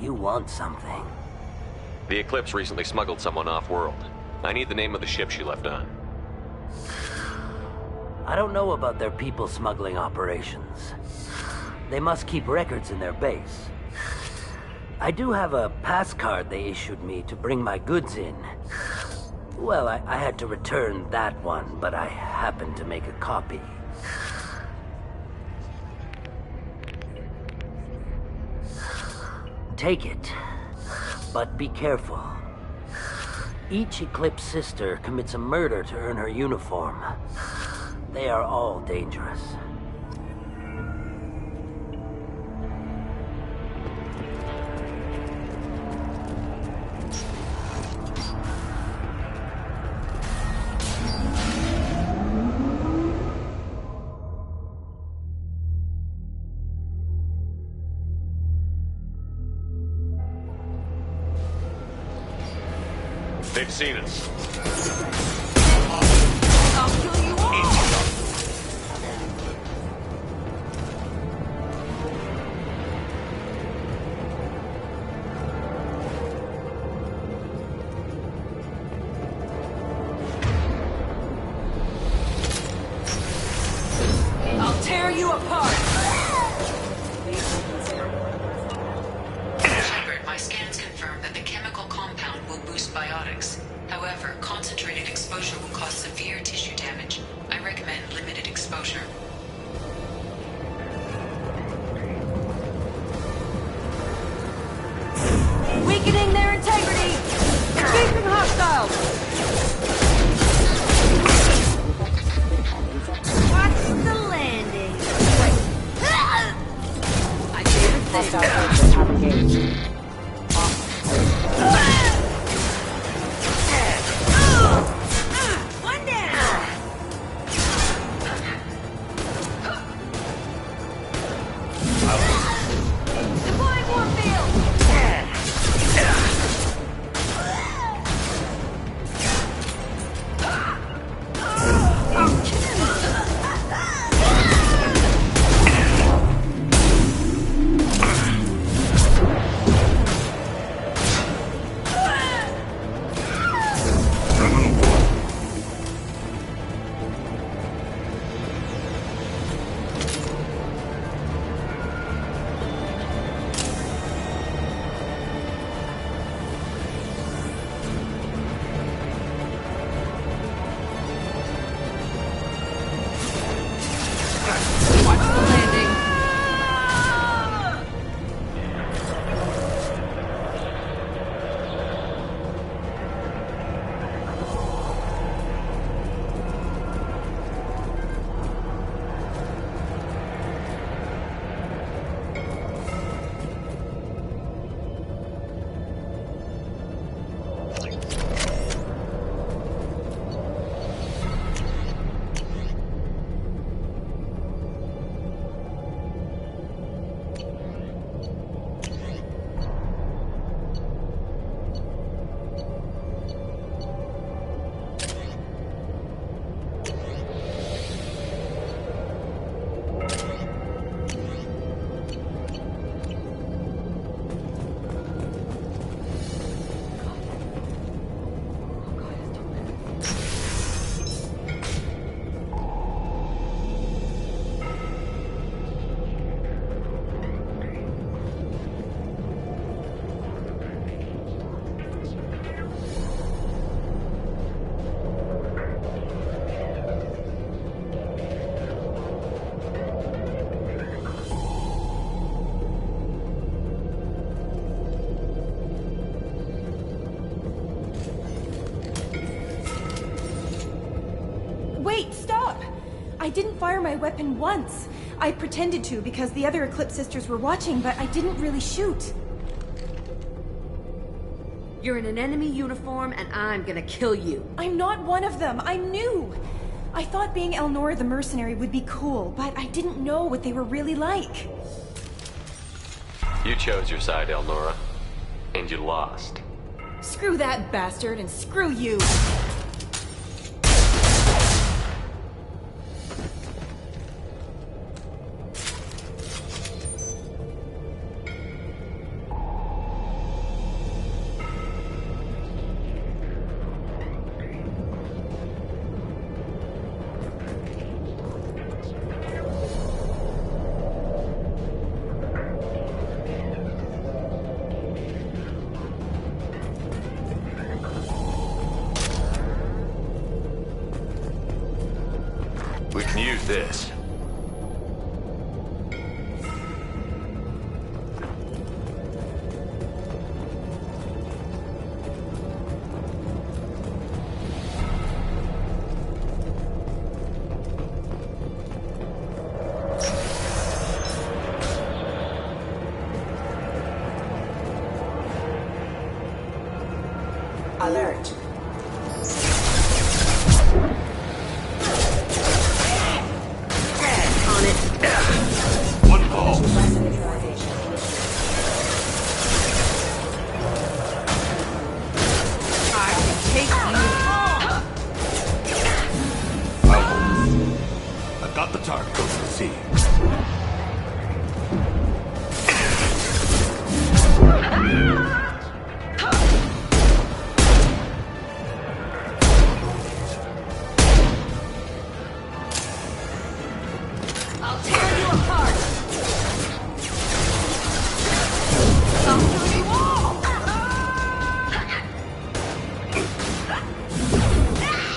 You want something. The Eclipse recently smuggled someone off-world. I need the name of the ship she left on. I don't know about their people smuggling operations. They must keep records in their base. I do have a pass card they issued me to bring my goods in. Well, I had to return that one, but I happened to make a copy. Take it, but be careful. Each Eclipse sister commits a murder to earn her uniform. They are all dangerous. They've seen us. I'll kill you all! I'll tear you apart! Shepard, my scans confirm that the chemical compound will boost biotics. However, concentrated exposure will cause severe tissue damage. I recommend limited exposure. Weakening their integrity! Escaping hostiles! Watch the landing! I did a thing. One down! Deploying warfield! Wait, stop! I didn't fire my weapon once. I pretended to because the other Eclipse sisters were watching, but I didn't really shoot. You're in an enemy uniform, and I'm gonna kill you. I'm not one of them. I'm new. I thought being Elnora the mercenary would be cool, but I didn't know what they were really like. You chose your side, Elnora. And you lost. Screw that bastard, and screw you! can use this. Alert. On it. One ball. I can take I've got the target. Go to the sea. I'll tear you apart! I'll kill you all!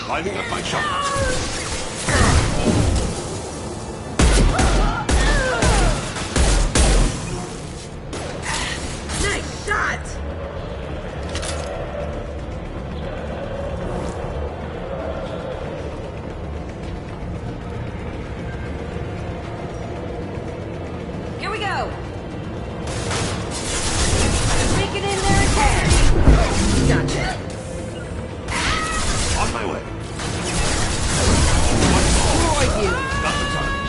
Lining up my shot. Nice shot! Here we go! Make it in there and gotcha. On my way. Destroy you! Got the target.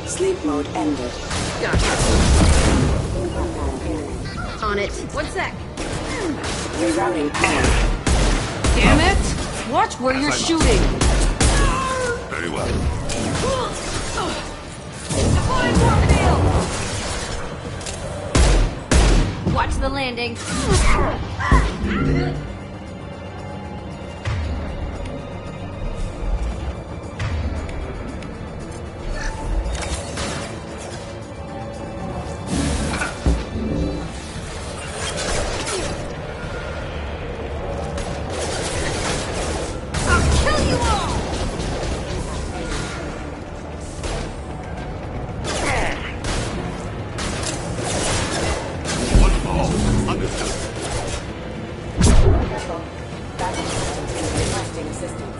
Sleep mode ended. Gotcha. On it. 1 sec. Rerouting power. Damn it! Watch where you're shooting! Very well. Deploying torpedo! Watch the landing.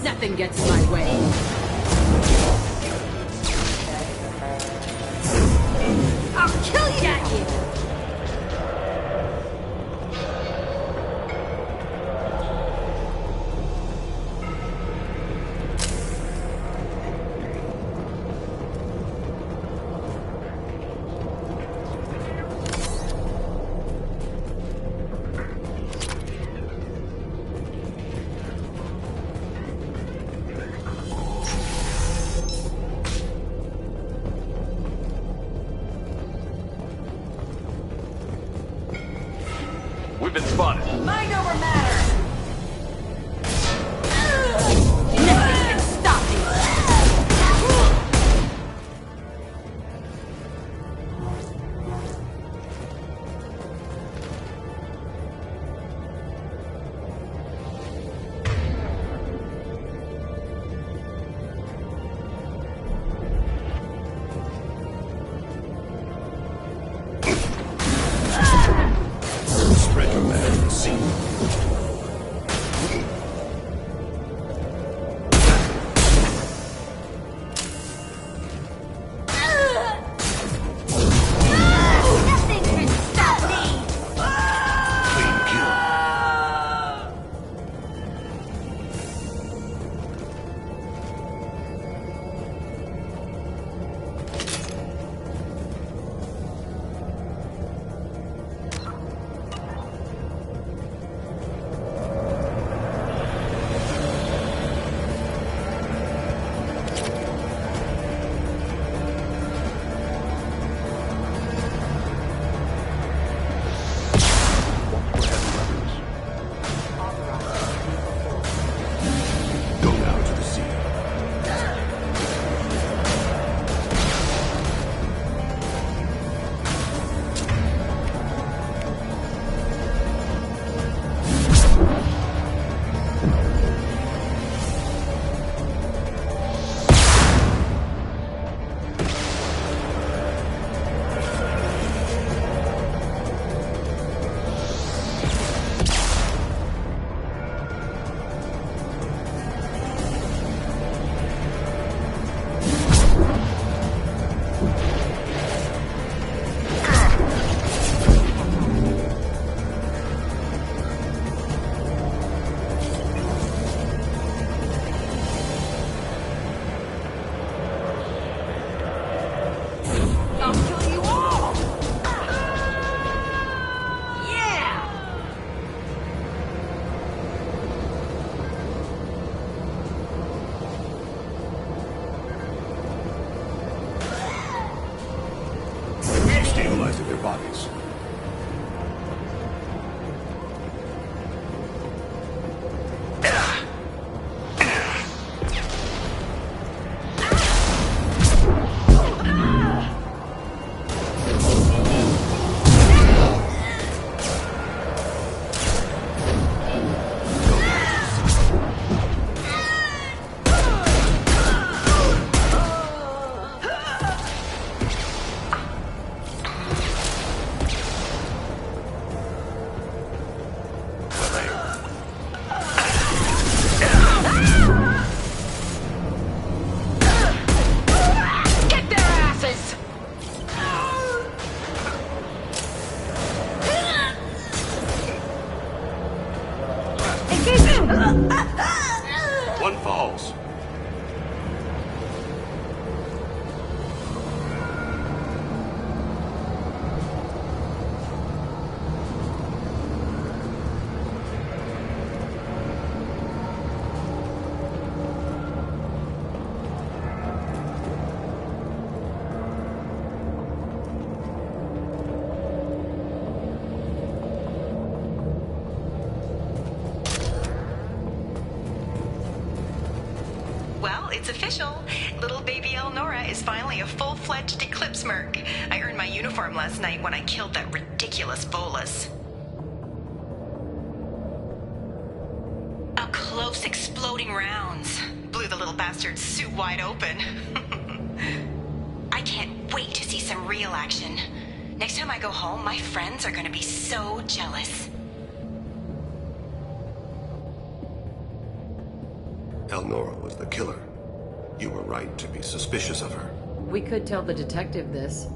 Nothing gets in my way. I'll kill you! Got you! We've been spotted. Mind over matter! Nothing can stop me! bodies. One falls. It's official. Little baby Elnora is finally a full-fledged Eclipse merc. I earned my uniform last night when I killed that ridiculous bolus. Up close, exploding rounds. Blew the little bastard's suit wide open. I can't wait to see some real action. Next time I go home, my friends are gonna be so jealous. Elnora was the killer. You were right to be suspicious of her. We could tell the detective this.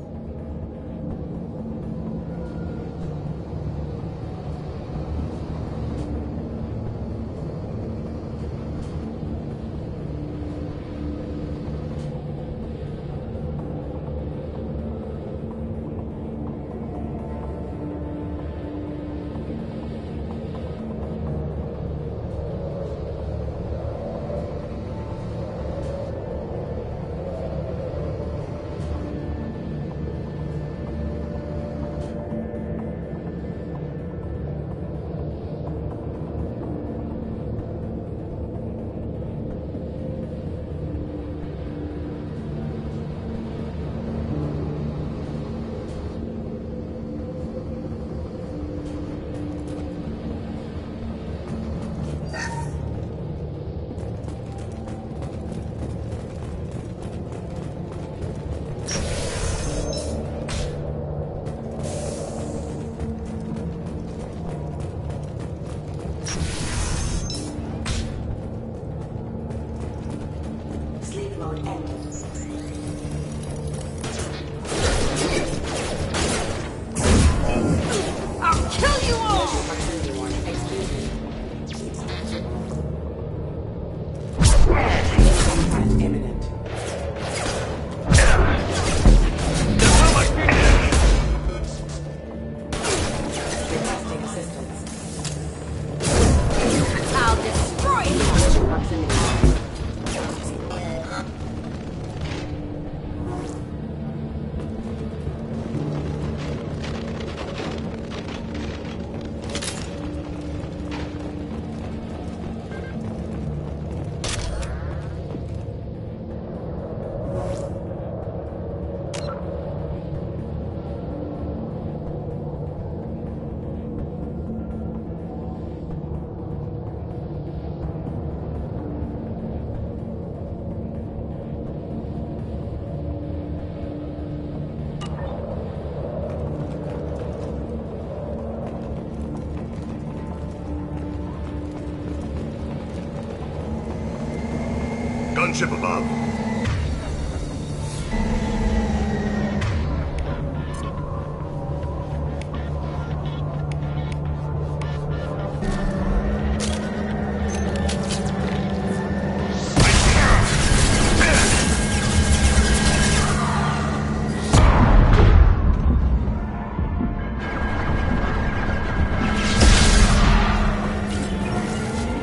Gunship above.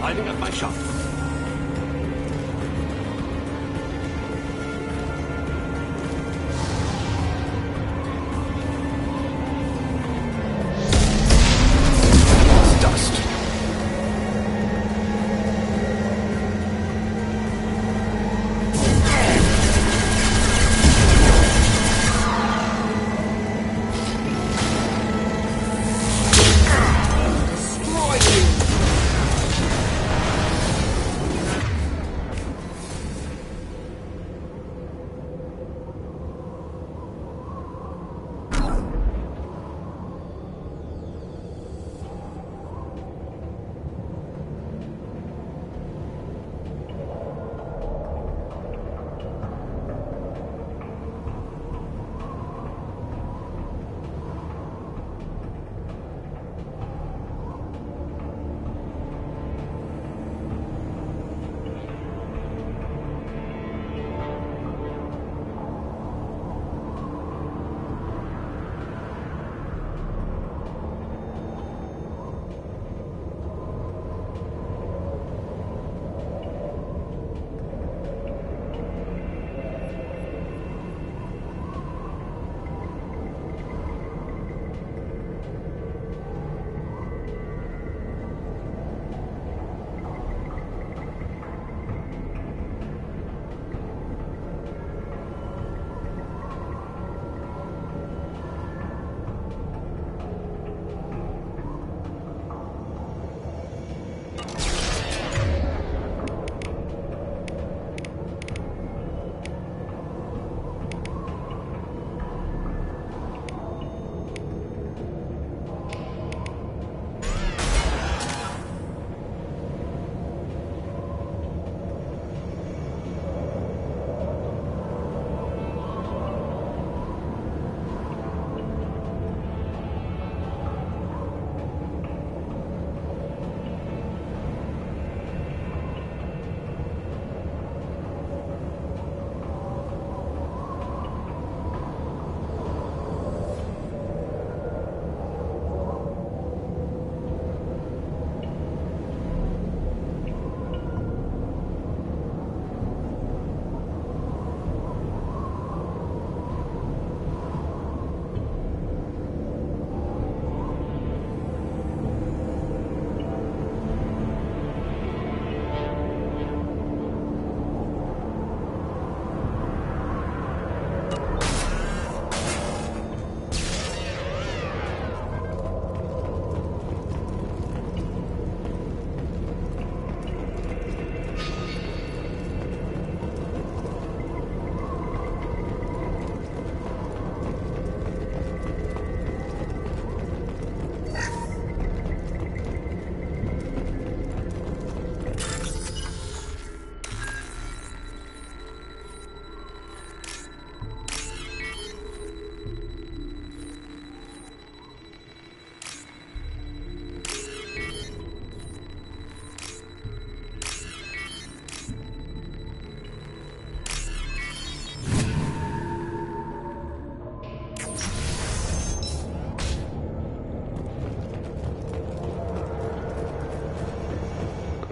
Lining up my shot.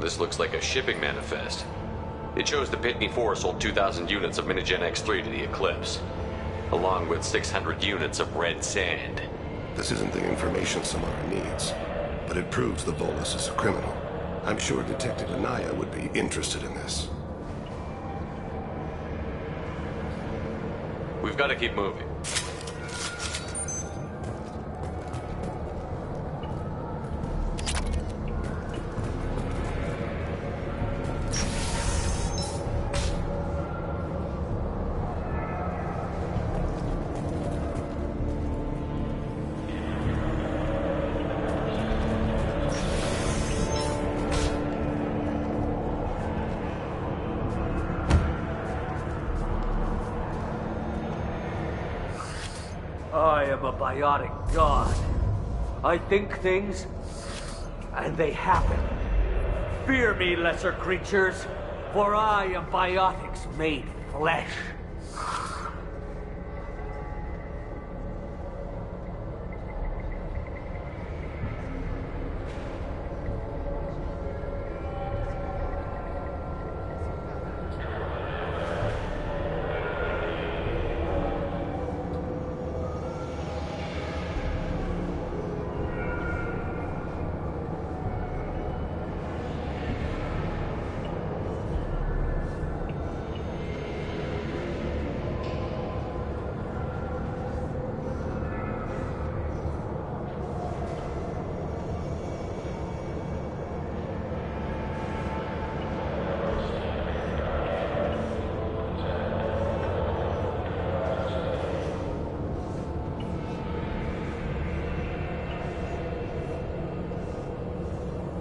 this looks like a shipping manifest. It shows the Pitney 4 sold 2,000 units of Minigen X3 to the Eclipse, along with 600 units of red sand. This isn't the information Samara needs, but it proves the Volus is a criminal. I'm sure Detective Anaya would be interested in this. We've got to keep moving. I am a biotic god. I think things, and they happen. Fear me, lesser creatures, for I am biotics made flesh.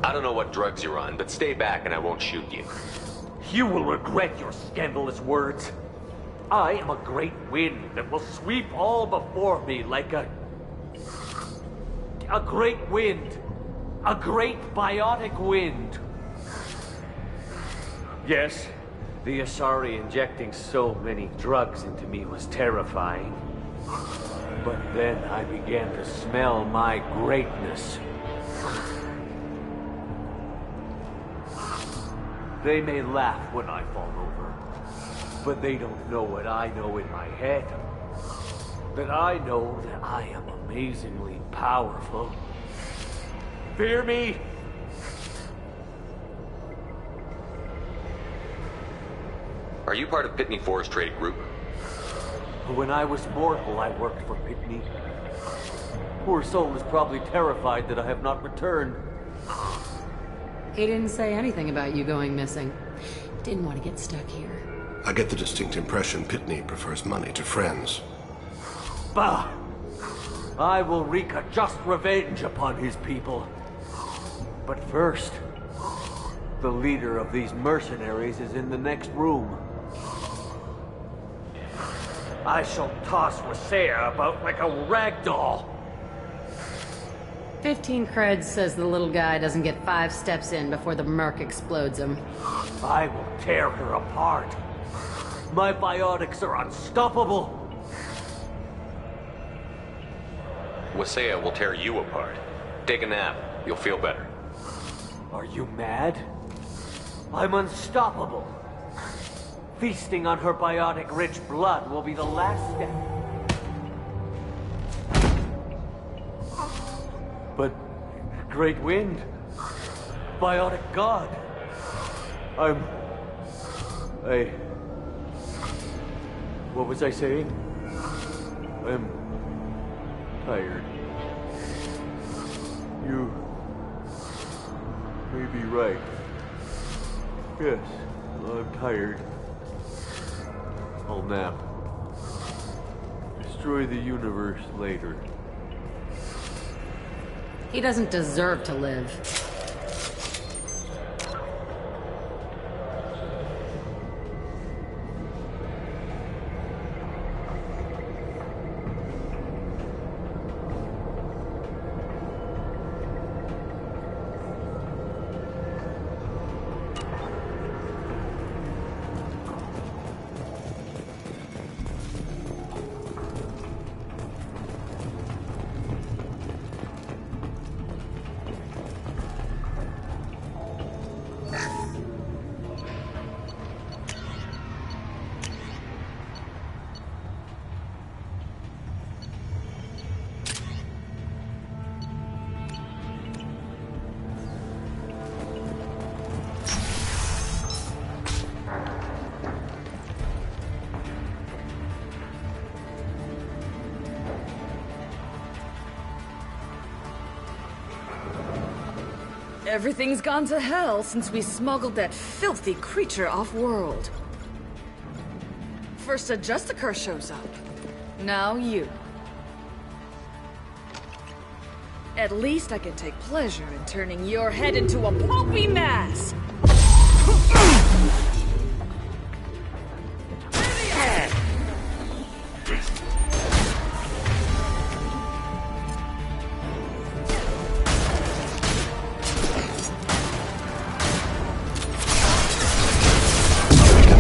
I don't know what drugs you're on, but stay back and I won't shoot you. You will regret your scandalous words. I am a great wind that will sweep all before me like a great wind. A great biotic wind. Yes, the Asari injecting so many drugs into me was terrifying. But then I began to smell my greatness. They may laugh when I fall over, but they don't know what I know in my head. That I know that I am amazingly powerful. Fear me? Are you part of Pitney 4's trade group? When I was mortal, I worked for Pitney. Poor soul is probably terrified that I have not returned. He didn't say anything about you going missing. Didn't want to get stuck here. I get the distinct impression Pitney prefers money to friends. Bah! I will wreak a just revenge upon his people. But first, the leader of these mercenaries is in the next room. I shall toss Wasea about like a rag doll. 15 creds says the little guy doesn't get 5 steps in before the Merc explodes him. I will tear her apart. My biotics are unstoppable. Wasea will tear you apart. Take a nap. You'll feel better. Are you mad? I'm unstoppable. Feasting on her biotic-rich blood will be the last step. But, Great Wind, biotic god, what was I saying? I'm tired. You may be right. Yes, I'm tired. I'll nap. Destroy the universe later. He doesn't deserve to live. Everything's gone to hell since we smuggled that filthy creature off-world. First a Justicar shows up. Now you. At least I can take pleasure in turning your head into a pulpy mass!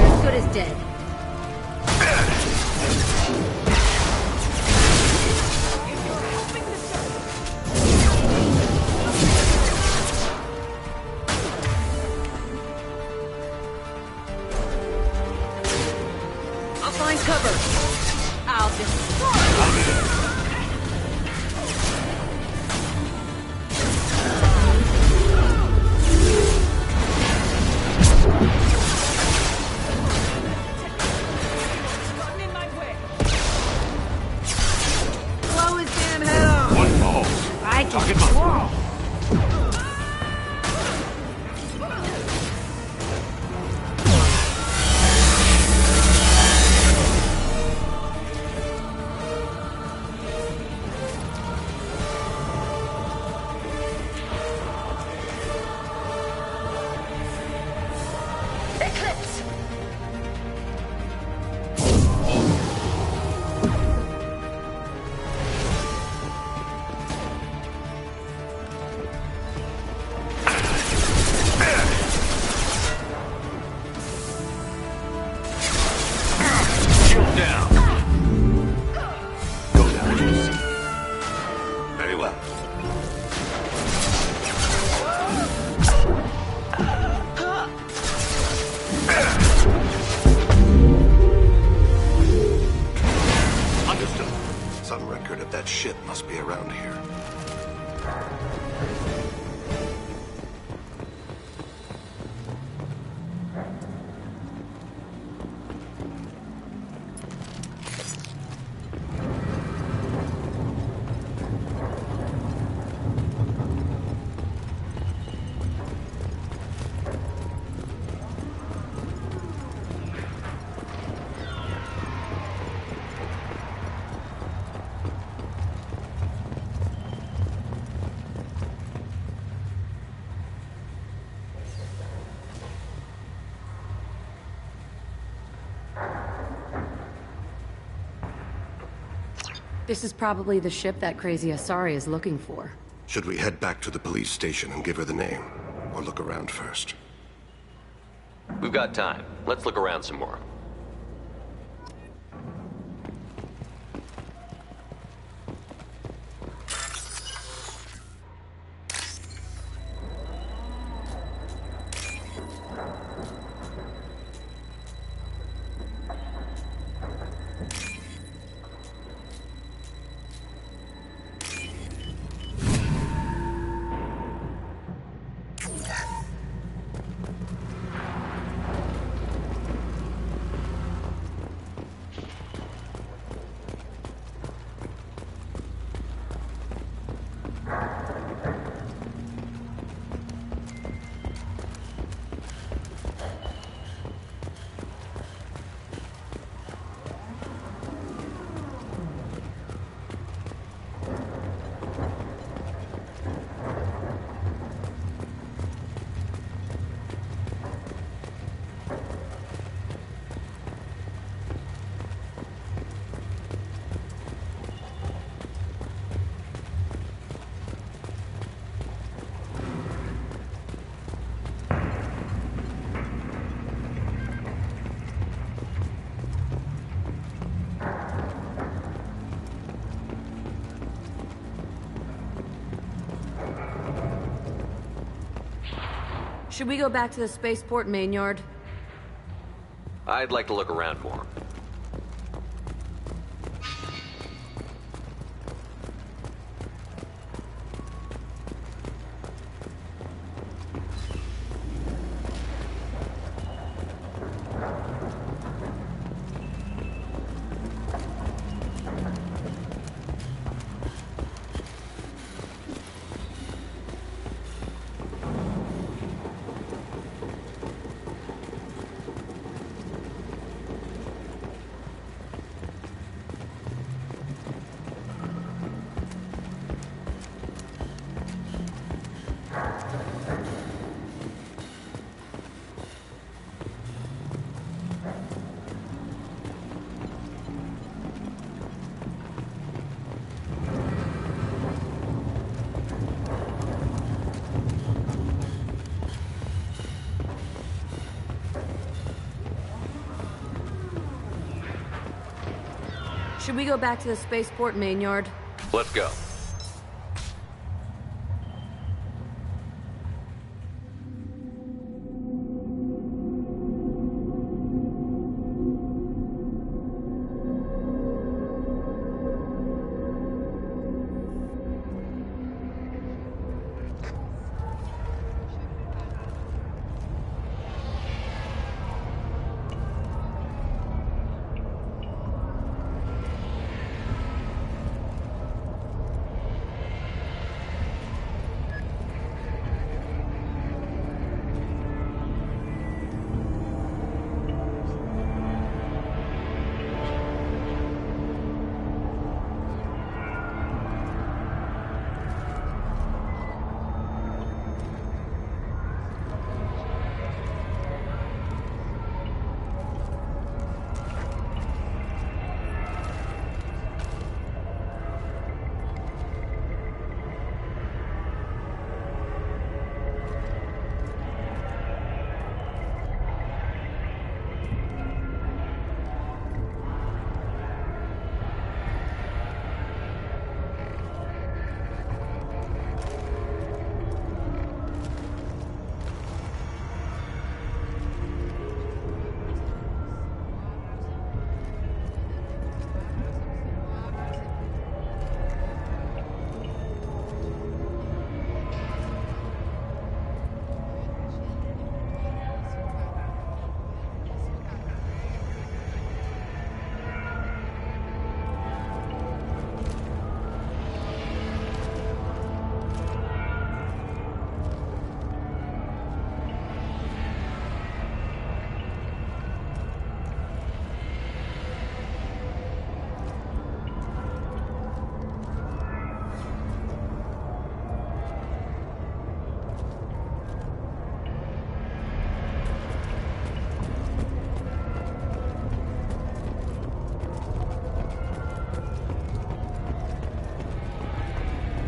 As good as dead. I'll find cover. I'll destroy you. Blow his damn head off! What the? I can Talking about- crawl. Eclipse! Shield down. Go down easy. Very well. Understood. Some record of that ship must be around here. This is probably the ship that crazy Asari is looking for. Should we head back to the police station and give her the name? Or look around first? We've got time. Let's look around some more. Should we go back to the spaceport main yard? I'd like to look around more. Should we go back to the spaceport main yard? Let's go.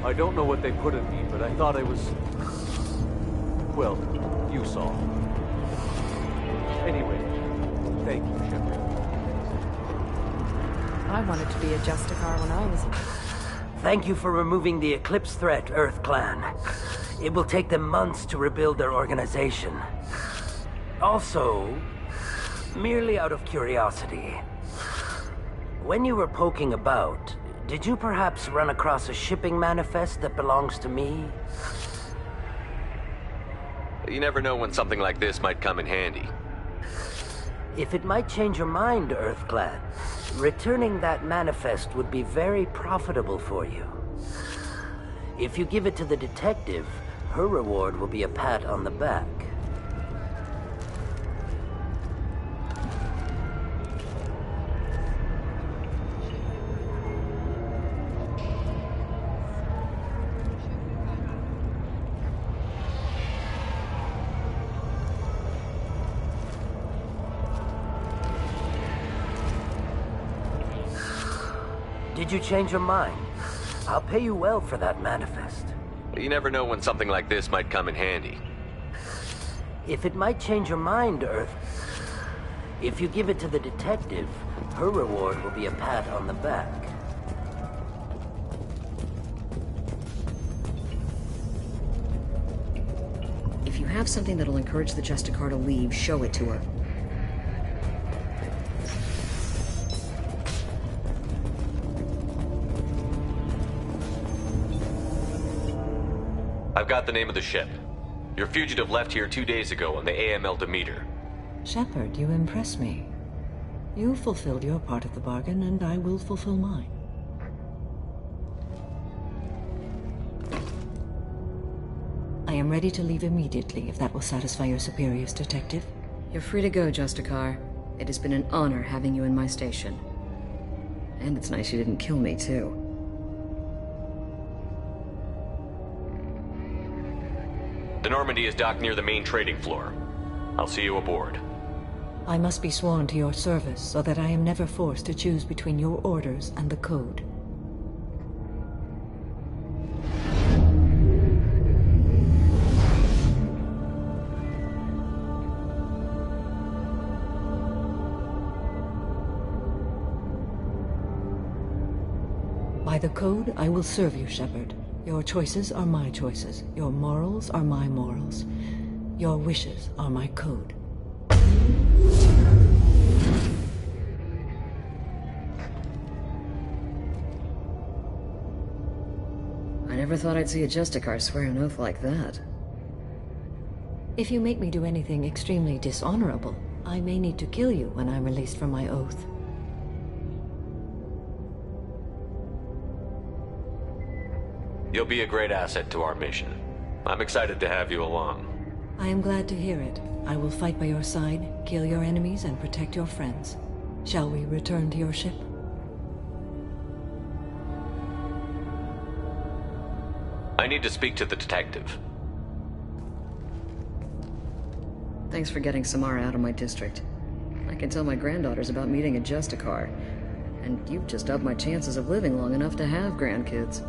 I don't know what they put in me, but I thought I was... Well, you saw. Anyway, thank you, Shepard. I wanted to be a Justicar when I was... Thank you for removing the Eclipse threat, Earth Clan. It will take them months to rebuild their organization. Also, merely out of curiosity, when you were poking about, did you perhaps run across a shipping manifest that belongs to me? You never know when something like this might come in handy. If it might change your mind, Earth Clan, returning that manifest would be very profitable for you. If you give it to the detective, her reward will be a pat on the back. Did you change your mind? I'll pay you well for that manifest. You never know when something like this might come in handy. If it might change your mind, Earth... If you give it to the detective, her reward will be a pat on the back. If you have something that'll encourage the Justicar to leave, show it to her. I've got the name of the ship. Your fugitive left here 2 days ago on the AML Demeter. Shepard, you impress me. You fulfilled your part of the bargain, and I will fulfill mine. I am ready to leave immediately, if that will satisfy your superiors, Detective. You're free to go, Justicar. It has been an honor having you in my station. And it's nice you didn't kill me, too. The Normandy is docked near the main trading floor. I'll see you aboard. I must be sworn to your service so that I am never forced to choose between your orders and the Code. By the code, I will serve you, Shepard. Your choices are my choices. Your morals are my morals. Your wishes are my code. I never thought I'd see a Justicar swear an oath like that. If you make me do anything extremely dishonorable, I may need to kill you when I'm released from my oath. You'll be a great asset to our mission. I'm excited to have you along. I am glad to hear it. I will fight by your side, kill your enemies, and protect your friends. Shall we return to your ship? I need to speak to the detective. Thanks for getting Samara out of my district. I can tell my granddaughters about meeting a Justicar, and you've just upped my chances of living long enough to have grandkids.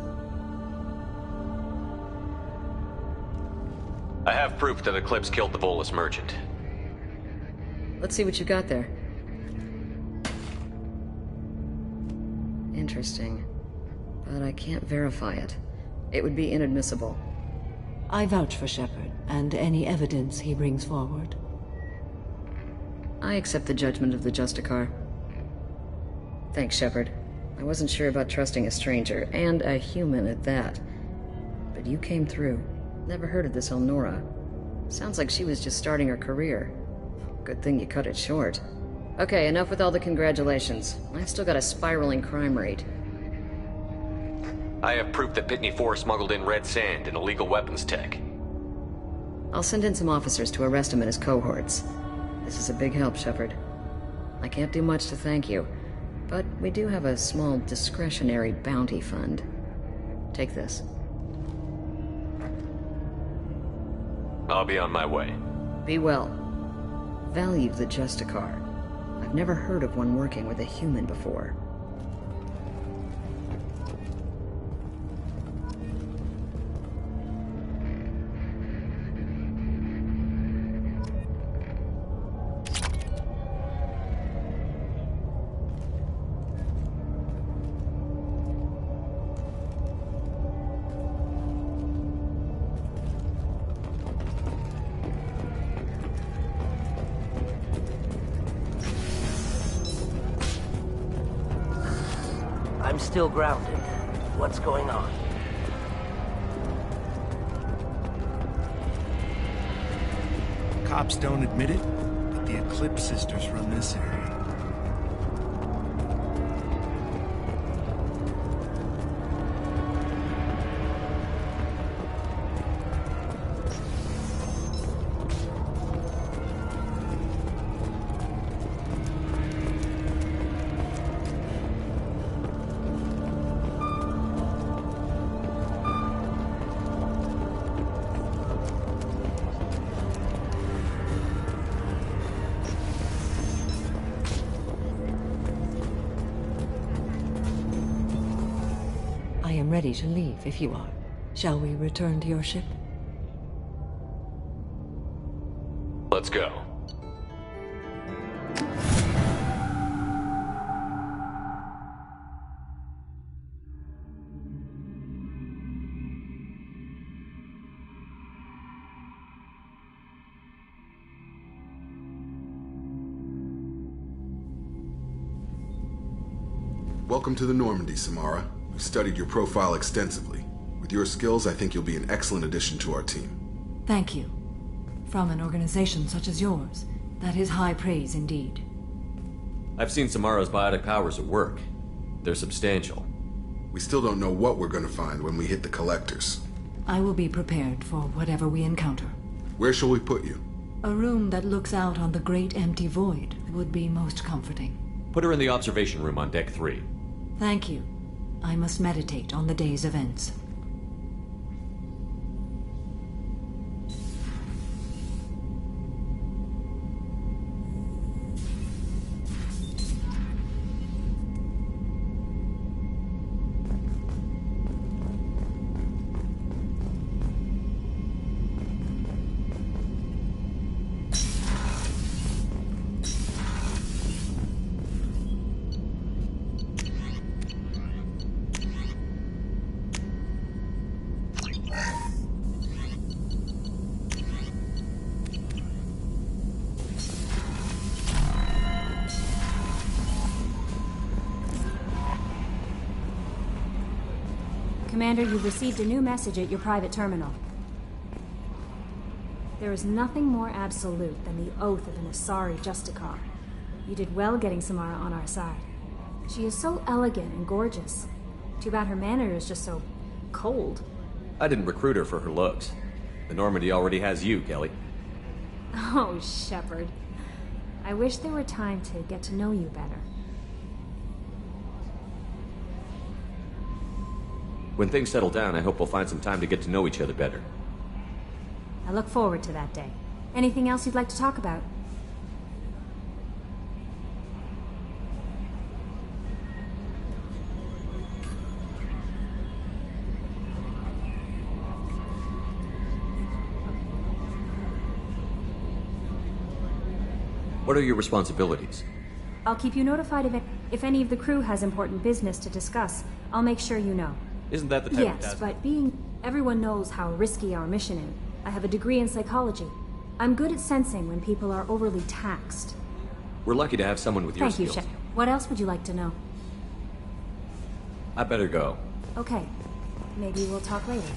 I have proof that Eclipse killed the Volus merchant. Let's see what you got there. Interesting. But I can't verify it. It would be inadmissible. I vouch for Shepard, and any evidence he brings forward. I accept the judgment of the Justicar. Thanks, Shepard. I wasn't sure about trusting a stranger, and a human at that. But you came through. Never heard of this Elnora. Sounds like she was just starting her career. Good thing you cut it short. Okay, enough with all the congratulations. I've still got a spiraling crime rate. I have proof that Pitney 4 smuggled in red sand and illegal weapons tech. I'll send in some officers to arrest him and his cohorts. This is a big help, Shepard. I can't do much to thank you, but we do have a small discretionary bounty fund. Take this. I'll be on my way. Be well. Value the Justicar. I've never heard of one working with a human before. I'm still grounded. What's going on? Cops don't admit it, but the Eclipse sisters run this area. I am ready to leave if you are. Shall we return to your ship? Let's go. Welcome to the Normandy, Samara. We've studied your profile extensively. With your skills, I think you'll be an excellent addition to our team. Thank you. From an organization such as yours, that is high praise indeed. I've seen Samara's biotic powers at work. They're substantial. We still don't know what we're going to find when we hit the collectors. I will be prepared for whatever we encounter. Where shall we put you? A room that looks out on the great empty void would be most comforting. Put her in the observation room on deck 3. Thank you. I must meditate on the day's events. Commander, you've received a new message at your private terminal. There is nothing more absolute than the oath of an Asari Justicar. You did well getting Samara on our side. She is so elegant and gorgeous. Too bad her manner is just so cold. I didn't recruit her for her looks. The Normandy already has you, Kelly. Oh, Shepard. I wish there were time to get to know you better. When things settle down, I hope we'll find some time to get to know each other better. I look forward to that day. Anything else you'd like to talk about? What are your responsibilities? I'll keep you notified of it. If any of the crew has important business to discuss, I'll make sure you know. Isn't that the type of Yes, task? but everyone knows how risky our mission is. I have a degree in psychology. I'm good at sensing when people are overly taxed. We're lucky to have someone with your Thank you, skills. Shepard. What else would you like to know? I better go. Okay. Maybe we'll talk later.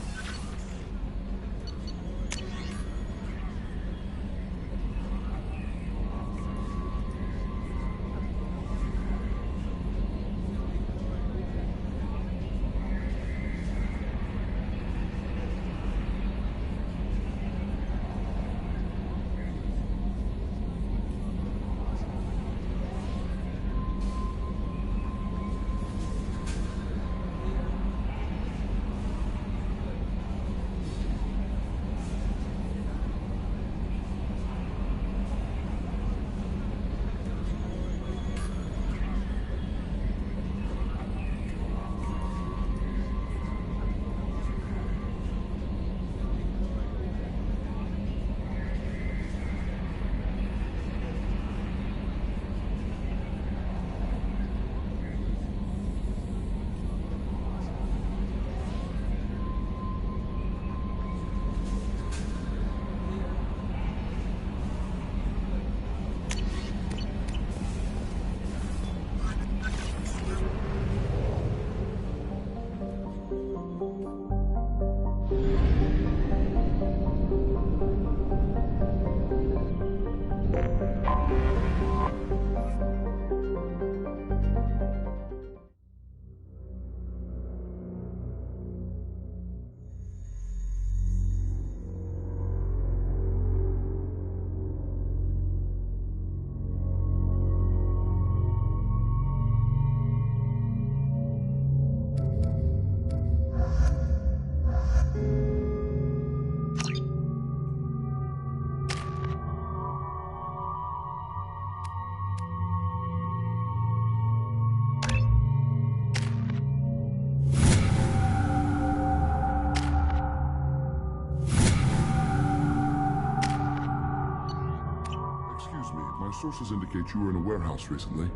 Sources indicate you were in a warehouse recently.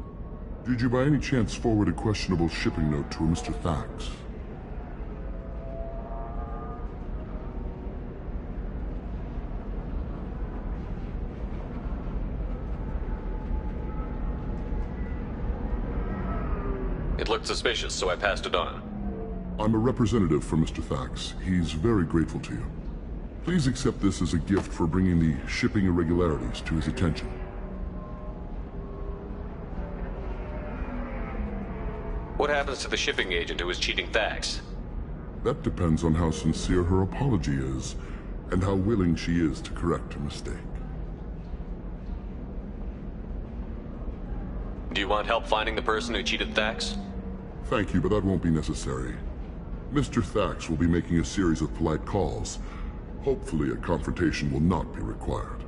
Did you by any chance forward a questionable shipping note to a Mr. Thax? It looked suspicious, so I passed it on. I'm a representative for Mr. Thax. He's very grateful to you. Please accept this as a gift for bringing the shipping irregularities to his attention. What happens to the shipping agent who was cheating Thax? That depends on how sincere her apology is, and how willing she is to correct her mistake. Do you want help finding the person who cheated Thax? Thank you, but that won't be necessary. Mr. Thax will be making a series of polite calls. Hopefully a confrontation will not be required.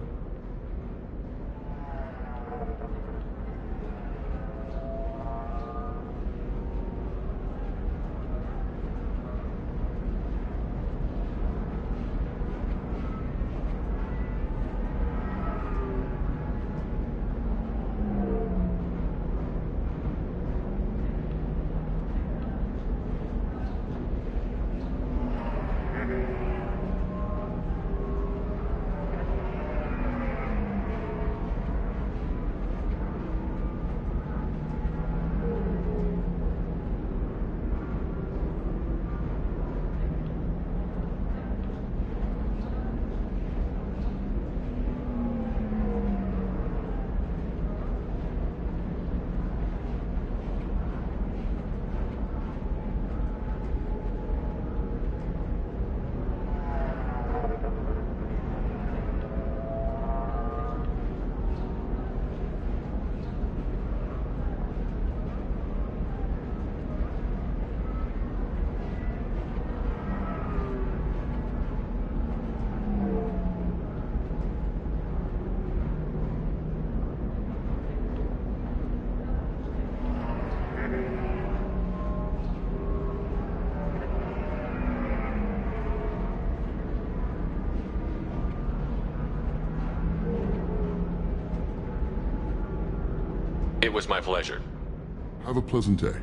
It was my pleasure. Have a pleasant day.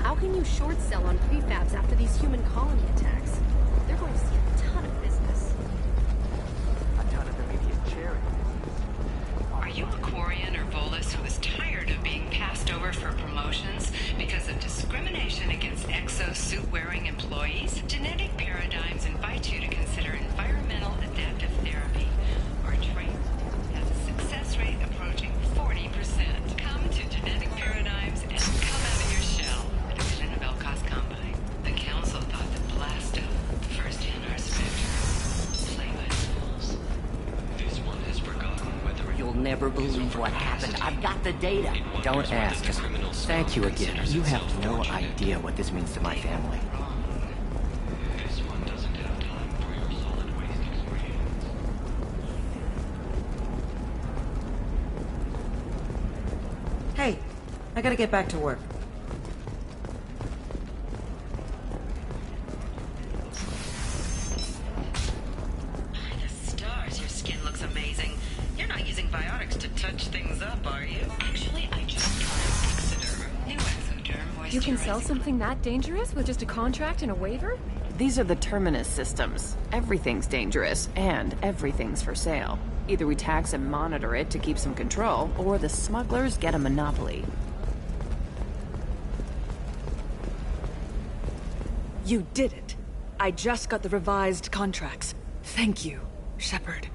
How can you short sell on prefabs after these human colony attacks? They're going to see a ton of business. A ton of immediate charity. Are you a Quarian or Volus who is tired of being passed over for promotions because of discrimination against exosuit-wearing employees? Genetic Paradigms invite you to consider environmental adaptive therapy, or TRAIT, has a success rate approaching 40%. Come to Genetic Paradigms and come out of your shell. A division of Elcos Combine. The Council thought that Blasto, first in our spectrum, played by fools. This one has forgotten whether You'll never believe what happened. I've got the data. Don't ask. Just thank you again. You have no idea what this means to my family. this one doesn't have time for your solid waste experience. Hey, I gotta get back to work. By the stars, your skin looks amazing. You're not using biotics to touch things up, are you? Actually, I just tried Exoderm. New Exoderm moisturizing. You can sell something that dangerous with just a contract and a waiver? These are the Terminus systems. Everything's dangerous, and everything's for sale. Either we tax and monitor it to keep some control, or the smugglers get a monopoly. You did it. I just got the revised contracts. Thank you, Shepard.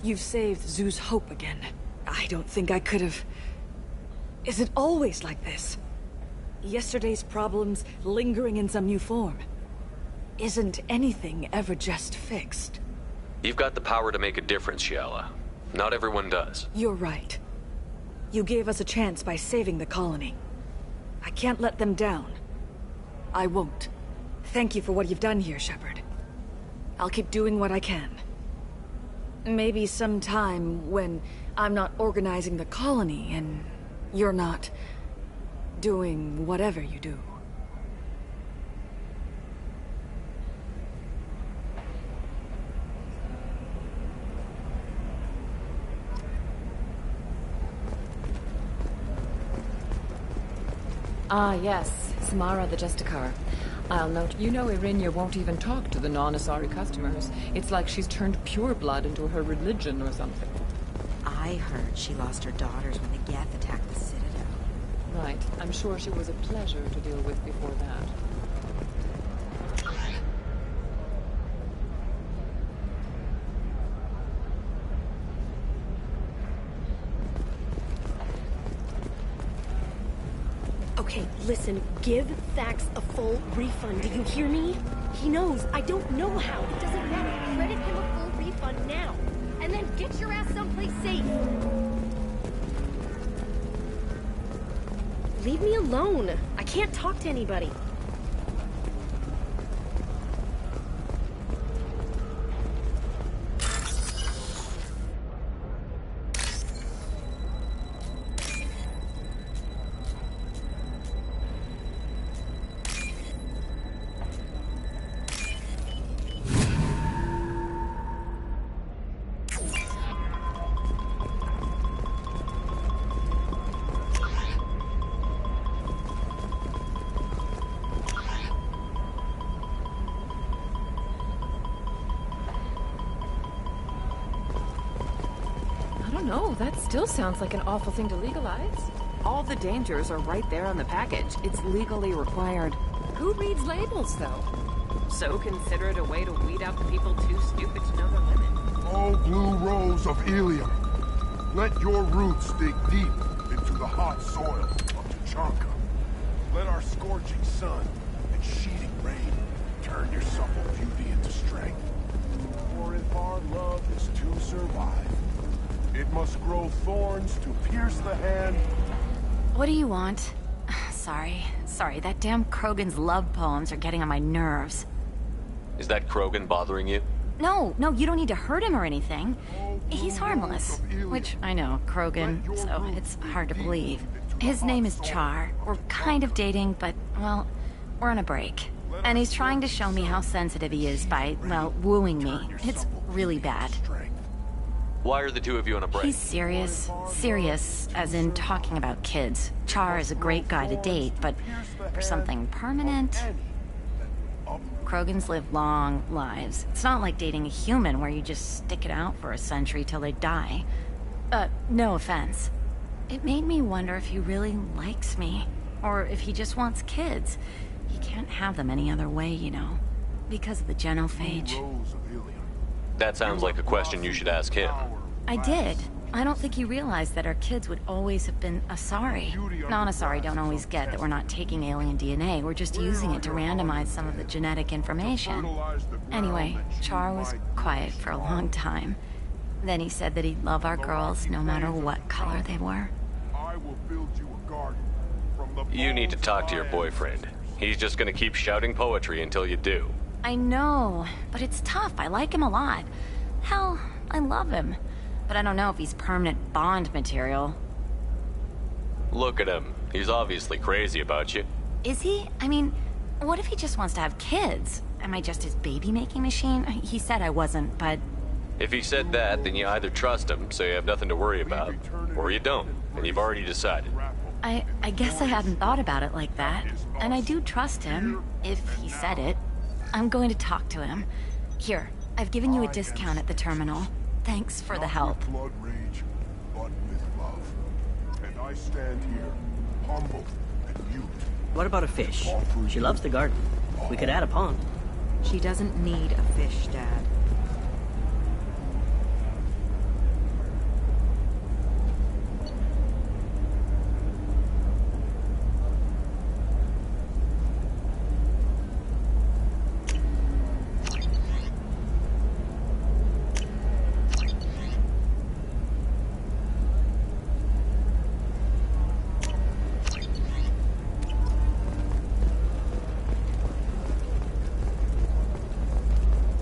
You've saved Zoo's hope again. I don't think I could have... Is it always like this? Yesterday's problems lingering in some new form. Isn't anything ever just fixed? You've got the power to make a difference, Shiala. Not everyone does. You're right. You gave us a chance by saving the colony. I can't let them down. I won't. Thank you for what you've done here, Shepard. I'll keep doing what I can. Maybe sometime when I'm not organizing the colony and you're not doing whatever you do. Ah, yes. Samara the Justicar. I'll note, you know Irinia won't even talk to the non-Asari customers. It's like she's turned pureblood into her religion or something. I heard she lost her daughters when the Geth attacked the Citadel. Right. I'm sure she was a pleasure to deal with before that. Okay, listen, give Thax a full refund, do you hear me? He knows, I don't know how, it doesn't matter. Credit him a full refund now, and then get your ass someplace safe. Leave me alone. I can't talk to anybody. No, that still sounds like an awful thing to legalize. All the dangers are right there on the package. It's legally required. Who reads labels, though? So consider it a way to weed out the people too stupid to know the limit. Oh, blue rose of Ilium, let your roots dig deep into the hot soil of Tuchanka. Let our scorching sun and sheeting rain turn your supple beauty into strength. For if our love is to survive, it must grow thorns to pierce the hand. What do you want? Sorry, that damn Krogan's love poems are getting on my nerves. Is that Krogan bothering you? No, you don't need to hurt him or anything. He's harmless. Which, I know, Krogan, so it's hard to believe. His name is Char. We're kind of dating, but, well, we're on a break. And he's trying to show me how sensitive he is by, well, wooing me. It's really bad. Why are the two of you on a break? He's serious. Serious, as in talking about kids. Char is a great guy to date, but for something permanent... Krogans live long lives. It's not like dating a human where you just stick it out for a century till they die. No offense. It made me wonder if he really likes me, or if he just wants kids. He can't have them any other way, you know, because of the genophage. That sounds like a question you should ask him. I did. I don't think he realized that our kids would always have been Asari. Non-Asari don't always get that we're not taking alien DNA, we're just using it to randomize some of the genetic information. Anyway, Char was quiet for a long time. Then he said that he'd love our girls no matter what color they were. You need to talk to your boyfriend. He's just gonna keep shouting poetry until you do. I know, but it's tough. I like him a lot. Hell, I love him. But I don't know if he's permanent Bond material. Look at him. He's obviously crazy about you. Is he? I mean, what if he just wants to have kids? Am I just his baby-making machine? He said I wasn't, but... If he said that, then you either trust him, so you have nothing to worry about, or you don't, and you've already decided. I guess I hadn't thought about it like that. And I do trust him, if he said it. I'm going to talk to him. Here, I've given you a discount at the terminal. Thanks for the help. Blood rage, but with love. And I stand here, humble and mute. What about a fish? She loves the garden. We could add a pond. She doesn't need a fish, Dad.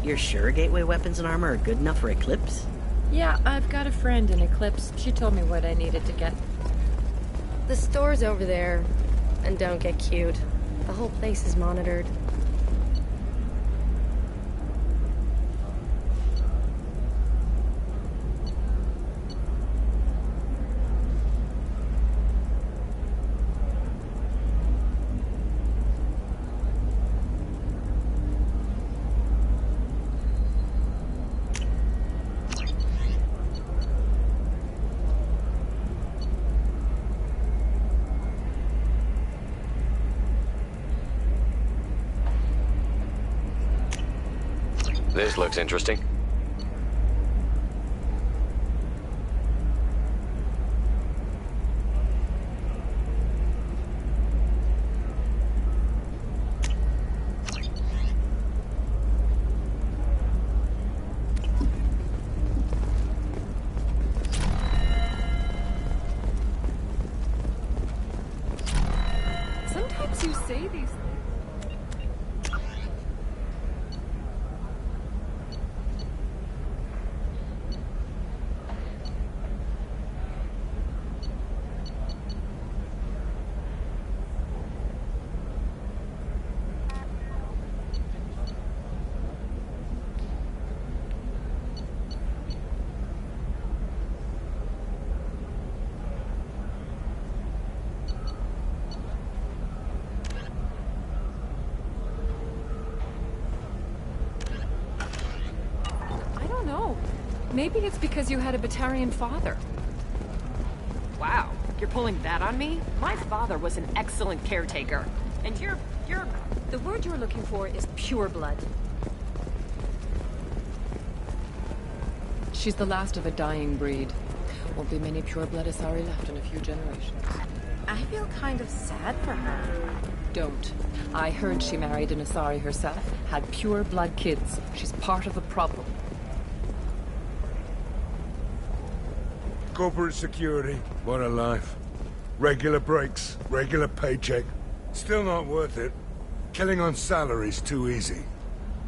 You're sure gateway weapons and armor are good enough for Eclipse? Yeah, I've got a friend in Eclipse. She told me what I needed to get. The store's over there. And don't get cute. The whole place is monitored. This looks interesting. Sometimes you say these things. Maybe it's because you had a Batarian father. Wow, you're pulling that on me? My father was an excellent caretaker. And you're... The word you're looking for is pure blood. She's the last of a dying breed. Won't be many pure-blood Asari left in a few generations. I feel kind of sad for her. Don't. I heard she married an Asari herself, had pure blood kids. She's part of the problem. Corporate security, what a life. Regular breaks, regular paycheck. Still not worth it. Killing on salary's too easy.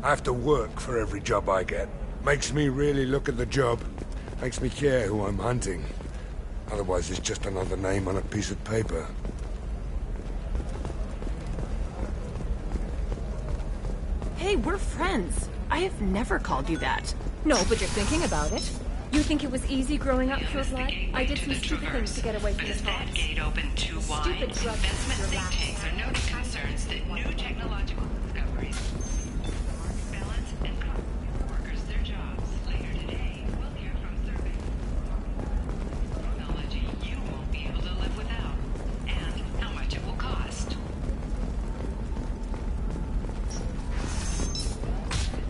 I have to work for every job I get. Makes me really look at the job. Makes me care who I'm hunting. Otherwise it's just another name on a piece of paper. Hey, we're friends. I have never called you that. No, but you're thinking about it. You think it was easy growing up pure blood? I did some stupid things to get away from the But as that cops. gate opened too wide, Stupid drugs investment were think last. tanks are noting concerns that new technological discoveries market balance and cost workers their jobs. Later today, we'll hear from survey. Technology you won't be able to live without, and how much it will cost.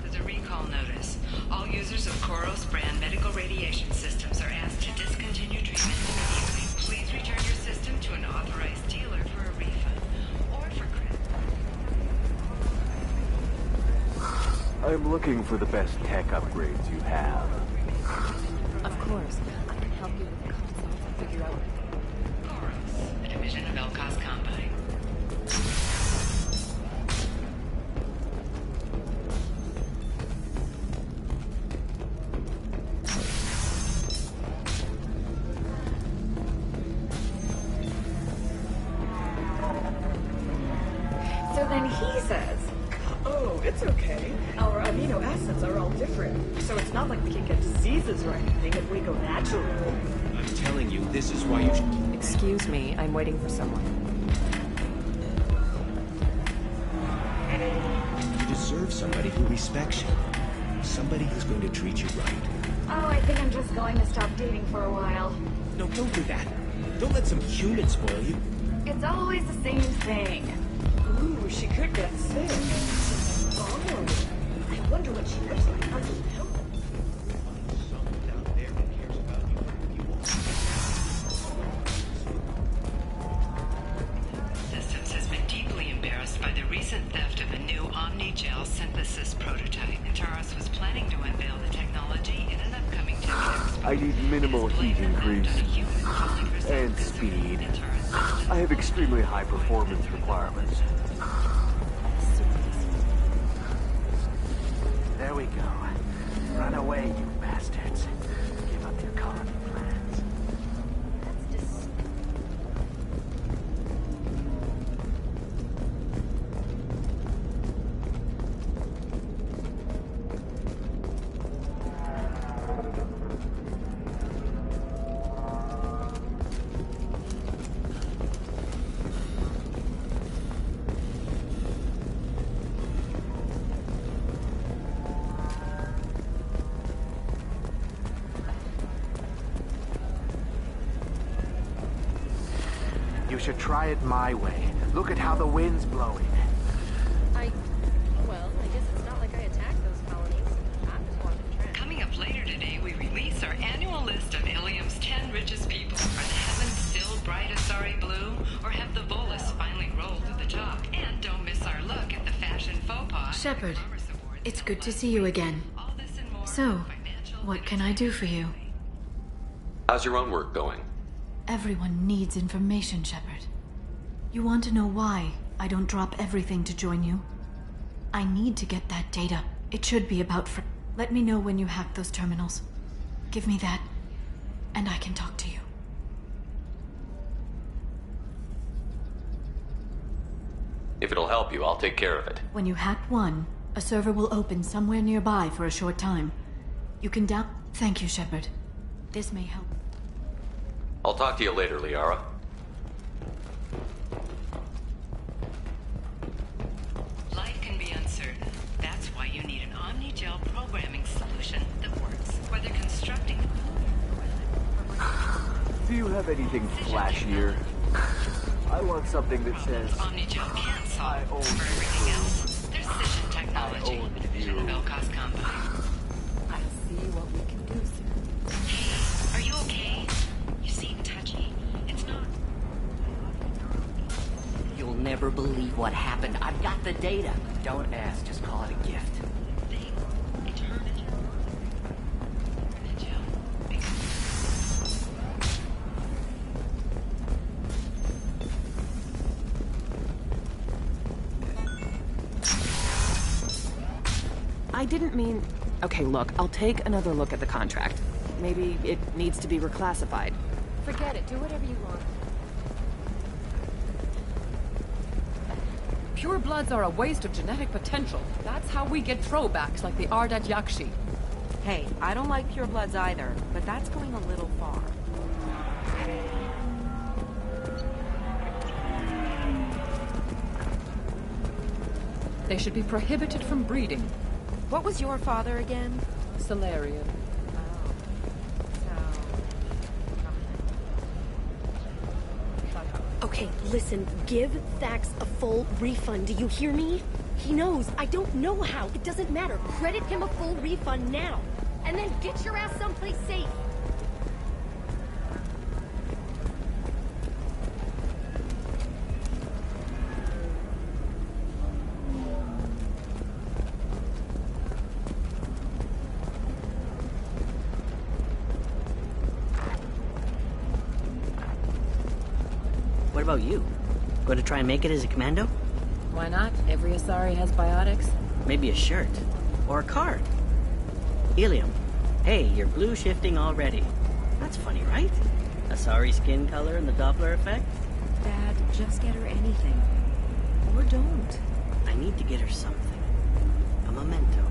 There's a recall notice. All users of Koros brand medical radiation systems are asked to discontinue treatment immediately. Please return your system to an authorized dealer for a refund or for credit. I'm looking for the best tech upgrades you have. Of course. I can help you with the concepts and figure out. Koros, a division of Elkos Combine. So then he says, oh, it's okay. Our amino acids are all different. So it's not like we can get diseases or anything if we go natural. I'm telling you, this is why you should... Excuse me, I'm waiting for someone. You deserve somebody who respects you. Somebody who's going to treat you right. Oh, I think I'm just going to stop dating for a while. No, don't do that. Don't let some human spoil you. It's always the same thing. Ooh, she could get sick. Oh, I wonder what she looks like. I can help. Systems has been deeply embarrassed by the recent theft of a new Omni-Gel synthesis prototype. Taurus was planning to unveil the technology in an upcoming tech expo. I need minimal heat increase and speed. I have extremely high performance requirements. There we go. Run away, you bastards. Give up your colony plans. You should try it my way. Look at how the wind's blowing. Well, I guess it's not like I attacked those colonies. I'm just walking track. Coming up later today, we release our annual list of Ilium's 10 richest people. Are the heavens still bright Asari blue? Or have the Volus finally rolled to the top? And don't miss our look at the fashion faux pas. Shepard, it's good to see you again. So, what can I do for you? How's your own work going? Everyone needs information, Shepard. You want to know why I don't drop everything to join you? I need to get that data. It should be about Let me know when you hack those terminals. Give me that, and I can talk to you. If it'll help you, I'll take care of it. When you hack one, a server will open somewhere nearby for a short time. You can Thank you, Shepard. This may help. I'll talk to you later, Liara. Life can be uncertain. That's why you need an Omni-Gel programming solution that works. Whether constructing... Do you have anything flashier? I want something that says... Omni-Gel can solve for everything else. There's Cision technology, a division of Elkos Combine. I'll see what we can do, sir. Hey, are you okay? You seem touchy. It's not... what happened. I've got the data. Don't ask, just call it a gift. I didn't mean... Okay, look, I'll take another look at the contract. Maybe it needs to be reclassified. Forget it. Do whatever you want. Pure bloods are a waste of genetic potential. That's how we get throwbacks like the Ardat Yakshi. Hey, I don't like pure bloods either, but that's going a little far. They should be prohibited from breeding. What was your father again? Solarian. Okay, listen, give Thax a full refund, do you hear me? He knows, I don't know how, it doesn't matter. Credit him a full refund now. And then get your ass someplace safe. What about you? Going to try and make it as a commando? Why not? Every Asari has biotics. Maybe a shirt. Or a card. Helium. Hey, you're blue shifting already. That's funny, right? Asari skin color and the Doppler effect? Dad, just get her anything. Or don't. I need to get her something. A memento.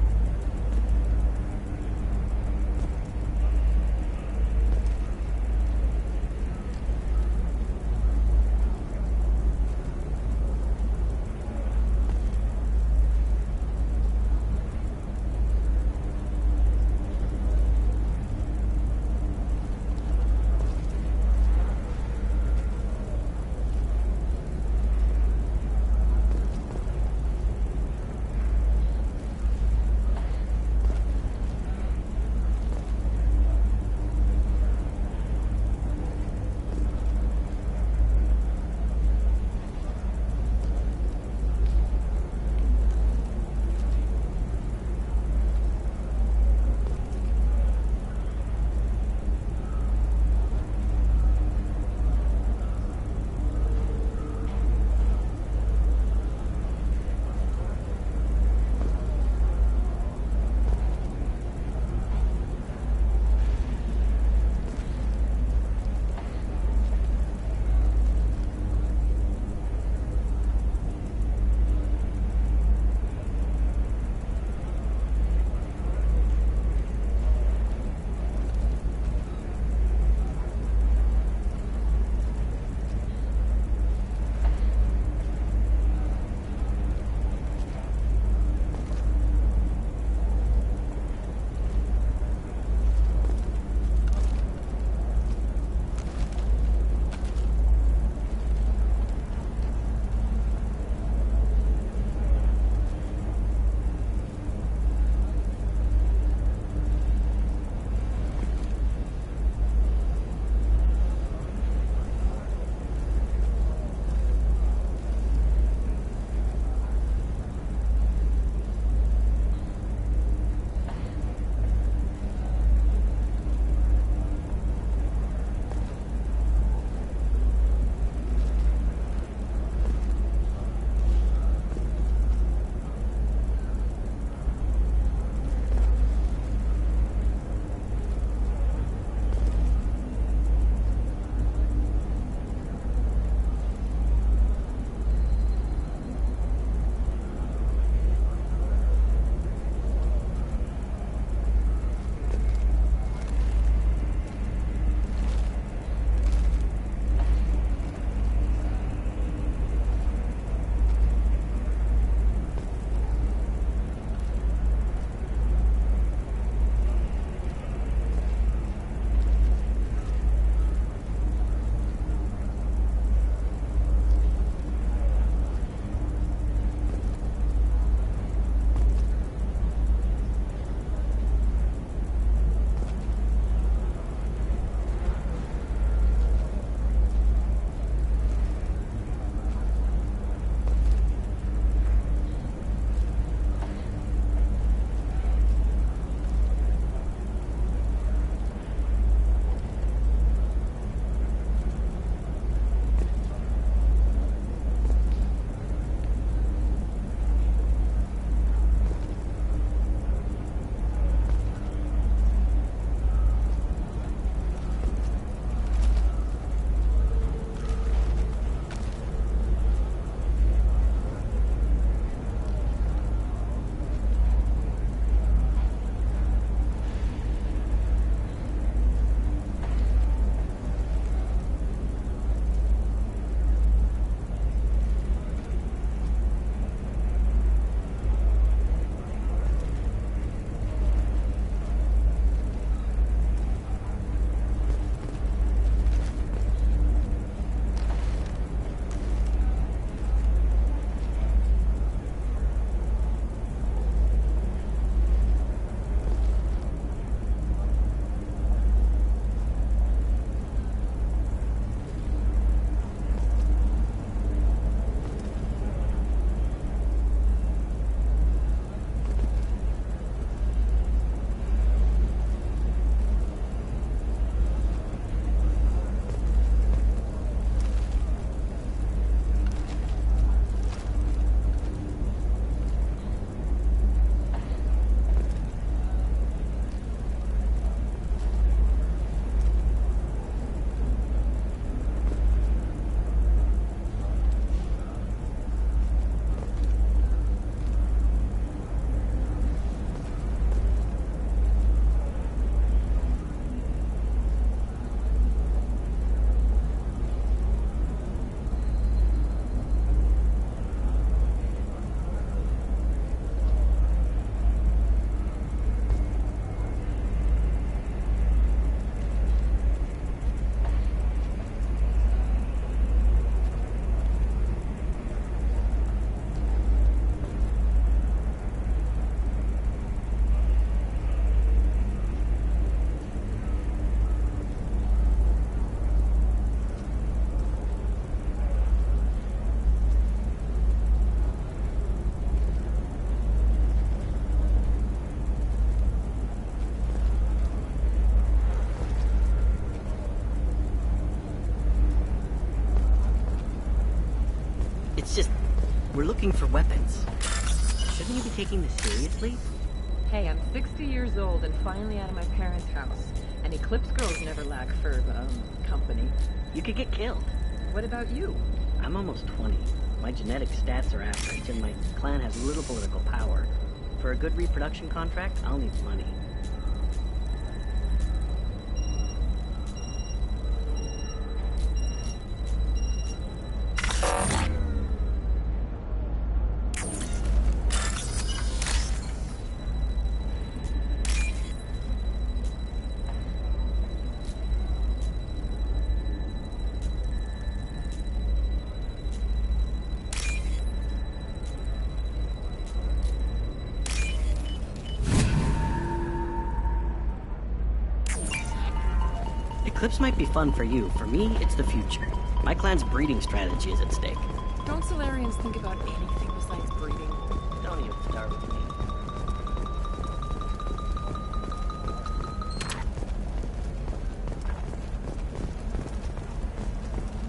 looking for weapons. Shouldn't you be taking this seriously? Hey, I'm 60 years old and finally out of my parents' house. And Eclipse girls never lack for, company. You could get killed. What about you? I'm almost 20. My genetic stats are average, and my clan has little political power. For a good reproduction contract, I'll need money. Eclipse might be fun for you. For me, it's the future. My clan's breeding strategy is at stake. Don't Solarians think about anything besides breeding? Don't even start with me.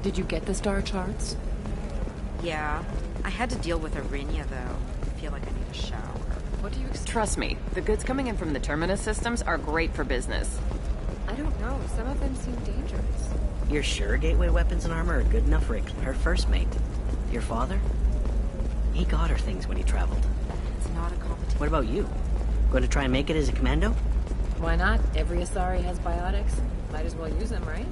Did you get the star charts? Yeah. I had to deal with Arinya, though. I feel like I need a shower. What do you expect? Trust me, the goods coming in from the Terminus systems are great for business. I don't know. Some of them seem dangerous. You're sure gateway weapons and armor are good enough for her first mate? Your father? He got her things when he traveled. It's not a competition. What about you? Going to try and make it as a commando? Why not? Every Asari has biotics. Might as well use them, right?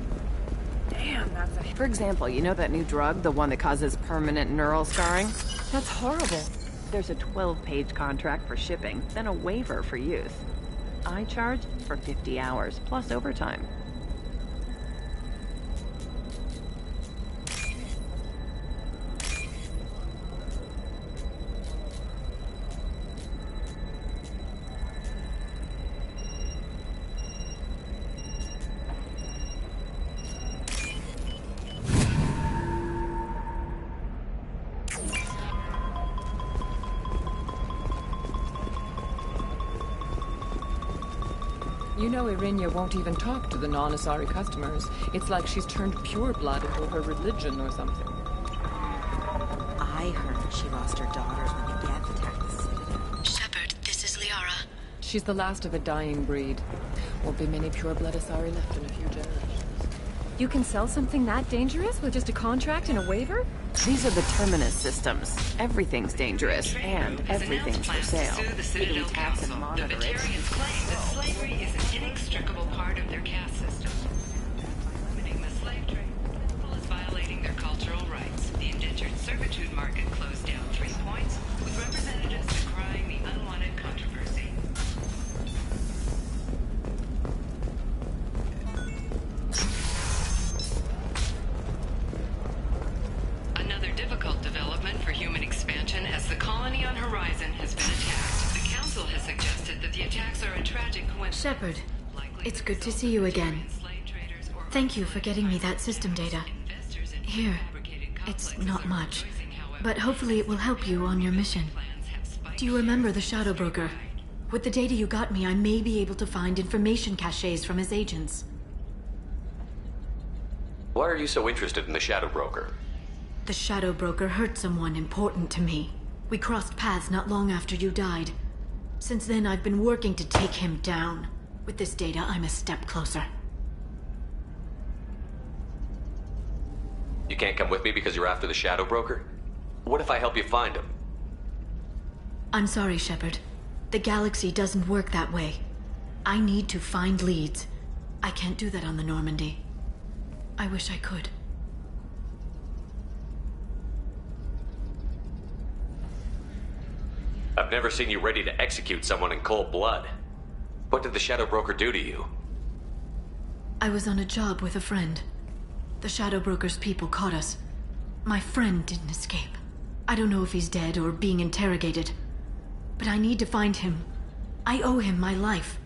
Damn, that's a... For example, you know that new drug, the one that causes permanent neural scarring? That's horrible. There's a 12-page contract for shipping, then a waiver for use. I charge for 50 hours, plus overtime. You know Arinya won't even talk to the non-Asari customers. It's like she's turned pure blood into her religion or something. I heard she lost her daughters when the Geth attacked the Citadel. Shepard, this is Liara. She's the last of a dying breed. Won't be many pure blood Asari left in a few generations. You can sell something that dangerous with just a contract and a waiver? These are the Terminus systems. Everything's dangerous, and everything's for sale. Either we tax and monitor it. The Batarians claim that slavery is an inextricable part of their caste system. By limiting the slave trade, as well as violating their cultural rights, the indentured servitude market closed down 3 points, with representatives decrying the unwanted controversy. Another difficult development for human expansion as the colony on Horizon has been attacked. The Council has suggested that the attacks are a tragic coincidence. Shepard, it's good to see you again. Thank you for getting me that system data. Here, it's not much, but hopefully it will help you on your mission. Do you remember the Shadow Broker? With the data you got me, I may be able to find information caches from his agents. Why are you so interested in the Shadow Broker? The Shadow Broker hurt someone important to me. We crossed paths not long after you died. Since then, I've been working to take him down. With this data, I'm a step closer. You can't come with me because you're after the Shadow Broker? What if I help you find him? I'm sorry, Shepard. The galaxy doesn't work that way. I need to find leads. I can't do that on the Normandy. I wish I could. I've never seen you ready to execute someone in cold blood. What did the Shadow Broker do to you? I was on a job with a friend. The Shadow Broker's people caught us. My friend didn't escape. I don't know if he's dead or being interrogated. But I need to find him. I owe him my life.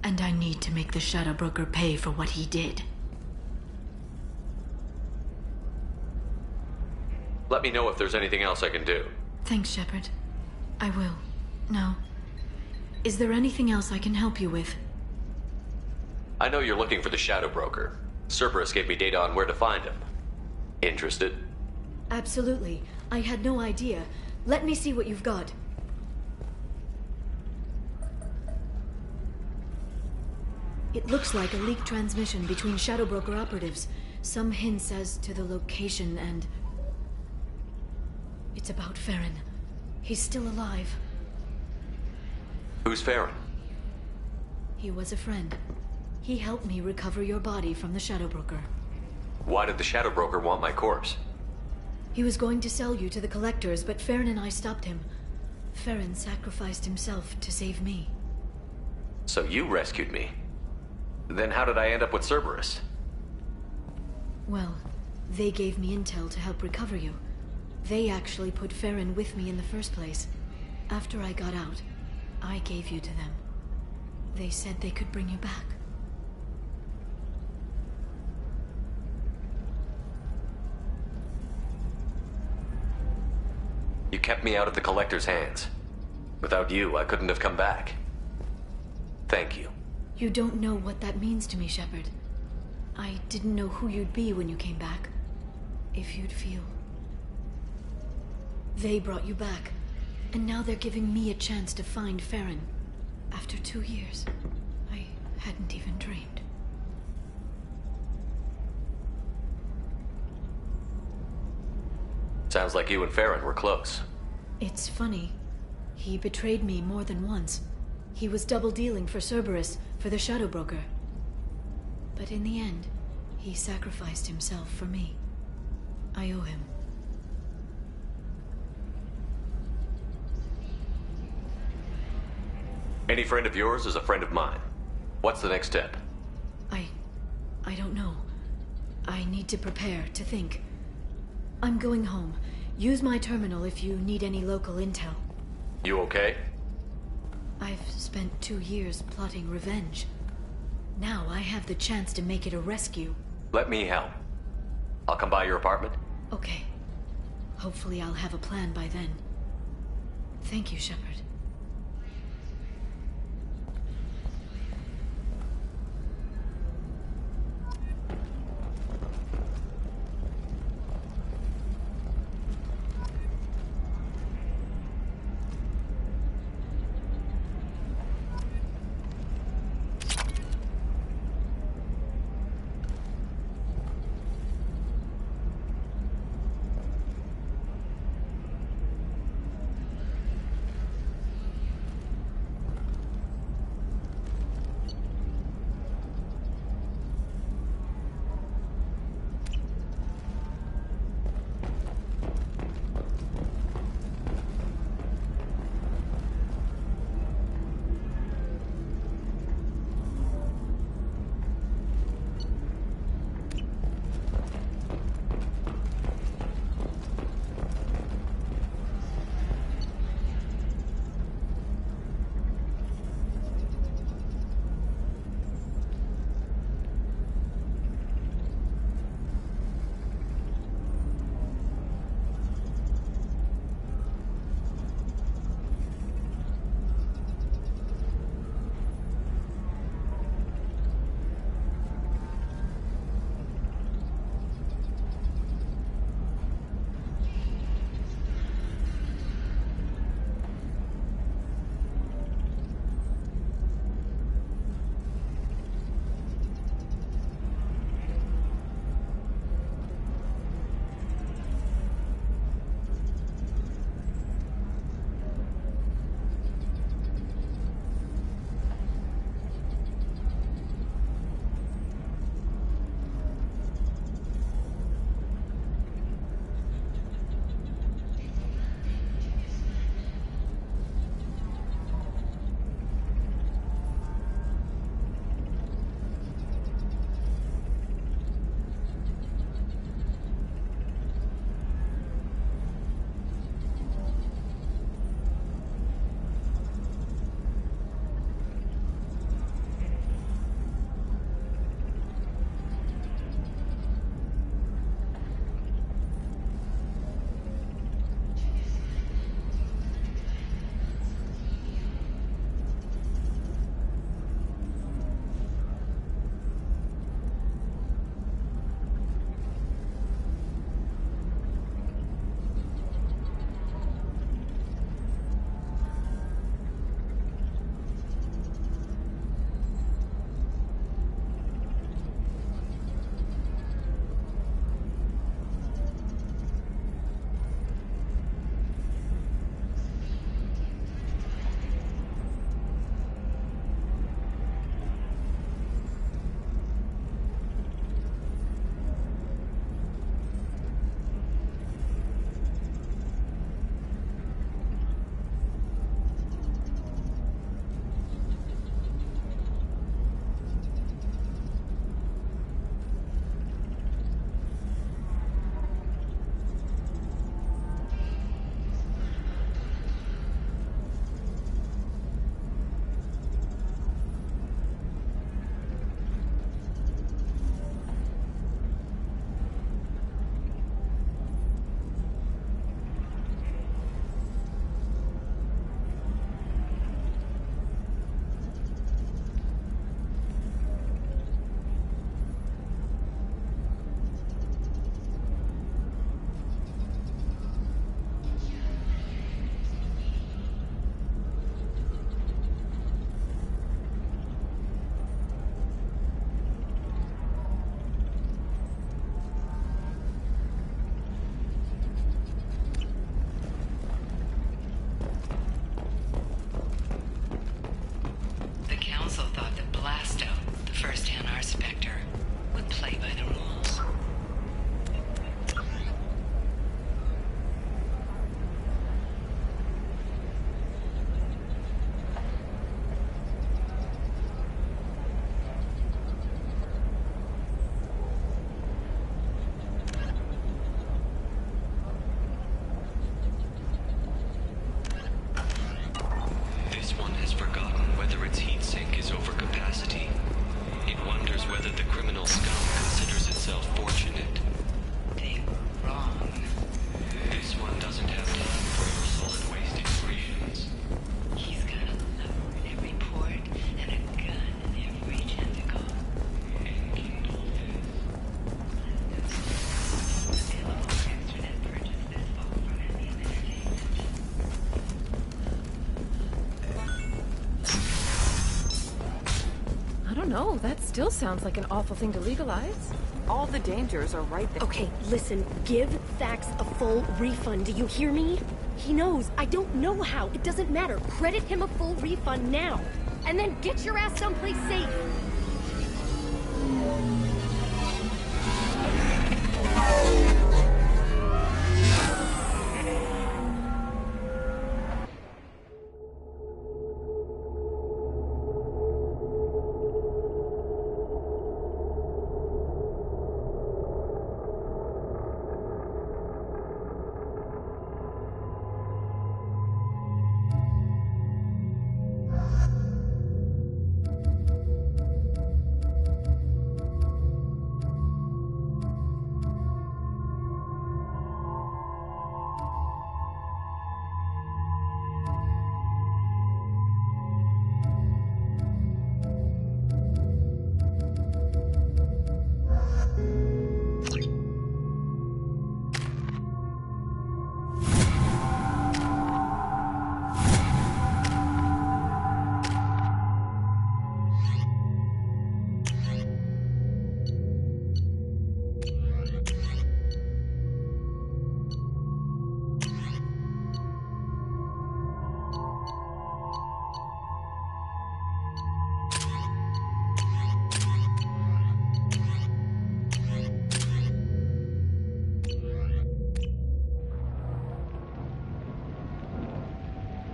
And I need to make the Shadow Broker pay for what he did. Let me know if there's anything else I can do. Thanks, Shepard. I will. Now, is there anything else I can help you with? I know you're looking for the Shadow Broker. Cerberus gave me data on where to find him. Interested? Absolutely. I had no idea. Let me see what you've got. It looks like a leaked transmission between Shadow Broker operatives. Some hints as to the location and... It's about Farron. He's still alive. Who's Farron? He was a friend. He helped me recover your body from the Shadow Broker. Why did the Shadow Broker want my corpse? He was going to sell you to the collectors, but Farron and I stopped him. Farron sacrificed himself to save me. So you rescued me. Then how did I end up with Cerberus? Well, they gave me intel to help recover you. They actually put Farron with me in the first place. After I got out, I gave you to them. They said they could bring you back. You kept me out of the Collector's hands. Without you, I couldn't have come back. Thank you. You don't know what that means to me, Shepard. I didn't know who you'd be when you came back. If you'd feel... They brought you back, and now they're giving me a chance to find Farron. After 2 years, I hadn't even dreamed. Sounds like you and Farron were close. It's funny. He betrayed me more than once. He was double-dealing for Cerberus, for the Shadow Broker. But in the end, he sacrificed himself for me. I owe him. Any friend of yours is a friend of mine. What's the next step? I don't know. I need to prepare, to think. I'm going home. Use my terminal if you need any local intel. You okay? I've spent 2 years plotting revenge. Now I have the chance to make it a rescue. Let me help. I'll come by your apartment. Okay. Hopefully I'll have a plan by then. Thank you, Shepard. don't know. That still sounds like an awful thing to legalize. All the dangers are right there. Okay, listen. Give Thax a full refund. Do you hear me? He knows. I don't know how. It doesn't matter. Credit him a full refund now. And then get your ass someplace safe.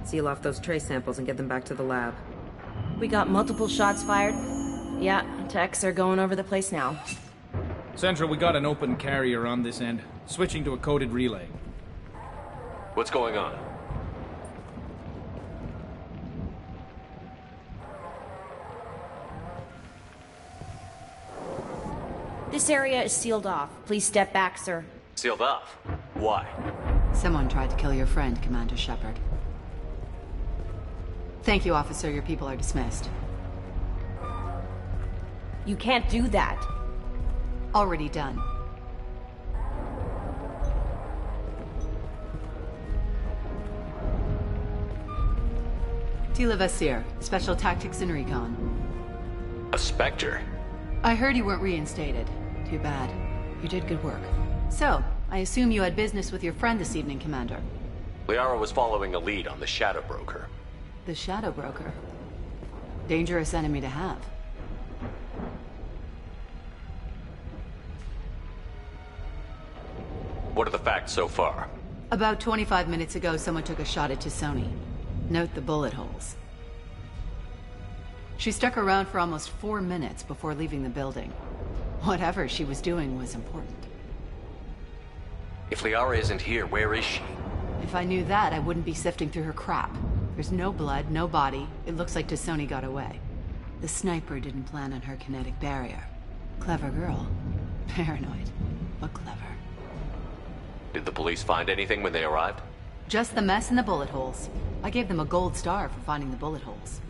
Seal off those trace samples and get them back to the lab. We got multiple shots fired. Yeah, techs are going over the place now. Central, we got an open carrier on this end. Switching to a coded relay. What's going on? This area is sealed off. Please step back, sir. Sealed off? Why? Someone tried to kill your friend, Commander Shepard. Thank you, officer. Your people are dismissed. You can't do that. Already done. Tila Vasir, Special Tactics and Recon. A Spectre? I heard you weren't reinstated. Too bad. You did good work. So, I assume you had business with your friend this evening, Commander. Liara was following a lead on the Shadow Broker. The Shadow Broker. Dangerous enemy to have. What are the facts so far? About 25 minutes ago, someone took a shot at T'Soni. Note the bullet holes. She stuck around for almost 4 minutes before leaving the building. Whatever she was doing was important. If Liara isn't here, where is she? If I knew that, I wouldn't be sifting through her crap. There's no blood, no body. It looks like T'Soni got away. The sniper didn't plan on her kinetic barrier. Clever girl. Paranoid, but clever. Did the police find anything when they arrived? Just the mess and the bullet holes. I gave them a gold star for finding the bullet holes.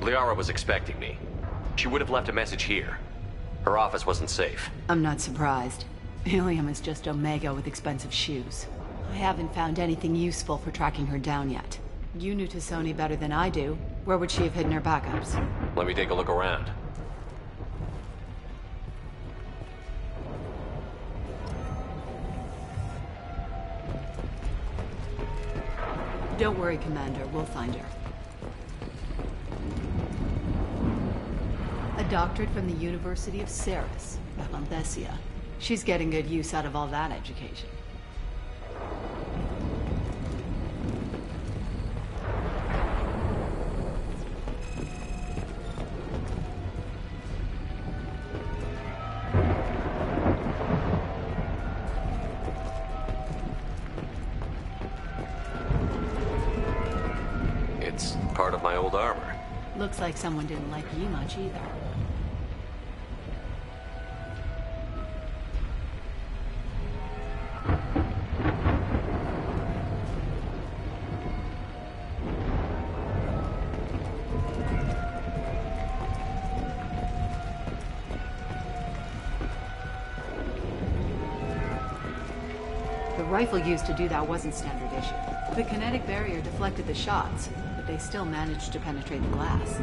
Liara was expecting me. She would have left a message here. Her office wasn't safe. I'm not surprised. Ilium is just Omega with expensive shoes. I haven't found anything useful for tracking her down yet. You knew T'Soni better than I do. Where would she have hidden her backups? Let me take a look around. Don't worry, Commander. We'll find her. A doctorate from the University of Ceres, Valenthesia. She's getting good use out of all that education. It's part of my old armor. Looks like someone didn't like you much either. rifle used to do that wasn't standard issue. The kinetic barrier deflected the shots, but they still managed to penetrate the glass.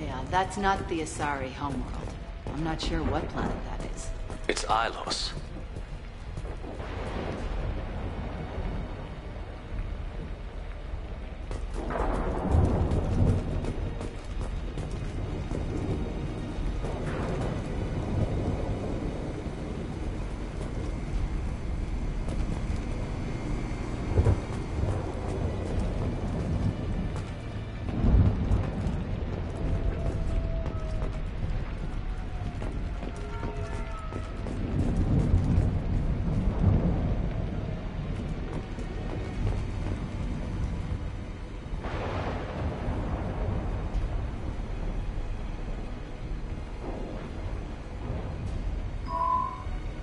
Yeah, that's not the Asari homeworld. I'm not sure what planet that is. It's Ilos.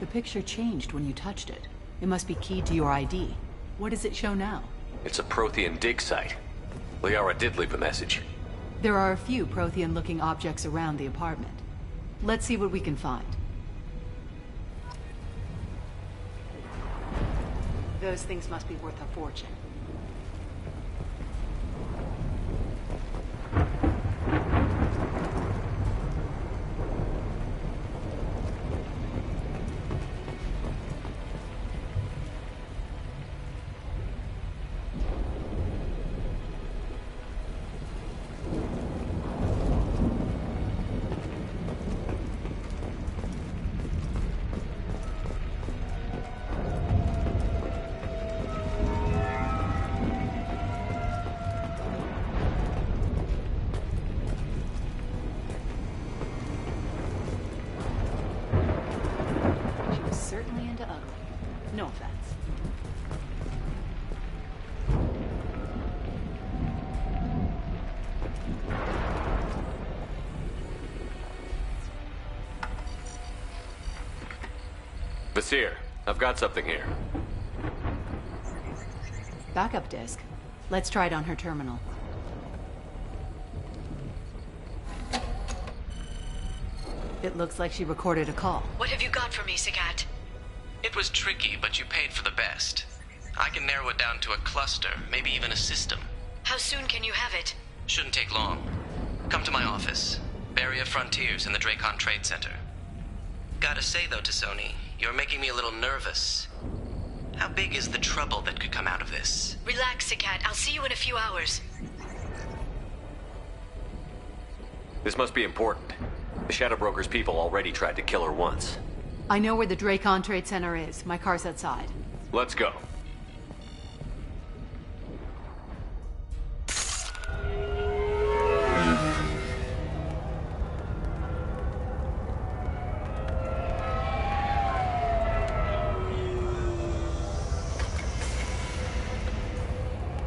The picture changed when you touched it. It must be keyed to your ID. What does it show now? It's a Prothean dig site. Liara did leave a message. There are a few Prothean-looking objects around the apartment. Let's see what we can find. Those things must be worth a fortune. No offense. Vasir, I've got something here. Backup disk. Let's try it on her terminal. It looks like she recorded a call. What have you got for me, Sagat? It was tricky, but you paid for the best. I can narrow it down to a cluster, maybe even a system. How soon can you have it? Shouldn't take long. Come to my office. Barrier Frontiers in the Dracon Trade Center. Gotta say though to Sony, you're making me a little nervous. How big is the trouble that could come out of this? Relax, Sagat. I'll see you in a few hours. This must be important. The Shadow Broker's people already tried to kill her once. I know where the Dracon Trade Center is. My car's outside. Let's go.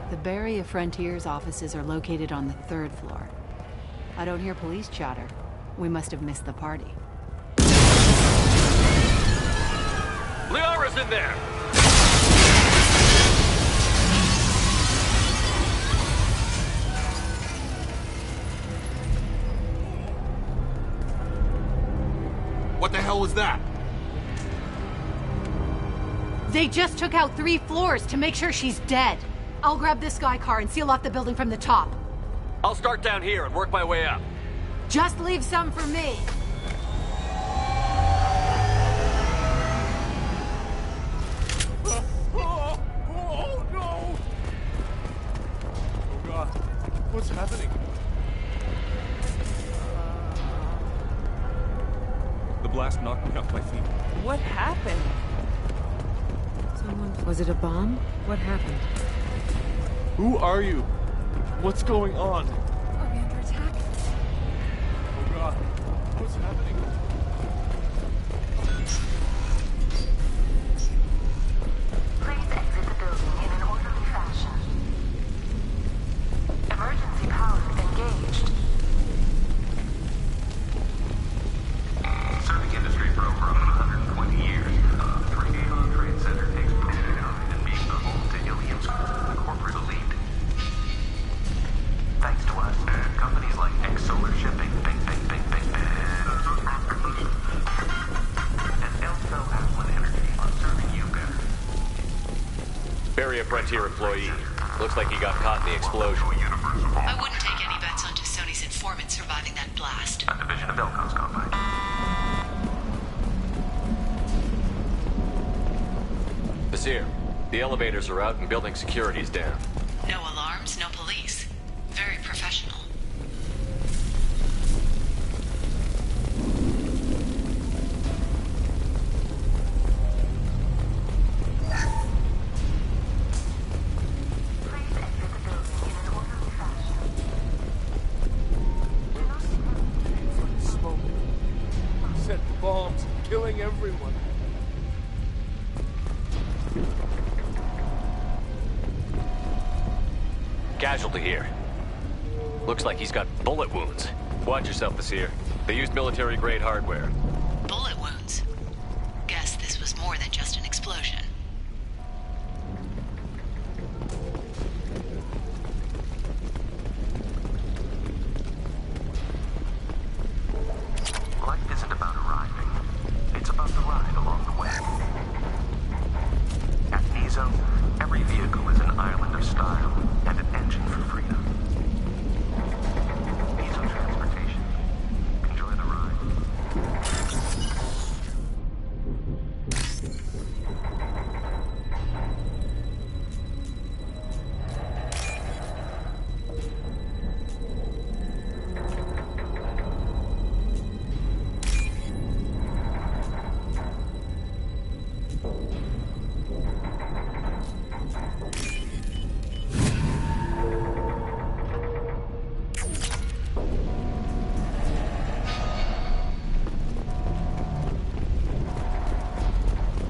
The Barrier Frontiers offices are located on the 3rd floor. I don't hear police chatter. We must have missed the party. Liara's in there! What the hell was that? They just took out 3 floors to make sure she's dead. I'll grab this guy car and seal off the building from the top. I'll start down here and work my way up. Just leave some for me. Oh no! Oh god, what's happening? The blast knocked me off my feet. What happened? Was it a bomb? What happened? Who are you? What's going on? Are we under attack? Oh god, what's happening? Please exit the building in an orderly fashion. Emergency power engaged. Serving industry for over 120 years, the Dracon Trade Center takes pride in being the home to Ilium's Frontier employee. Looks like he got caught in the explosion. I wouldn't take any bets on Sony's informant surviving that blast. A division of Elcon's gone by. Vizier, the elevators are out and building security's down. No alarms, no police. Very professional. Set bombs, killing everyone. Casualty here. Looks like he's got bullet wounds. Watch yourself, Vizier. They used military-grade hardware. Bullet wounds. Guess this was more than just an explosion. Life isn't about arriving. It's about the ride along the way. At Nizo, every vehicle is an island of style and an engine for freedom. Nizo Transportation. Enjoy the ride.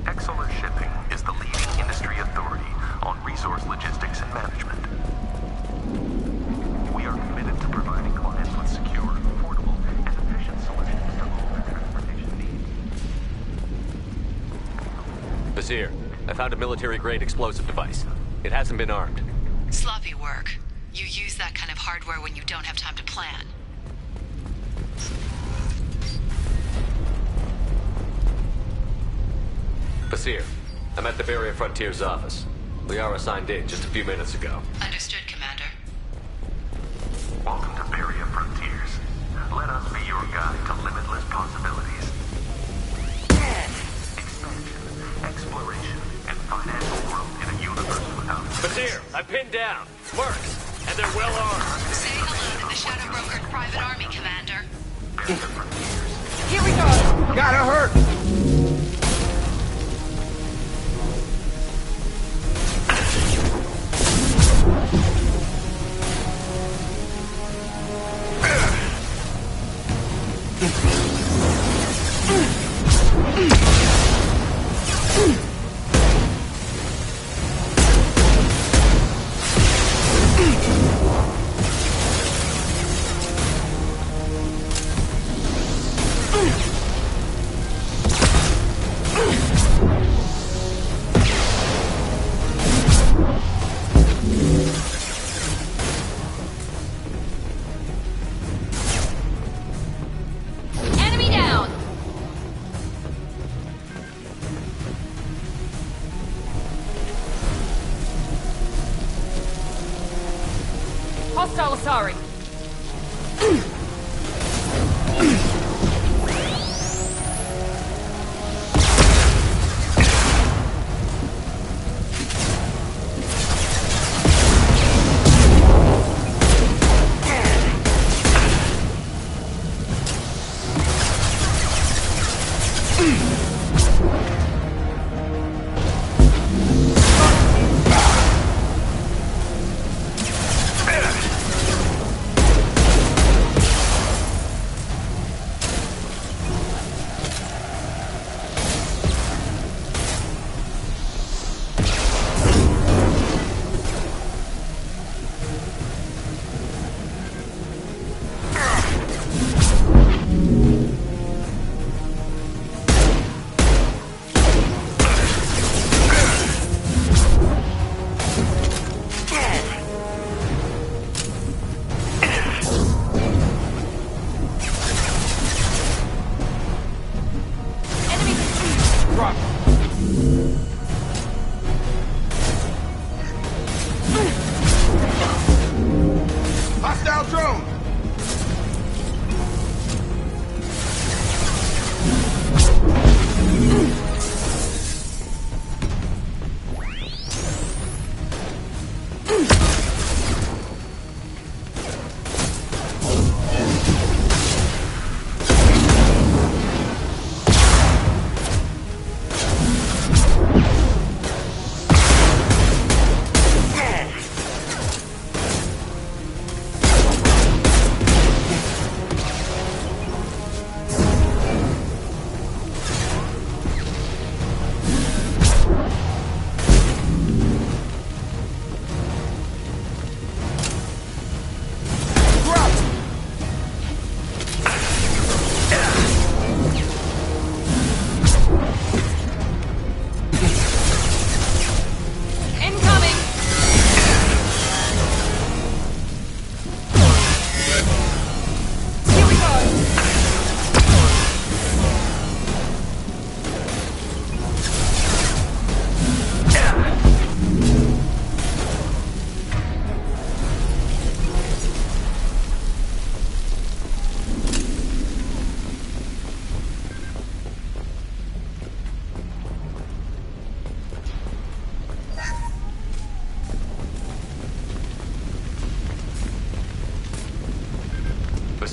Exolar Shipping is the leading industry authority on resource logistics and management. We are committed to providing clients with secure, affordable, and efficient solutions to all their transportation needs. Vizier, I found a military-grade explosive device. It hasn't been armed. Sloppy work. You use that kind of hardware when you don't have time to plan. Vizier, I'm at the Barrier Frontier's office. Liara signed in just a few minutes ago. Understood, Commander. Welcome to Barrier Frontiers. Let us be your guide to limitless possibilities. Expansion, exploration, and financial growth in a universe without... Vizier, I'm pinned down. Mercs, and they're well armed. Say hello to the Shadow Brokered Private Army, Commander. Here we go! Gotta hurt!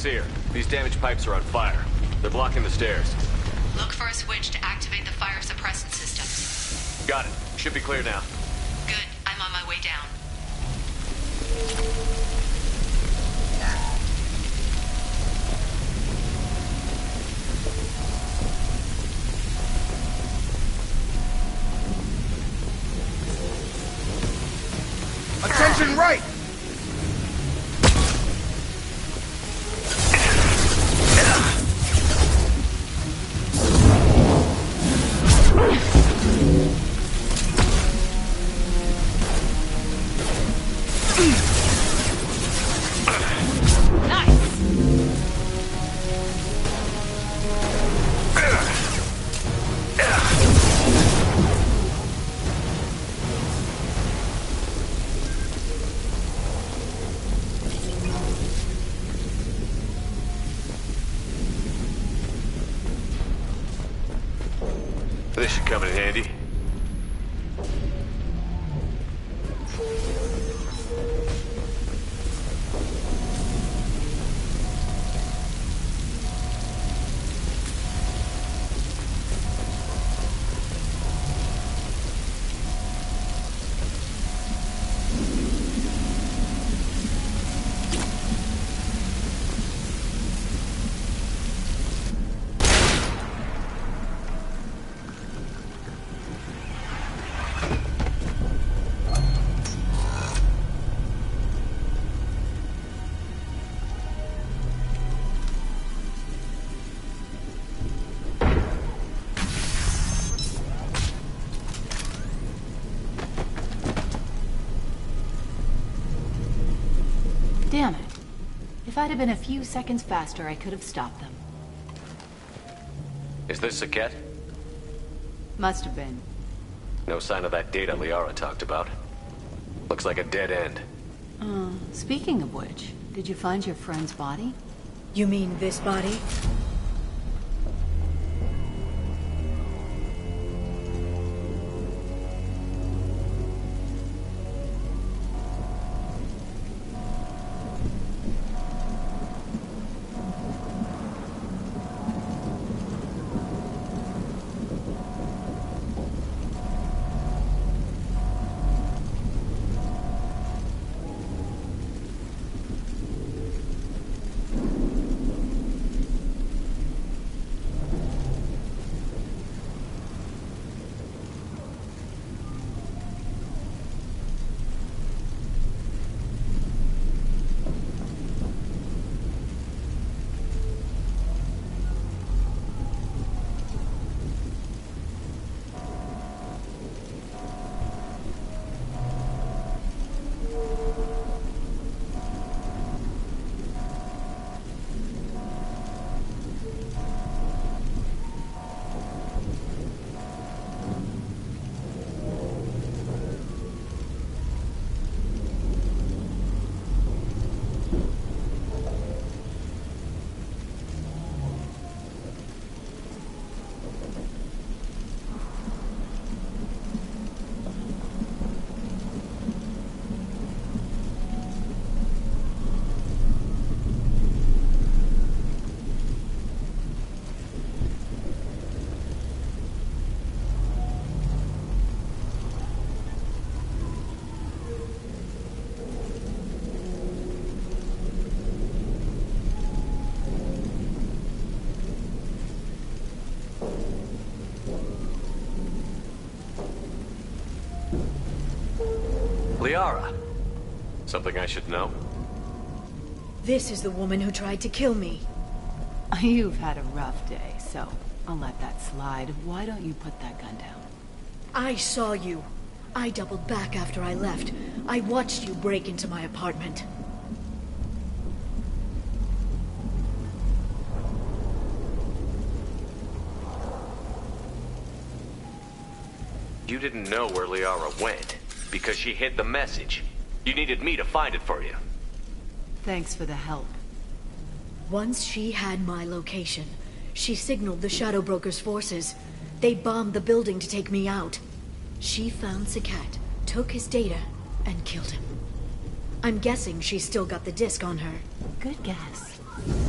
Seer, these damaged pipes are on fire. They're blocking the stairs. Look for a switch to activate the fire suppressant system. Got it. Should be clear now. Good. I'm on my way down. Attention right! This should come in handy. Damn it. If I'd have been a few seconds faster, I could have stopped them. Is this Saket? Must have been. No sign of that data Liara talked about. Looks like a dead end. Speaking of which, did you find your friend's body? You mean this body? Liara. Something I should know? This is the woman who tried to kill me. You've had a rough day, so I'll let that slide. Why don't you put that gun down? I saw you. I doubled back after I left. I watched you break into my apartment. You didn't know where Liara went, because she hid the message. You needed me to find it for you. Thanks for the help. Once she had my location, she signaled the Shadow Broker's forces. They bombed the building to take me out. She found Saket, took his data, and killed him. I'm guessing she's still got the disc on her. Good guess.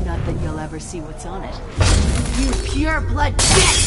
Not that you'll ever see what's on it. You pure blood bitch!